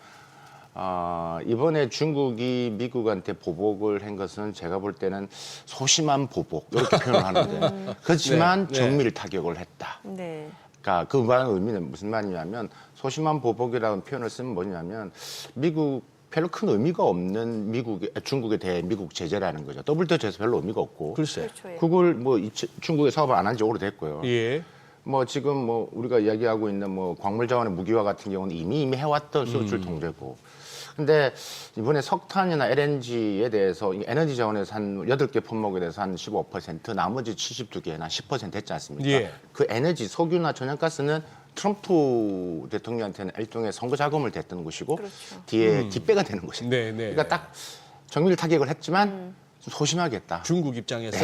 이번에 중국이 미국한테 보복을 한 것은 제가 볼 때는 소심한 보복 이렇게 표현을 하는데 그렇지만 정밀 타격을 했다. 네. 그러니까 그 말의 의미는 무슨 말이냐면 소심한 보복이라는 표현을 쓰면 뭐냐면 미국 별로 큰 의미가 없는 중국에 대해 미국 제재라는 거죠. WTO에서 별로 의미가 없고. 글쎄. 그렇죠. 그걸 중국에 사업을 안 한 지 오래됐고요. 예. 뭐 지금 뭐 우리가 이야기하고 있는 뭐 광물 자원의 무기화 같은 경우는 이미 해왔던 수출 통제고. 근데 이번에 석탄이나 LNG에 대해서 에너지 자원에서 한 8개 품목에 대해서 한 15%, 나머지 72개나 10% 했지 않습니까? 예. 그 에너지, 석유나 천연가스는 트럼프 대통령한테는 일종의 선거 자금을 댔던 것이고 그렇죠. 뒤에 뒷배가 되는 것입니다. 네. 그러니까 딱 정밀 타격을 했지만 좀 소심하게 했다. 중국 입장에서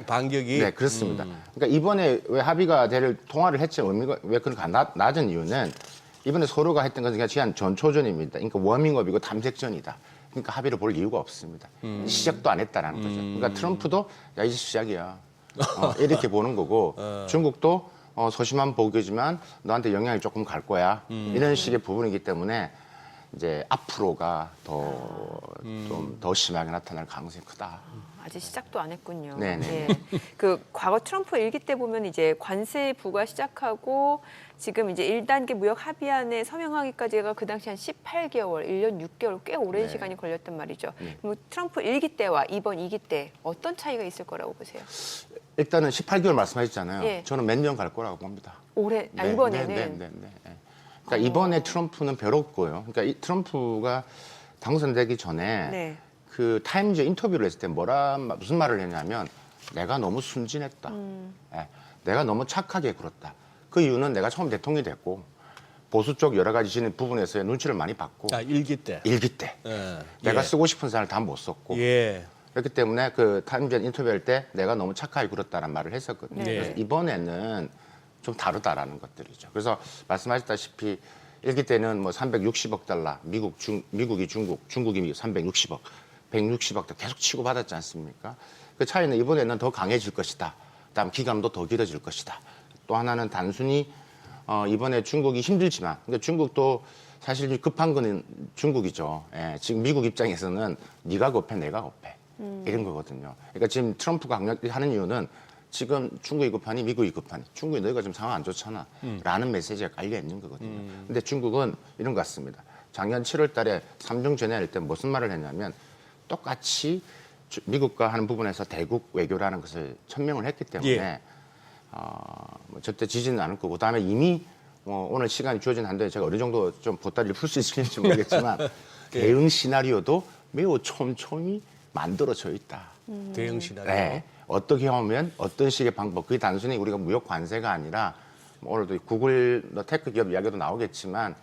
반격이. 네, 그렇습니다. 그러니까 이번에 왜 합의가 통화를 했지 의미가 왜 그렇게 낮은 이유는 이번에 서로가 했던 것은 그냥 지난 전초전입니다. 그러니까 워밍업이고 탐색전이다. 그러니까 합의를 볼 이유가 없습니다. 시작도 안 했다라는 거죠. 그러니까 트럼프도 야 이제 시작이야. 이렇게 보는 거고 중국도 소심한 보기지만 너한테 영향이 조금 갈 거야. 이런 식의 부분이기 때문에 이제 앞으로가 좀 더 심하게 나타날 가능성이 크다. 아직 시작도 안 했군요. 네네. 예. 그 과거 트럼프 일기 때 보면 이제 관세 부과 시작하고 지금 이제 1단계 무역 합의안에 서명하기까지가 그 당시 한 18개월, 1년 6개월 꽤 오랜 시간이 걸렸단 말이죠. 그럼 트럼프 일기 때와 이번 2기 때 어떤 차이가 있을 거라고 보세요? 일단은 18개월 말씀하셨잖아요. 예. 저는 몇 년 갈 거라고 봅니다. 올해 이번에는 그러니까 이번에 트럼프는 별 없고요. 그러니까 이 트럼프가 당선되기 전에 그 타임즈 인터뷰를 했을 때 무슨 말을 했냐면 내가 너무 순진했다. 내가 너무 착하게 굴었다. 그 이유는 내가 처음 대통령이 됐고 보수 쪽 여러 가지 부분에서의 눈치를 많이 받고 일기 때. 일기 때 내가 쓰고 싶은 사람을 다 못 썼고 그렇기 때문에 그 타임전 인터뷰할 때 내가 너무 착하게 굴었다는 말을 했었거든요. 그래서 이번에는 좀 다르다라는 것들이죠. 그래서 말씀하셨다시피 일기 때는 뭐 360억 달러, 미국이 중국이 미국 360억, 160억 달러 계속 치고받았지 않습니까? 그 차이는 이번에는 더 강해질 것이다. 그다음 기간도 더 길어질 것이다. 또 하나는 단순히 이번에 중국이 힘들지만, 그러니까 중국도 사실 급한 거는 중국이죠. 예, 지금 미국 입장에서는 네가 급해, 내가 급해 이런 거거든요. 그러니까 지금 트럼프가 강력히 하는 이유는 지금 중국이 급하니 미국이 급하니 중국이 너희가 지금 상황 안 좋잖아 라는 메시지가 깔려 있는 거거든요. 근데 중국은 이런 것 같습니다. 작년 7월 달에 삼중 전야할 때 무슨 말을 했냐면 똑같이 미국과 하는 부분에서 대국 외교라는 것을 천명을 했기 때문에 뭐 절대 지지는 않을 거고 그다음에 이미 오늘 시간이 주어진 한데 제가 어느 정도 좀 보따리를 풀 수 있을지 모르겠지만 대응 시나리오도 매우 촘촘히 만들어져 있다. 대응 시나리오. 네. 어떻게 하면 어떤 식의 방법, 그게 단순히 우리가 무역 관세가 아니라 오늘도 구글 테크 기업 이야기도 나오겠지만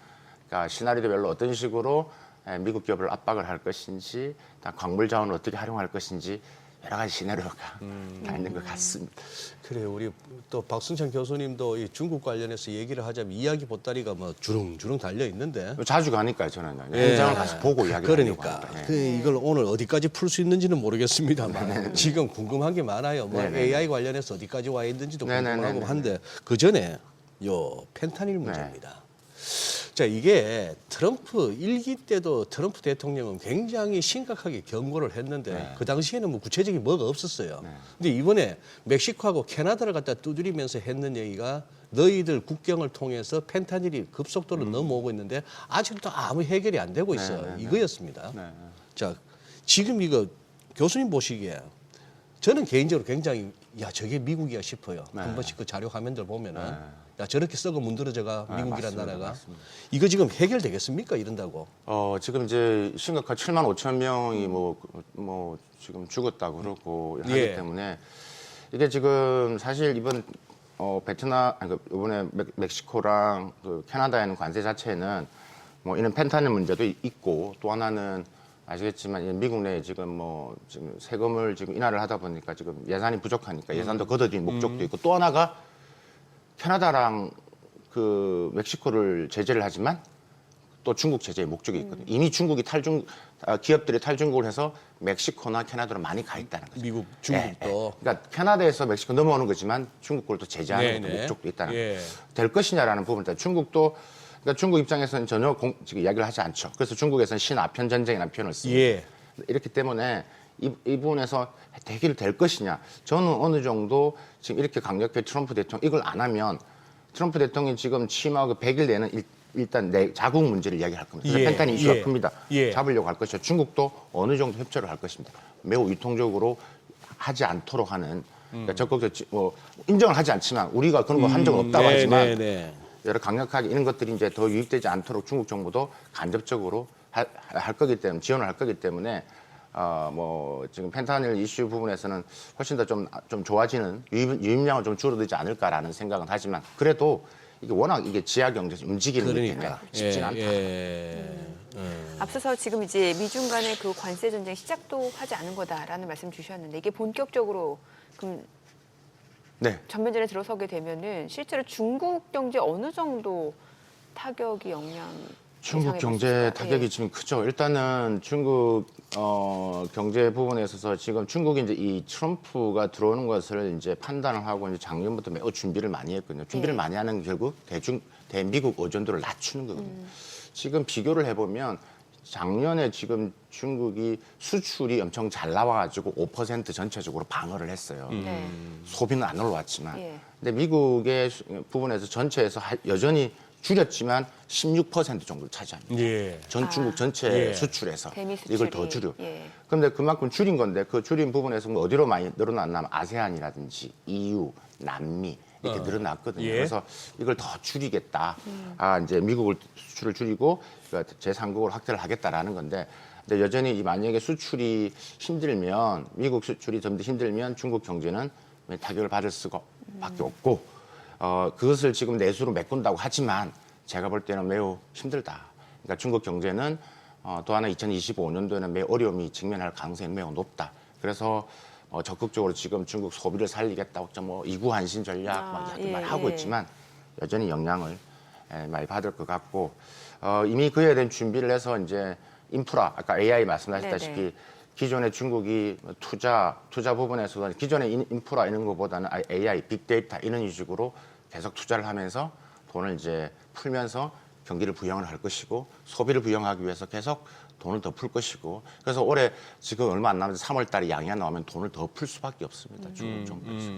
그러니까 시나리오별로 어떤 식으로 미국 기업을 압박을 할 것인지, 광물 자원을 어떻게 활용할 것인지 여러 가지 시나리오가 다 있는 것 같습니다. 그래요. 우리 또 박순찬 교수님도 이 중국 관련해서 얘기를 하자면 이야기 보따리가 뭐 주렁주렁 달려 있는데. 자주 가니까요, 저는. 현장을 가서 보고 이야기를 그러니까 이걸 오늘 어디까지 풀 수 있는지는 모르겠습니다만 지금 궁금한 게 많아요. 뭐 AI 관련해서 어디까지 와 있는지도 궁금하고 한데 그 전에 요 펜타닐 문제입니다. 자, 이게 트럼프 일기 때도 트럼프 대통령은 굉장히 심각하게 경고를 했는데 그 당시에는 뭐 구체적인 뭐가 없었어요. 근데 이번에 멕시코하고 캐나다를 갖다 두드리면서 했는 얘기가 너희들 국경을 통해서 펜타닐이 급속도로 넘어오고 있는데 아직도 아무 해결이 안 되고 있어. 이거였습니다. 자, 지금 이거 교수님 보시기에 저는 개인적으로 굉장히 저게 미국이야 싶어요. 한 번씩 그 자료 화면들 보면은 야, 저렇게 썩어 문드러져가 미국이란 나라가 맞습니다. 이거 지금 해결되겠습니까? 이런다고. 지금 이제 심각한 7만 5천 명이 뭐 지금 죽었다고 그러고 하기 때문에 이게 지금 사실 이번 베트남 이번에 멕시코랑 그 캐나다에는 관세 자체는 뭐 이런 펜타닐 문제도 있고 또 하나는 아시겠지만 미국 내에 지금 지금 세금을 지금 인하를 하다 보니까 지금 예산이 부족하니까 예산도 걷어들인 목적도 있고 또 하나가 캐나다랑 그 멕시코를 제재를 하지만 또 중국 제재의 목적이 있거든요. 이미 중국이 기업들이 탈중국을 해서 멕시코나 캐나다로 많이 가 있다는 거죠. 미국, 중국도. 그러니까 캐나다에서 멕시코 넘어오는 거지만 중국 걸 또 제재하는 것도 목적도 있다는 거죠. 될 것이냐라는 부분 때문에 중국도 그러니까 중국 입장에서는 전혀 지금 이야기를 하지 않죠. 그래서 중국에서는 신아편 전쟁이라는 표현을 씁니다. 이렇기 때문에 이 부분에서 해결이 될 것이냐. 저는 어느 정도 지금 이렇게 강력하게 트럼프 대통령 이걸 안 하면 트럼프 대통령이 지금 취임하고 100일 내는 일단 내 자국 문제를 이야기할 겁니다. 그래서 펜타닐 이슈가 큽니다. 잡으려고 할 것이죠. 중국도 어느 정도 협조를 할 것입니다. 매우 유통적으로 하지 않도록 하는 그러니까 적극적으로 인정을 하지 않지만 우리가 그런 거 한 적은 없다고 하지만 여러 강력하게 이런 것들이 이제 더 유입되지 않도록 중국 정부도 간접적으로 할 거기 때문에 지원을 할 거기 때문에 뭐 지금 펜타닐 이슈 부분에서는 훨씬 더 좀 좋아지는 유입량은 좀 줄어들지 않을까라는 생각은 하지만 그래도 이게 워낙 이게 지하 경제에서 움직이는 거기 때문에 쉽진 않다. 앞서서 지금 이제 미중 간의 그 관세 전쟁 시작도 하지 않은 거다라는 말씀 주셨는데 이게 본격적으로 그럼 전면전에 들어서게 되면은 실제로 중국 경제 어느 정도 타격이 중국 경제 타격이 지금 크죠. 일단은 중국 경제 부분에 있어서 지금 중국이 이제 이 트럼프가 들어오는 것을 이제 판단을 하고 이제 작년부터 매우 준비를 많이 했거든요. 준비를 많이 하는 결국 대미국 의존도를 낮추는 거거든요. 지금 비교를 해보면 작년에 지금 중국이 수출이 엄청 잘 나와가지고 5% 전체적으로 방어를 했어요. 소비는 안 올라왔지만. 근데 미국의 부분에서 전체에서 여전히 줄였지만 16% 정도를 차지합니다. 중국 전체 수출에서 이걸 더 줄여. 그런데 그만큼 줄인 건데 그 줄인 부분에서 어디로 많이 늘어났냐면 아세안이라든지 EU, 남미 이렇게 늘어났거든요. 그래서 이걸 더 줄이겠다. 이제 미국을 수출을 줄이고 제3국을 확대를 하겠다라는 건데 근데 여전히 만약에 수출이 힘들면 미국 수출이 좀 더 힘들면 중국 경제는 타격을 받을 수가 밖에 없고 그것을 지금 내수로 메꾼다고 하지만 제가 볼 때는 매우 힘들다. 그러니까 중국 경제는 또 하나 2025년도에는 매우 어려움이 직면할 가능성이 매우 높다. 그래서 적극적으로 지금 중국 소비를 살리겠다고 뭐 이구한신 전략 막 하고 있지만 여전히 영향을 많이 받을 것 같고 이미 그에 대한 준비를 해서 이제 인프라 아까 AI 말씀하셨다시피 기존의 중국이 투자 부분에서도 기존의 인프라 이런 것보다는 AI, 빅데이터 이런 식으로 계속 투자를 하면서 돈을 이제 풀면서 경기를 부양을 할 것이고 소비를 부양하기 위해서 계속 돈을 더 풀 것이고 그래서 올해 지금 얼마 안 남았는데 3월 달에 양이 나오면 돈을 더 풀 수밖에 없습니다. 중국 정부에서.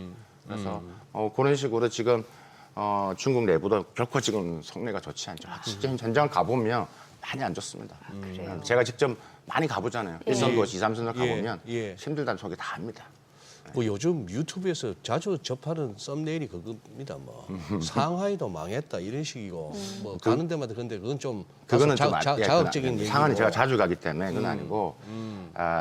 그래서 그런 식으로 지금 중국 내부도 결코 지금 속내가 좋지 않죠. 확실히 현장 가보면 많이 안 좋습니다. 제가 직접 많이 가보잖아요. 일선도시, 2, 3선도 가보면 힘들다는 소리 다 합니다. 뭐 요즘 유튜브에서 자주 접하는 썸네일이 그겁니다. 뭐 상하이도 망했다 이런 식이고 뭐 가는 데마다 근데 그건 좀 그거는 좀 자극적인 얘기고 상하이는 제가 자주 가기 때문에 그건 아니고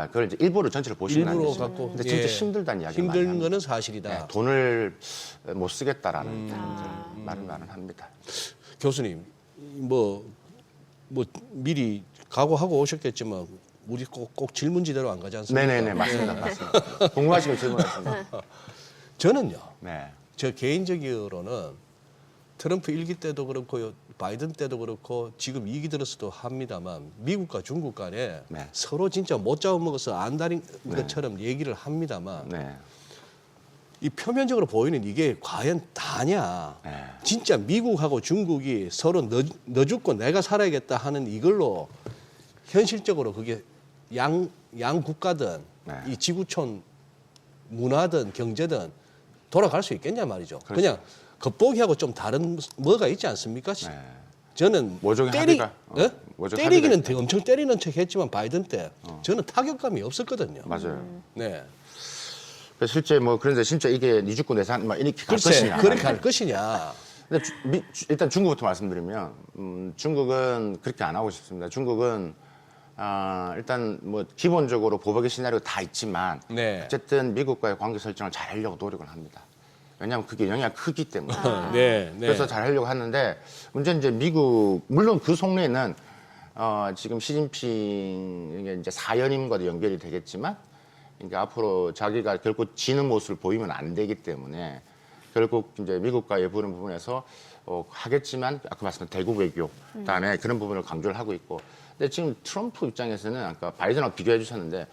그걸 이제 일부러 전체를 보시면 안 일부러 되죠. 갖고 근데 진짜 힘들다는 이야기 많이 힘든 합니다. 거는 사실이다. 돈을 못 쓰겠다라는 말은 합니다. 교수님 뭐 미리 각오하고 오셨겠지만 우리 꼭 질문지대로 안 가지 않습니까? 네네네 맞습니다. 맞습니다. 궁금하시면 질문하십니다. 저는요. 네. 저 개인적으로는 트럼프 1기 때도 그렇고 바이든 때도 그렇고 지금 2기 들어서도 합니다만 미국과 중국 간에 서로 진짜 못 잡아먹어서 안달인 것처럼 얘기를 합니다만 이 표면적으로 보이는 이게 과연 다냐. 진짜 미국하고 중국이 서로 너 죽고 내가 살아야겠다 하는 이걸로 현실적으로 그게 양 국가든 이 지구촌 문화든 경제든 돌아갈 수 있겠냐 말이죠. 그렇죠. 그냥 겉보기하고 좀 다른 뭐가 있지 않습니까? 저는 때리기는 엄청 때리는 척 했지만 바이든 때 저는 타격감이 없었거든요. 맞아요. 네. 실제 뭐 그런데 진짜 이게 니 죽고 내 산 막 이렇게 갈 글쎄, 것이냐. 그렇게 갈 것이냐. 근데 일단 중국부터 말씀드리면 중국은 그렇게 안 하고 싶습니다. 중국은 일단 뭐 기본적으로 보복의 시나리오 다 있지만 어쨌든 미국과의 관계 설정을 잘 하려고 노력을 합니다. 왜냐하면 그게 영향이 크기 때문에. 그래서 잘 하려고 하는데 문제는 이제 미국 물론 그 속내는 지금 시진핑의 이제 사연임과도 연결이 되겠지만 그러니까 앞으로 자기가 결국 지는 모습을 보이면 안 되기 때문에 결국 이제 미국과의 그런 부분에서 하겠지만 아까 말씀드린 대국 외교 그다음에 그런 부분을 강조를 하고 있고 근데 지금 트럼프 입장에서는 아까 바이든하고 비교해 주셨는데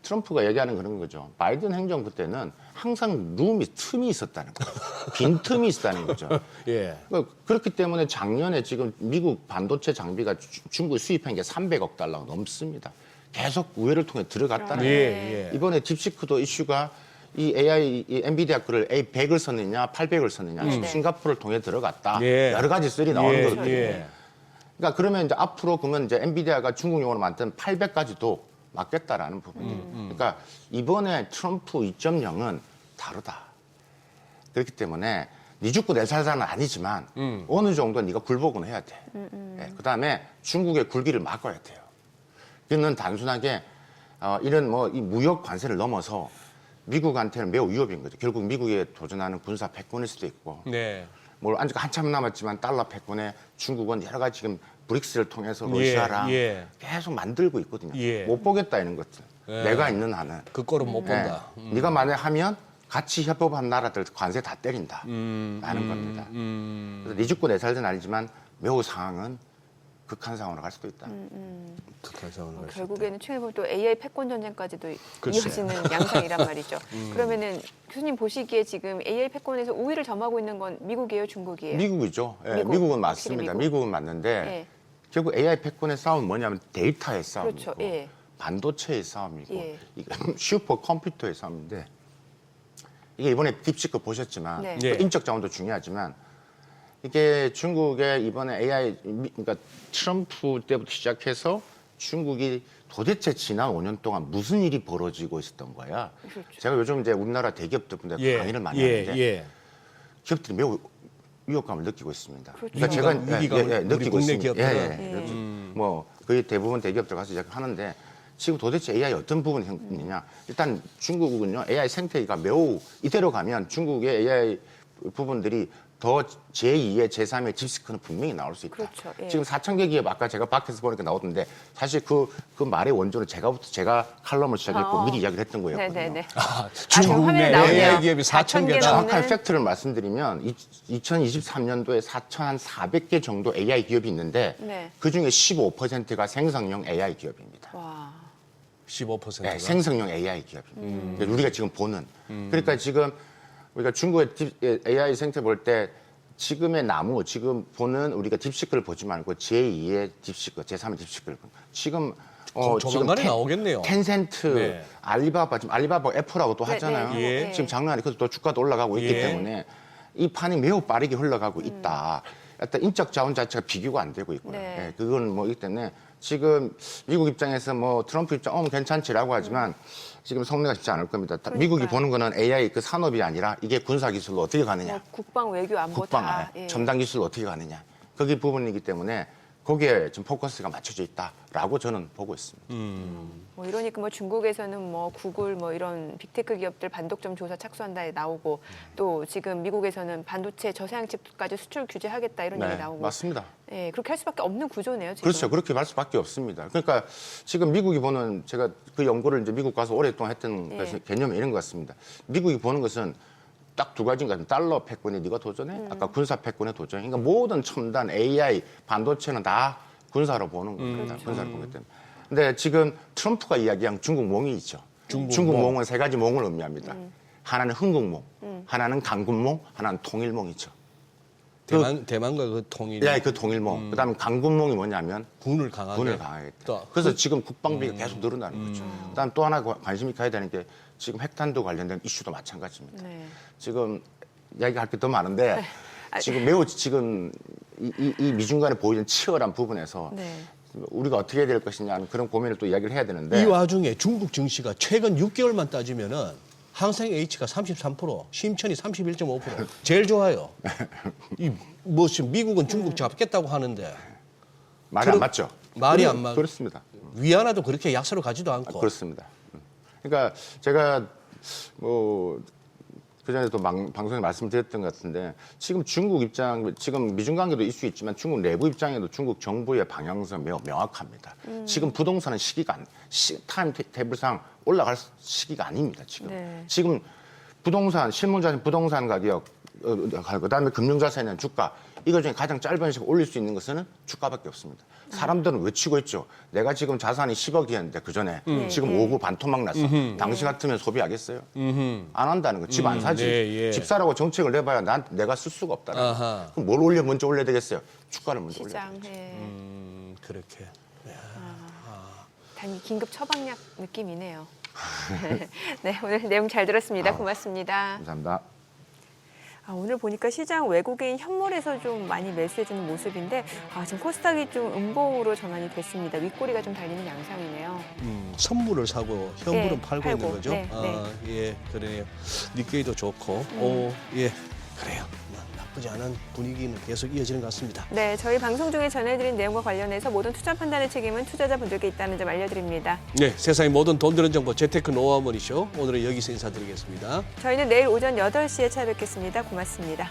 트럼프가 얘기하는 그런 거죠. 바이든 행정부 때는 항상 틈이 있었다는 거예요. 빈틈이 있었다는 거죠. 그러니까 그렇기 때문에 작년에 지금 미국 반도체 장비가 중국에 수입한 게 300억 달러가 넘습니다. 계속 우회를 통해 들어갔다는 거예요. 이번에 딥시크도 이슈가 이 AI, 이 엔비디아 거를 A100을 썼느냐, 800을 썼느냐, 싱가포르를 통해 들어갔다. 여러 가지 썰이 나오는 거거든요. 그러니까 그러면 이제 앞으로 그러면 이제 엔비디아가 중국용으로 만든 800까지도 맞겠다라는 부분이에요. 그러니까 이번에 트럼프 2.0은 다르다. 그렇기 때문에 니 죽고 내 살자는 아니지만 어느 정도 네가 굴복은 해야 돼. 그다음에 중국의 굴기를 막아야 돼요. 그는 단순하게 이런 뭐 이 무역 관세를 넘어서 미국한테는 매우 위협인 거죠. 결국 미국에 도전하는 군사 패권일 수도 있고. 뭐 아직 한참 남았지만 달러 패권에 중국은 여러 가지 지금 브릭스를 통해서 러시아랑 계속 만들고 있거든요. 못 보겠다 이런 것들. 내가 있는 한은. 그 꼴은 못 본다. 네가 만약 하면 같이 협업한 나라들 관세 다 때린다. 라는 겁니다. 그래서 네 죽고 내 살자는 아니지만 매우 상황은 극한 상황으로 갈 수도 있다. 극한 상황으로 갈 수 있다. 결국에는 최근에 보면 또 AI 패권 전쟁까지도 이어지는 양상이란 말이죠. 그러면은 교수님 보시기에 지금 AI 패권에서 우위를 점하고 있는 건 미국이에요, 중국이에요? 미국이죠. 미국은 맞습니다. 미국은 맞는데 결국 AI 패권의 싸움은 뭐냐면 데이터의 싸움이고 반도체의 싸움이고 슈퍼 컴퓨터의 싸움인데 이게 이번에 딥시크 보셨지만 인적 자원도 중요하지만 이게 중국의 이번에 AI 그러니까 트럼프 때부터 시작해서 중국이 도대체 지난 5년 동안 무슨 일이 벌어지고 있었던 거야. 제가 요즘 이제 우리나라 대기업들분들 강의를 많이 하는데 기업들이 매우 위협감을 느끼고 있습니다. 그러니까 제가 느끼고 있습니다. 뭐 거의 대부분 대기업들 가서 이제 하는데 지금 도대체 AI 어떤 부분이 생기느냐. 일단 중국은요 AI 생태계가 매우 이대로 가면 중국의 AI 부분들이 더 제2의 제3의 딥시크는 분명히 나올 수 있다. 그렇죠. 예. 지금 4,000개 기업 아까 제가 밖에서 보니까 나오던데 사실 그 말의 원조는 제가 칼럼을 시작했고 미리 이야기를 했던 거였거든요. 네네네. 중국 화면에 내 나오네요. AI 기업이 4,000개 정확한 팩트를 말씀드리면 2023년도에 4,400개 정도 AI 기업이 있는데 네. 그중에 15%가 생성형 AI 기업입니다. 와. 15%가. 네, 생성형 AI 기업입니다. 그러니까 우리가 지금 보는. 그러니까 지금 우리가 중국의 AI 생태 볼 때 지금의 나무, 지금 보는 우리가 딥시크를 보지 말고 제2의 딥시크, 제3의 딥시크를 보는. 지금 조만간에 나오겠네요. 텐센트, 네. 알리바바, 지금 알리바바 애플하고 또 네, 하잖아요. 네. 예. 지금 장난 아니고 또 주가도 올라가고 있기 예. 때문에 이 판이 매우 빠르게 흘러가고 있다. 일단 인적 자원 자체가 비교가 안 되고 있고요. 네. 예, 그건 뭐이기 때문에 지금 미국 입장에서 뭐 트럼프 입장 괜찮지라고 하지만 지금 성내가 쉽지 않을 겁니다. 미국이 보는 거는 AI 그 산업이 아니라 이게 군사 기술로 어떻게 가느냐. 뭐 국방, 외교, 안보 국방, 다. 예. 첨단 기술로 어떻게 가느냐. 거기 부분이기 때문에 거기에 좀 포커스가 맞춰져 있다라고 저는 보고 있습니다. 뭐 이러니까 뭐 중국에서는 뭐 구글 뭐 이런 빅테크 기업들 반독점 조사 착수한다에 나오고 또 지금 미국에서는 반도체 저사양칩까지 수출 규제하겠다 이런 얘기 나오고. 맞습니다. 예, 그렇게 할 수밖에 없는 구조네요. 지금. 그렇죠. 그렇게 할 수밖에 없습니다. 그러니까 지금 미국이 보는 제가 그 연구를 이제 미국 가서 오랫동안 했던 예. 개념이 이런 것 같습니다. 미국이 보는 것은 딱 두 가지인 것 같아요. 달러 패권에 네가 도전해? 아까 군사 패권에 도전해? 그러니까 모든 첨단 AI, 반도체는 다 군사로 보는 겁니다. 군사로 보기 때문에. 근데 지금 트럼프가 이야기한 중국몽이 있죠. 중국몽은 세 가지 몽을 의미합니다. 하나는 흥국몽, 하나는 강군몽, 하나는 통일몽이죠. 대만과 그 통일. 예, 그 통일몽. 그다음에 강군몽이 뭐냐면 군을 강하게. 또 그래서 지금 국방비가 계속 늘어나는 거죠. 그다음 또 하나 관심이 가야 되는 게 지금 핵탄두 관련된 이슈도 마찬가지입니다. 네. 지금 이야기할 게 더 많은데 지금 매우 지금 이 미중 간에 보이는 치열한 부분에서 네. 우리가 어떻게 해야 될 것이냐 하는 그런 고민을 또 이야기를 해야 되는데 이 와중에 중국 증시가 최근 6개월만 따지면은 항생 H가 33%, 심천이 31.5%. 제일 좋아요. 뭐 지금 미국은 중국 잡겠다고 하는데 말이 안 맞죠? 말이 안 맞. 그렇습니다. 위안화도 그렇게 약세로 가지도 않고. 그렇습니다. 그러니까 제가 뭐 그전에도 방송에 말씀드렸던 것 같은데 지금 중국 입장, 지금 미중 관계도 이슈 있지만 중국 내부 입장에도 중국 정부의 방향성은 매우 명확합니다. 지금 부동산은 타임 테이블상 올라갈 시기가 아닙니다. 지금. 네. 지금 부동산, 실물자산 부동산 가격, 그다음에 금융자산이나 주가 이거 중에 가장 짧은 시간 올릴 수 있는 것은 주가밖에 없습니다. 사람들은 외치고 있죠. 내가 지금 자산이 10억이었는데 그전에 지금 5구 반토막 났어. 당시 같으면 소비하겠어요? 안 한다는 거. 집 안 사지. 네, 집 사라고 정책을 내봐야 내가 쓸 수가 없다는 거. 그럼 뭘 먼저 올려야 되겠어요? 주가를 먼저 올려야 시장. 되겠죠. 예. 그렇게. 단기 긴급 처방약 느낌이네요. 네, 오늘 내용 잘 들었습니다. 고맙습니다. 감사합니다. 오늘 보니까 시장 외국인 현물에서 좀 많이 매수해주는 모습인데 지금 코스닥이 좀 음봉으로 전환이 됐습니다. 윗꼬리가 좀 달리는 양상이네요. 선물을 사고 현물은 예, 팔고 팔고. 있는 거죠. 네, 예, 그러네요. 니케이도 좋고, 예, 그래요. 나쁘지 않은 분위기는 계속 이어지는 것 같습니다. 네, 저희 방송 중에 전해드린 내용과 관련해서 모든 투자 판단의 책임은 투자자분들께 있다는 점 알려드립니다. 네, 세상의 모든 돈 드는 정보 재테크 노하우 머니쇼 오늘은 여기서 인사드리겠습니다. 저희는 내일 오전 8시에 찾아뵙겠습니다. 고맙습니다.